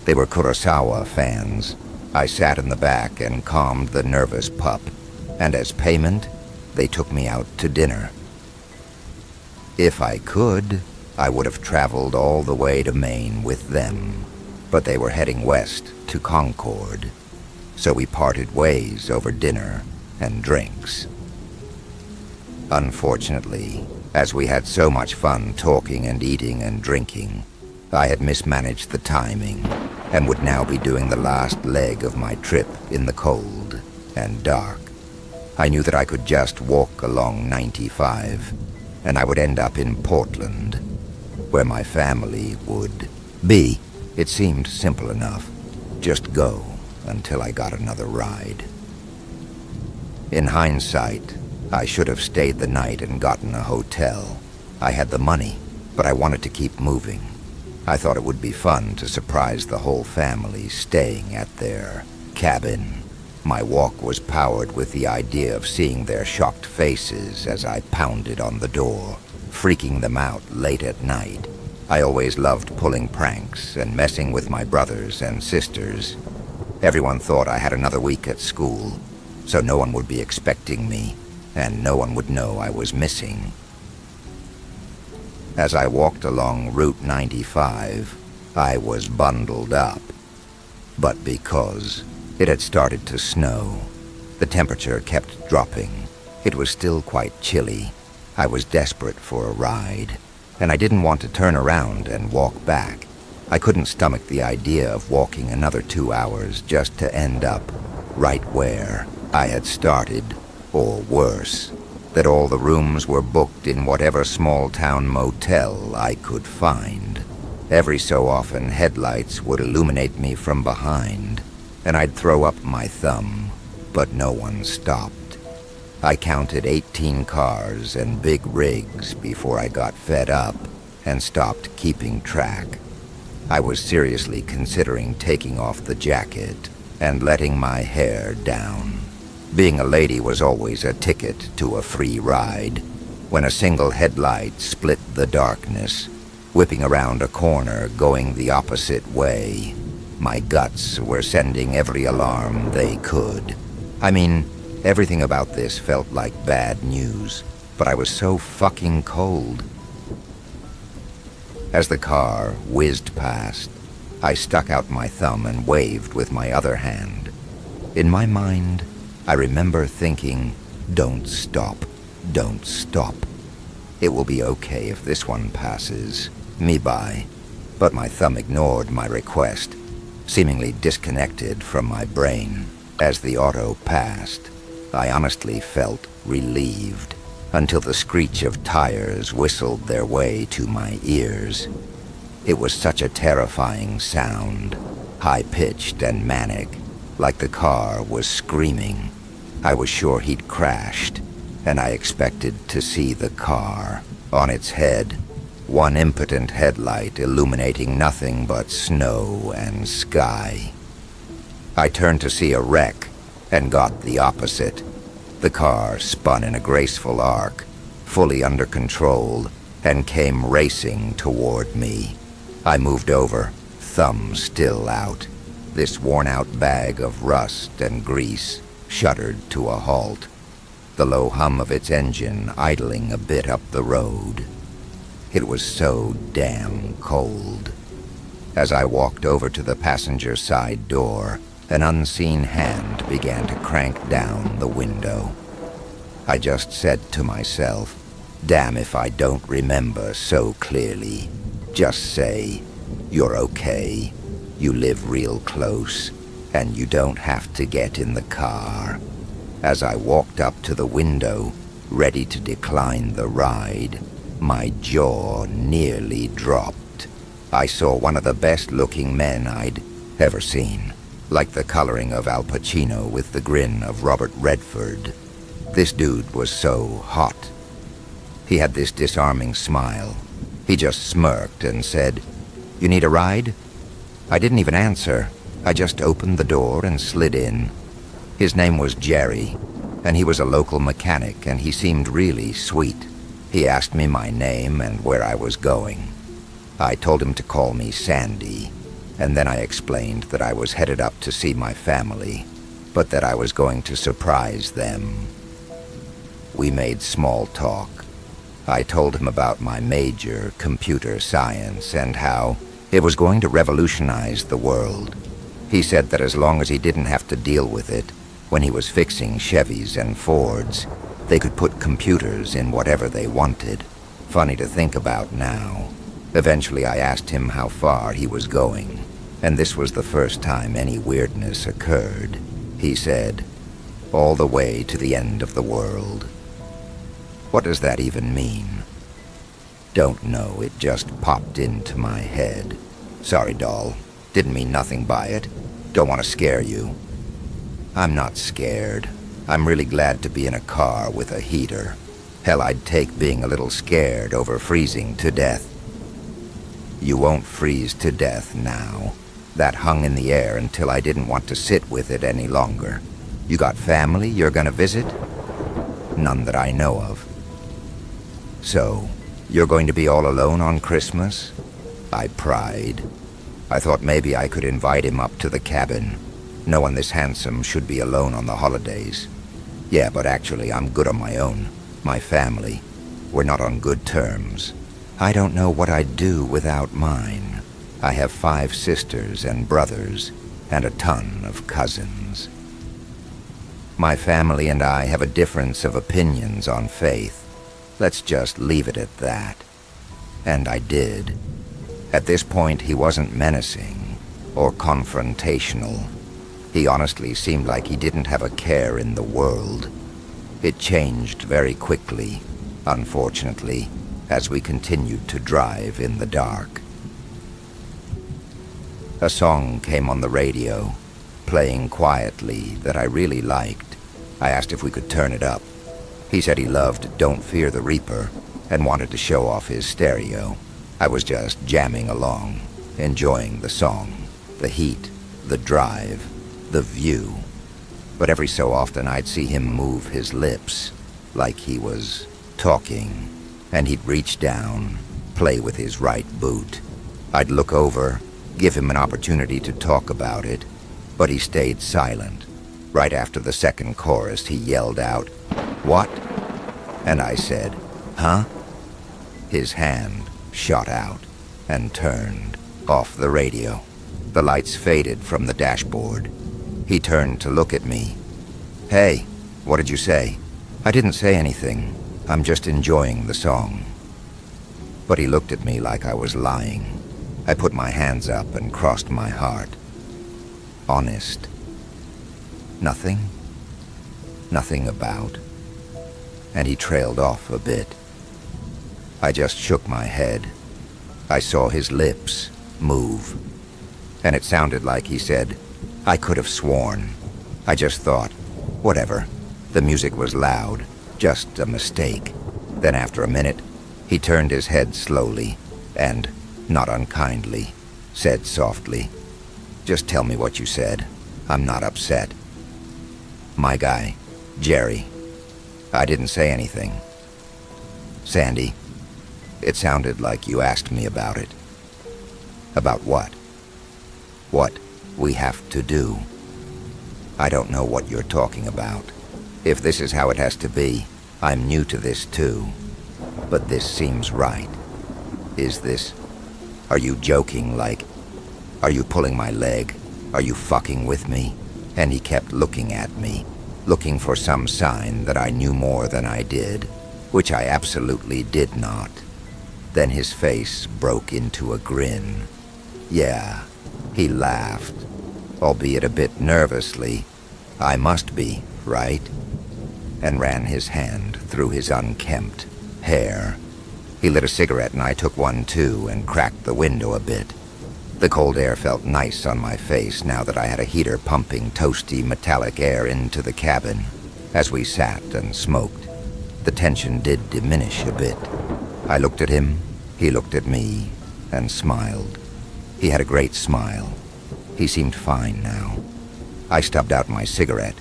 [SPEAKER 1] They were Kurosawa fans. I sat in the back and calmed the nervous pup, and as payment, they took me out to dinner. If I could, I would have traveled all the way to Maine with them, but they were heading west to Concord. So we parted ways over dinner and drinks. Unfortunately, as we had so much fun talking and eating and drinking, I had mismanaged the timing and would now be doing the last leg of my trip in the cold and dark. I knew that I could just walk along 95, and I would end up in Portland, where my family would be. It seemed simple enough. Just go until I got another ride. In hindsight, I should have stayed the night and gotten a hotel. I had the money, but I wanted to keep moving. I thought it would be fun to surprise the whole family staying at their cabin. My walk was powered with the idea of seeing their shocked faces as I pounded on the door, freaking them out late at night. I always loved pulling pranks and messing with my brothers and sisters. Everyone thought I had another week at school, so no one would be expecting me, and no one would know I was missing. As I walked along Route 95, I was bundled up. But because it had started to snow, the temperature kept dropping. It was still quite chilly. I was desperate for a ride, and I didn't want to turn around and walk back. I couldn't stomach the idea of walking another 2 hours just to end up right where I had started, or worse, that all the rooms were booked in whatever small-town motel I could find. Every so often, headlights would illuminate me from behind, and I'd throw up my thumb, but no one stopped. I counted 18 cars and big rigs before I got fed up and stopped keeping track. I was seriously considering taking off the jacket and letting my hair down. Being a lady was always a ticket to a free ride. When a single headlight split the darkness, whipping around a corner going the opposite way, my guts were sending every alarm they could. I mean, everything about this felt like bad news, but I was so fucking cold. As the car whizzed past, I stuck out my thumb and waved with my other hand. In my mind, I remember thinking, don't stop, don't stop. It will be okay if this one passes. me by, but my thumb ignored my request, seemingly disconnected from my brain. As the auto passed, I honestly felt relieved until the screech of tires whistled their way to my ears. It was such a terrifying sound, high-pitched and manic, like the car was screaming. I was sure he'd crashed, and I expected to see the car. On its head, one impotent headlight illuminating nothing but snow and sky. I turned to see a wreck, and got the opposite. The car spun in a graceful arc, fully under control, and came racing toward me. I moved over, thumb still out. This worn-out bag of rust and grease shuddered to a halt, the low hum of its engine idling a bit up the road. It was so damn cold. As I walked over to the passenger side door, an unseen hand began to crank down the window. I just said to myself, damn if I don't remember so clearly. Just say, you're okay, you live real close, and you don't have to get in the car. As I walked up to the window, ready to decline the ride, my jaw nearly dropped. I saw one of the best-looking men I'd ever seen, like the coloring of Al Pacino with the grin of Robert Redford. This dude was so hot. He had this disarming smile. He just smirked and said, "You need a ride?" I didn't even answer. I just opened the door and slid in. His name was Jerry, and he was a local mechanic, and he seemed really sweet. He asked me my name and where I was going. I told him to call me Sandy, and then I explained that I was headed up to see my family, but that I was going to surprise them. We made small talk. I told him about my major, computer science, and how it was going to revolutionize the world. He said that as long as he didn't have to deal with it, when he was fixing Chevys and Fords, they could put computers in whatever they wanted. Funny to think about now. Eventually I asked him how far he was going, and this was the first time any weirdness occurred. He said, all the way to the end of the world. What does that even mean? Don't know, it just popped into my head. Sorry, doll. Didn't mean nothing by it. Don't want to scare you. I'm not scared. I'm really glad to be in a car with a heater. Hell, I'd take being a little scared over freezing to death. You won't freeze to death now. That hung in the air until I didn't want to sit with it any longer. You got family you're gonna visit? None that I know of. So, you're going to be all alone on Christmas? I pried. I thought maybe I could invite him up to the cabin. No one this handsome should be alone on the holidays. Yeah, but actually I'm good on my own. My family. We're not on good terms. I don't know what I'd do without mine. I have 5 sisters and brothers, and a ton of cousins. My family and I have a difference of opinions on faith. Let's just leave it at that. And I did. At this point, he wasn't menacing or confrontational. He honestly seemed like he didn't have a care in the world. It changed very quickly, unfortunately, as we continued to drive in the dark. A song came on the radio, playing quietly, that I really liked. I asked if we could turn it up. He said he loved Don't Fear the Reaper and wanted to show off his stereo. I was just jamming along, enjoying the song, the heat, the drive, the view. But every so often I'd see him move his lips, like he was talking, and he'd reach down, play with his right boot. I'd look over, give him an opportunity to talk about it, but he stayed silent. Right after the second chorus, he yelled out, "What?" And I said, "Huh?" His hand shot out and turned off the radio. The lights faded from the dashboard. He turned to look at me. "Hey, what did you say?" "I didn't say anything. I'm just enjoying the song." but he looked at me like I was lying. I put my hands up and crossed my heart. Honest. Nothing? Nothing about. And he trailed off a bit. I just shook my head. I saw his lips move. And it sounded like he said, I could have sworn. I just thought, whatever. The music was loud, just a mistake. Then after a minute, he turned his head slowly and, not unkindly, said softly, just tell me what you said. I'm not upset. My guy, Jerry. I didn't say anything. Sandy, it sounded like you asked me about it. About what? What we have to do. I don't know what you're talking about. If this is how it has to be, I'm new to this too. But this seems right. Is this... Are you joking, like... Are you pulling my leg? Are you fucking with me? And he kept looking at me, looking for some sign that I knew more than I did, which I absolutely did not. Then his face broke into a grin. Yeah, he laughed, albeit a bit nervously. I must be, right? And ran his hand through his unkempt hair. He lit a cigarette and I took one too and cracked the window a bit. The cold air felt nice on my face now that I had a heater pumping toasty metallic air into the cabin. As we sat and smoked, the tension did diminish a bit. I looked at him, he looked at me, and smiled. He had a great smile. He seemed fine now. I stubbed out my cigarette,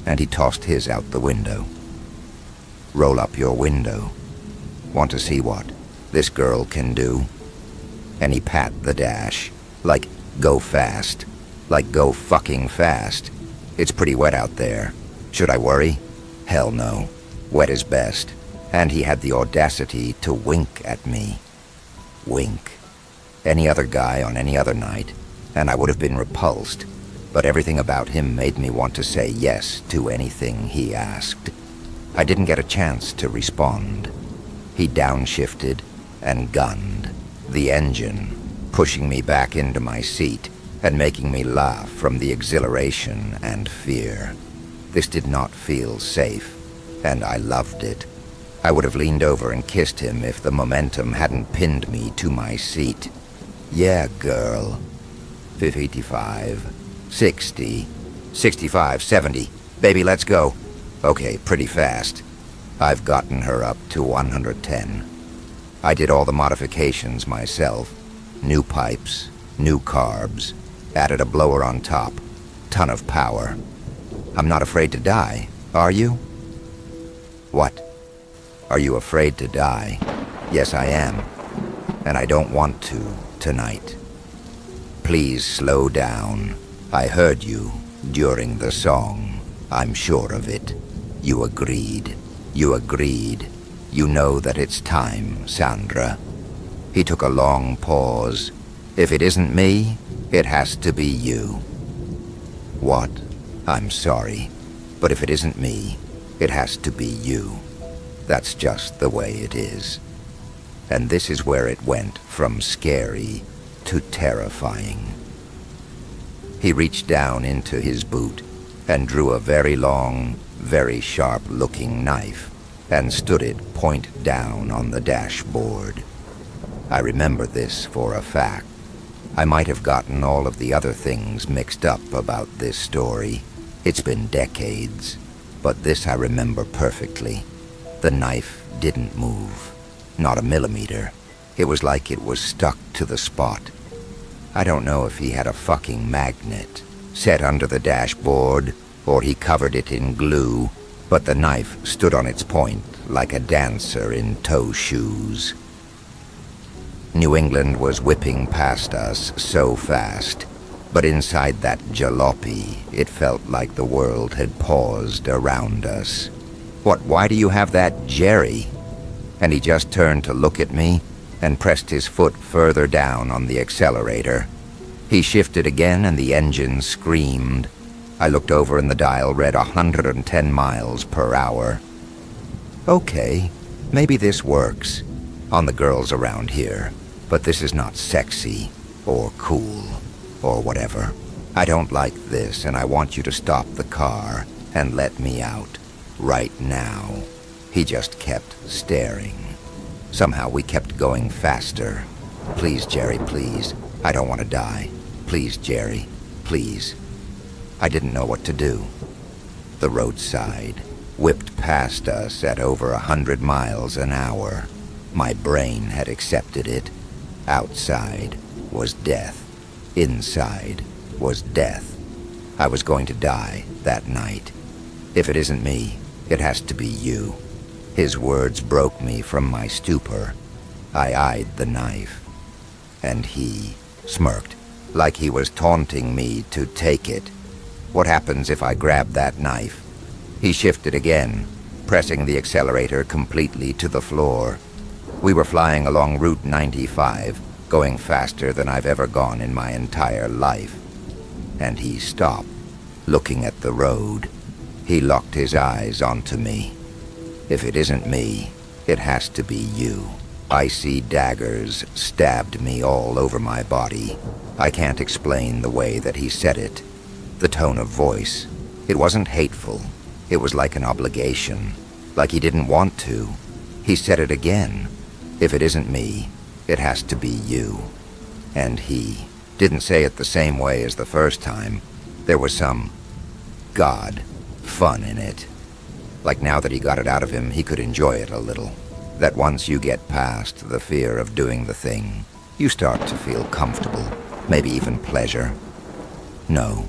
[SPEAKER 1] and he tossed his out the window. Roll up your window. Want to see what this girl can do? And he pat the dash, like go fast, like go fucking fast. It's pretty wet out there. Should I worry? Hell no. Wet is best. And he had the audacity to wink at me. Wink. Any other guy on any other night, and I would have been repulsed, but everything about him made me want to say yes to anything he asked. I didn't get a chance to respond. He downshifted and gunned the engine, pushing me back into my seat and making me laugh from the exhilaration and fear. This did not feel safe, and I loved it. I would have leaned over and kissed him if the momentum hadn't pinned me to my seat. Yeah, girl. 55, 60, 65, 70. Baby, let's go. Okay, pretty fast. I've gotten her up to 110. I did all the modifications myself. New pipes, new carbs, added a blower on top, ton of power. I'm not afraid to die, are you? What? Are you afraid to die? Yes, I am. And I don't want to tonight. Please slow down. I heard you during the song. I'm sure of it. You agreed. You agreed. You know that it's time, Sandra. He took a long pause. If it isn't me, it has to be you. What? I'm sorry. But if it isn't me, it has to be you. That's just the way it is. And this is where it went from scary to terrifying. He reached down into his boot and drew a very long, very sharp-looking knife and stood it point down on the dashboard. I remember this for a fact. I might have gotten all of the other things mixed up about this story. It's been decades, but this I remember perfectly. The knife didn't move, not a millimeter. It was like it was stuck to the spot. I don't know if he had a fucking magnet set under the dashboard or he covered it in glue, but the knife stood on its point like a dancer in toe shoes. New England was whipping past us so fast, but inside that jalopy, it felt like the world had paused around us. What, why do you have that, Jerry? And he just turned to look at me and pressed his foot further down on the accelerator. He shifted again and the engine screamed. I looked over and the dial read 110 miles per hour. Okay, maybe this works. on the girls around here, but this is not sexy or cool or whatever. I don't like this, and I want you to stop the car and let me out right now." He just kept staring. Somehow we kept going faster. "Please, Jerry, please. I don't want to die. Please, Jerry, please." I didn't know what to do. The roadside whipped past us at over 100 miles an hour. My brain had accepted it. Outside was death. Inside was death. I was going to die that night. "If it isn't me, it has to be you." His words broke me from my stupor. I eyed the knife, and he smirked, like he was taunting me to take it. "What happens if I grab that knife?" He shifted again, pressing the accelerator completely to the floor. We were flying along Route 95, going faster than I've ever gone in my entire life. And he stopped, looking at the road. He locked his eyes onto me. "If it isn't me, it has to be you." Icy daggers stabbed me all over my body. I can't explain the way that he said it. The tone of voice. It wasn't hateful. It was like an obligation, like he didn't want to. He said it again. "If it isn't me, it has to be you." And he didn't say it the same way as the first time. There was some, God, fun in it. Like now that he got it out of him, he could enjoy it a little. That once you get past the fear of doing the thing, you start to feel comfortable, maybe even pleasure. "No,"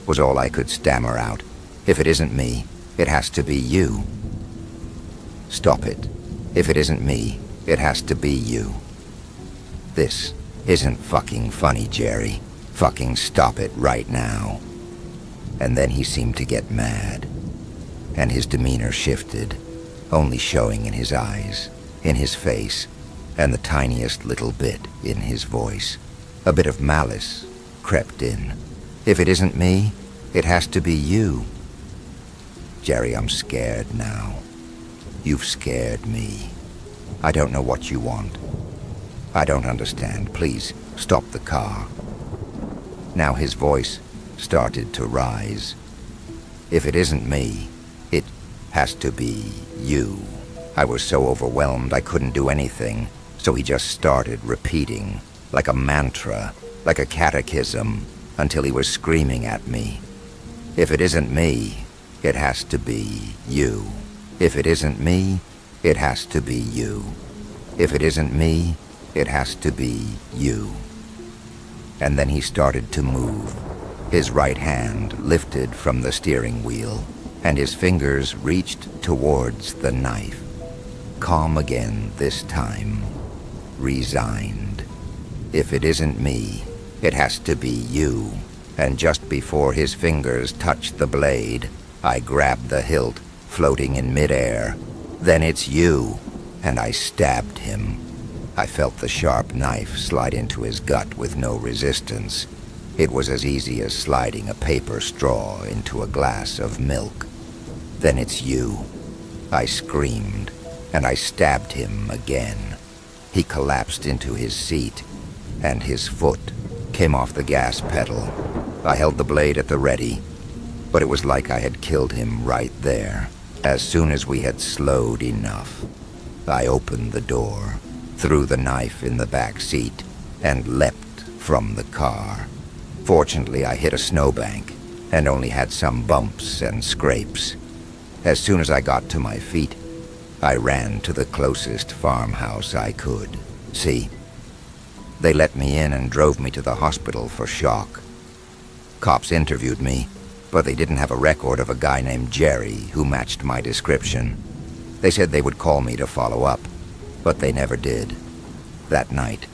[SPEAKER 1] was all I could stammer out. "If it isn't me, it has to be you." "Stop it. If it isn't me, it has to be you." "This isn't fucking funny, Jerry. Fucking stop it right now." And then he seemed to get mad, and his demeanor shifted, only showing in his eyes, in his face, and the tiniest little bit in his voice. A bit of malice crept in. "If it isn't me, it has to be you." "Jerry, I'm scared now. You've scared me. I don't know what you want. I don't understand. Please, stop the car." Now his voice started to rise. "If it isn't me, it has to be you." I was so overwhelmed I couldn't do anything, so he just started repeating, like a mantra, like a catechism, until he was screaming at me. "If it isn't me, it has to be you. If it isn't me, it has to be you. If it isn't me, it has to be you." And then he started to move. His right hand lifted from the steering wheel, and his fingers reached towards the knife. Calm again this time. Resigned. "If it isn't me, it has to be you." And just before his fingers touched the blade, I grabbed the hilt, floating in midair. "Then it's you." And I stabbed him. I felt the sharp knife slide into his gut with no resistance. It was as easy as sliding a paper straw into a glass of milk. "Then it's you." I screamed, and I stabbed him again. He collapsed into his seat, and his foot came off the gas pedal. I held the blade at the ready, but it was like I had killed him right there. As soon as we had slowed enough, I opened the door, threw the knife in the back seat, and leapt from the car. Fortunately, I hit a snowbank and only had some bumps and scrapes. As soon as I got to my feet, I ran to the closest farmhouse I could. See, they let me in and drove me to the hospital for shock. Cops interviewed me, but they didn't have a record of a guy named Jerry who matched my description. They said they would call me to follow up, but they never did. That night,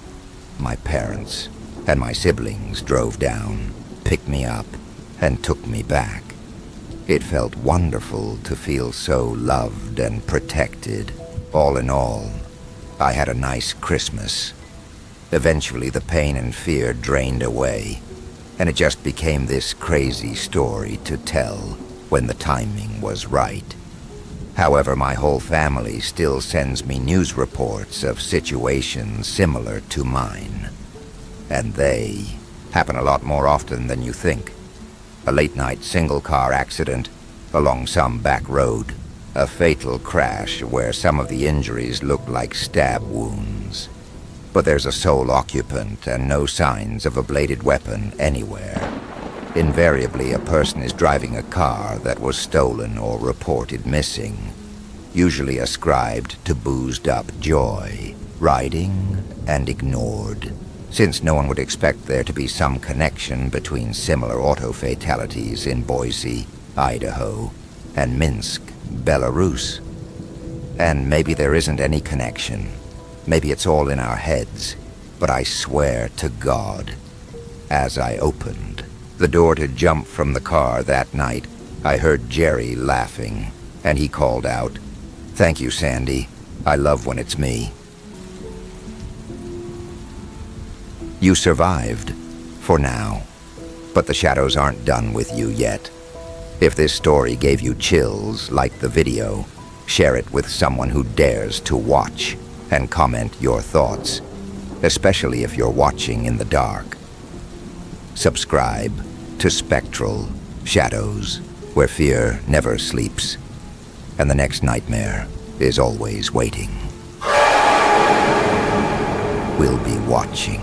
[SPEAKER 1] my parents and my siblings drove down, picked me up, and took me back. It felt wonderful to feel so loved and protected. All in all, I had a nice Christmas. Eventually, the pain and fear drained away, and it just became this crazy story to tell when the timing was right. However, my whole family still sends me news reports of situations similar to mine. And they happen a lot more often than you think. A late-night single-car accident along some back road. A fatal crash where some of the injuries look like stab wounds. But there's a sole occupant and no signs of a bladed weapon anywhere. Invariably, a person is driving a car that was stolen or reported missing, usually ascribed to boozed-up joy, riding and ignored, since no one would expect there to be some connection between similar auto fatalities in Boise, Idaho, and Minsk, Belarus. And maybe there isn't any connection. Maybe it's all in our heads. But I swear to God, as I opened the door to jump from the car that night, I heard Jerry laughing, and he called out, "Thank you, Sandy. I love when it's me." You survived, for now. But the shadows aren't done with you yet. If this story gave you chills like the video, share it with someone who dares to watch and comment your thoughts, especially if you're watching in the dark. Subscribe to Spectral, Shadows, where fear never sleeps, and the next nightmare is always waiting. We'll be watching.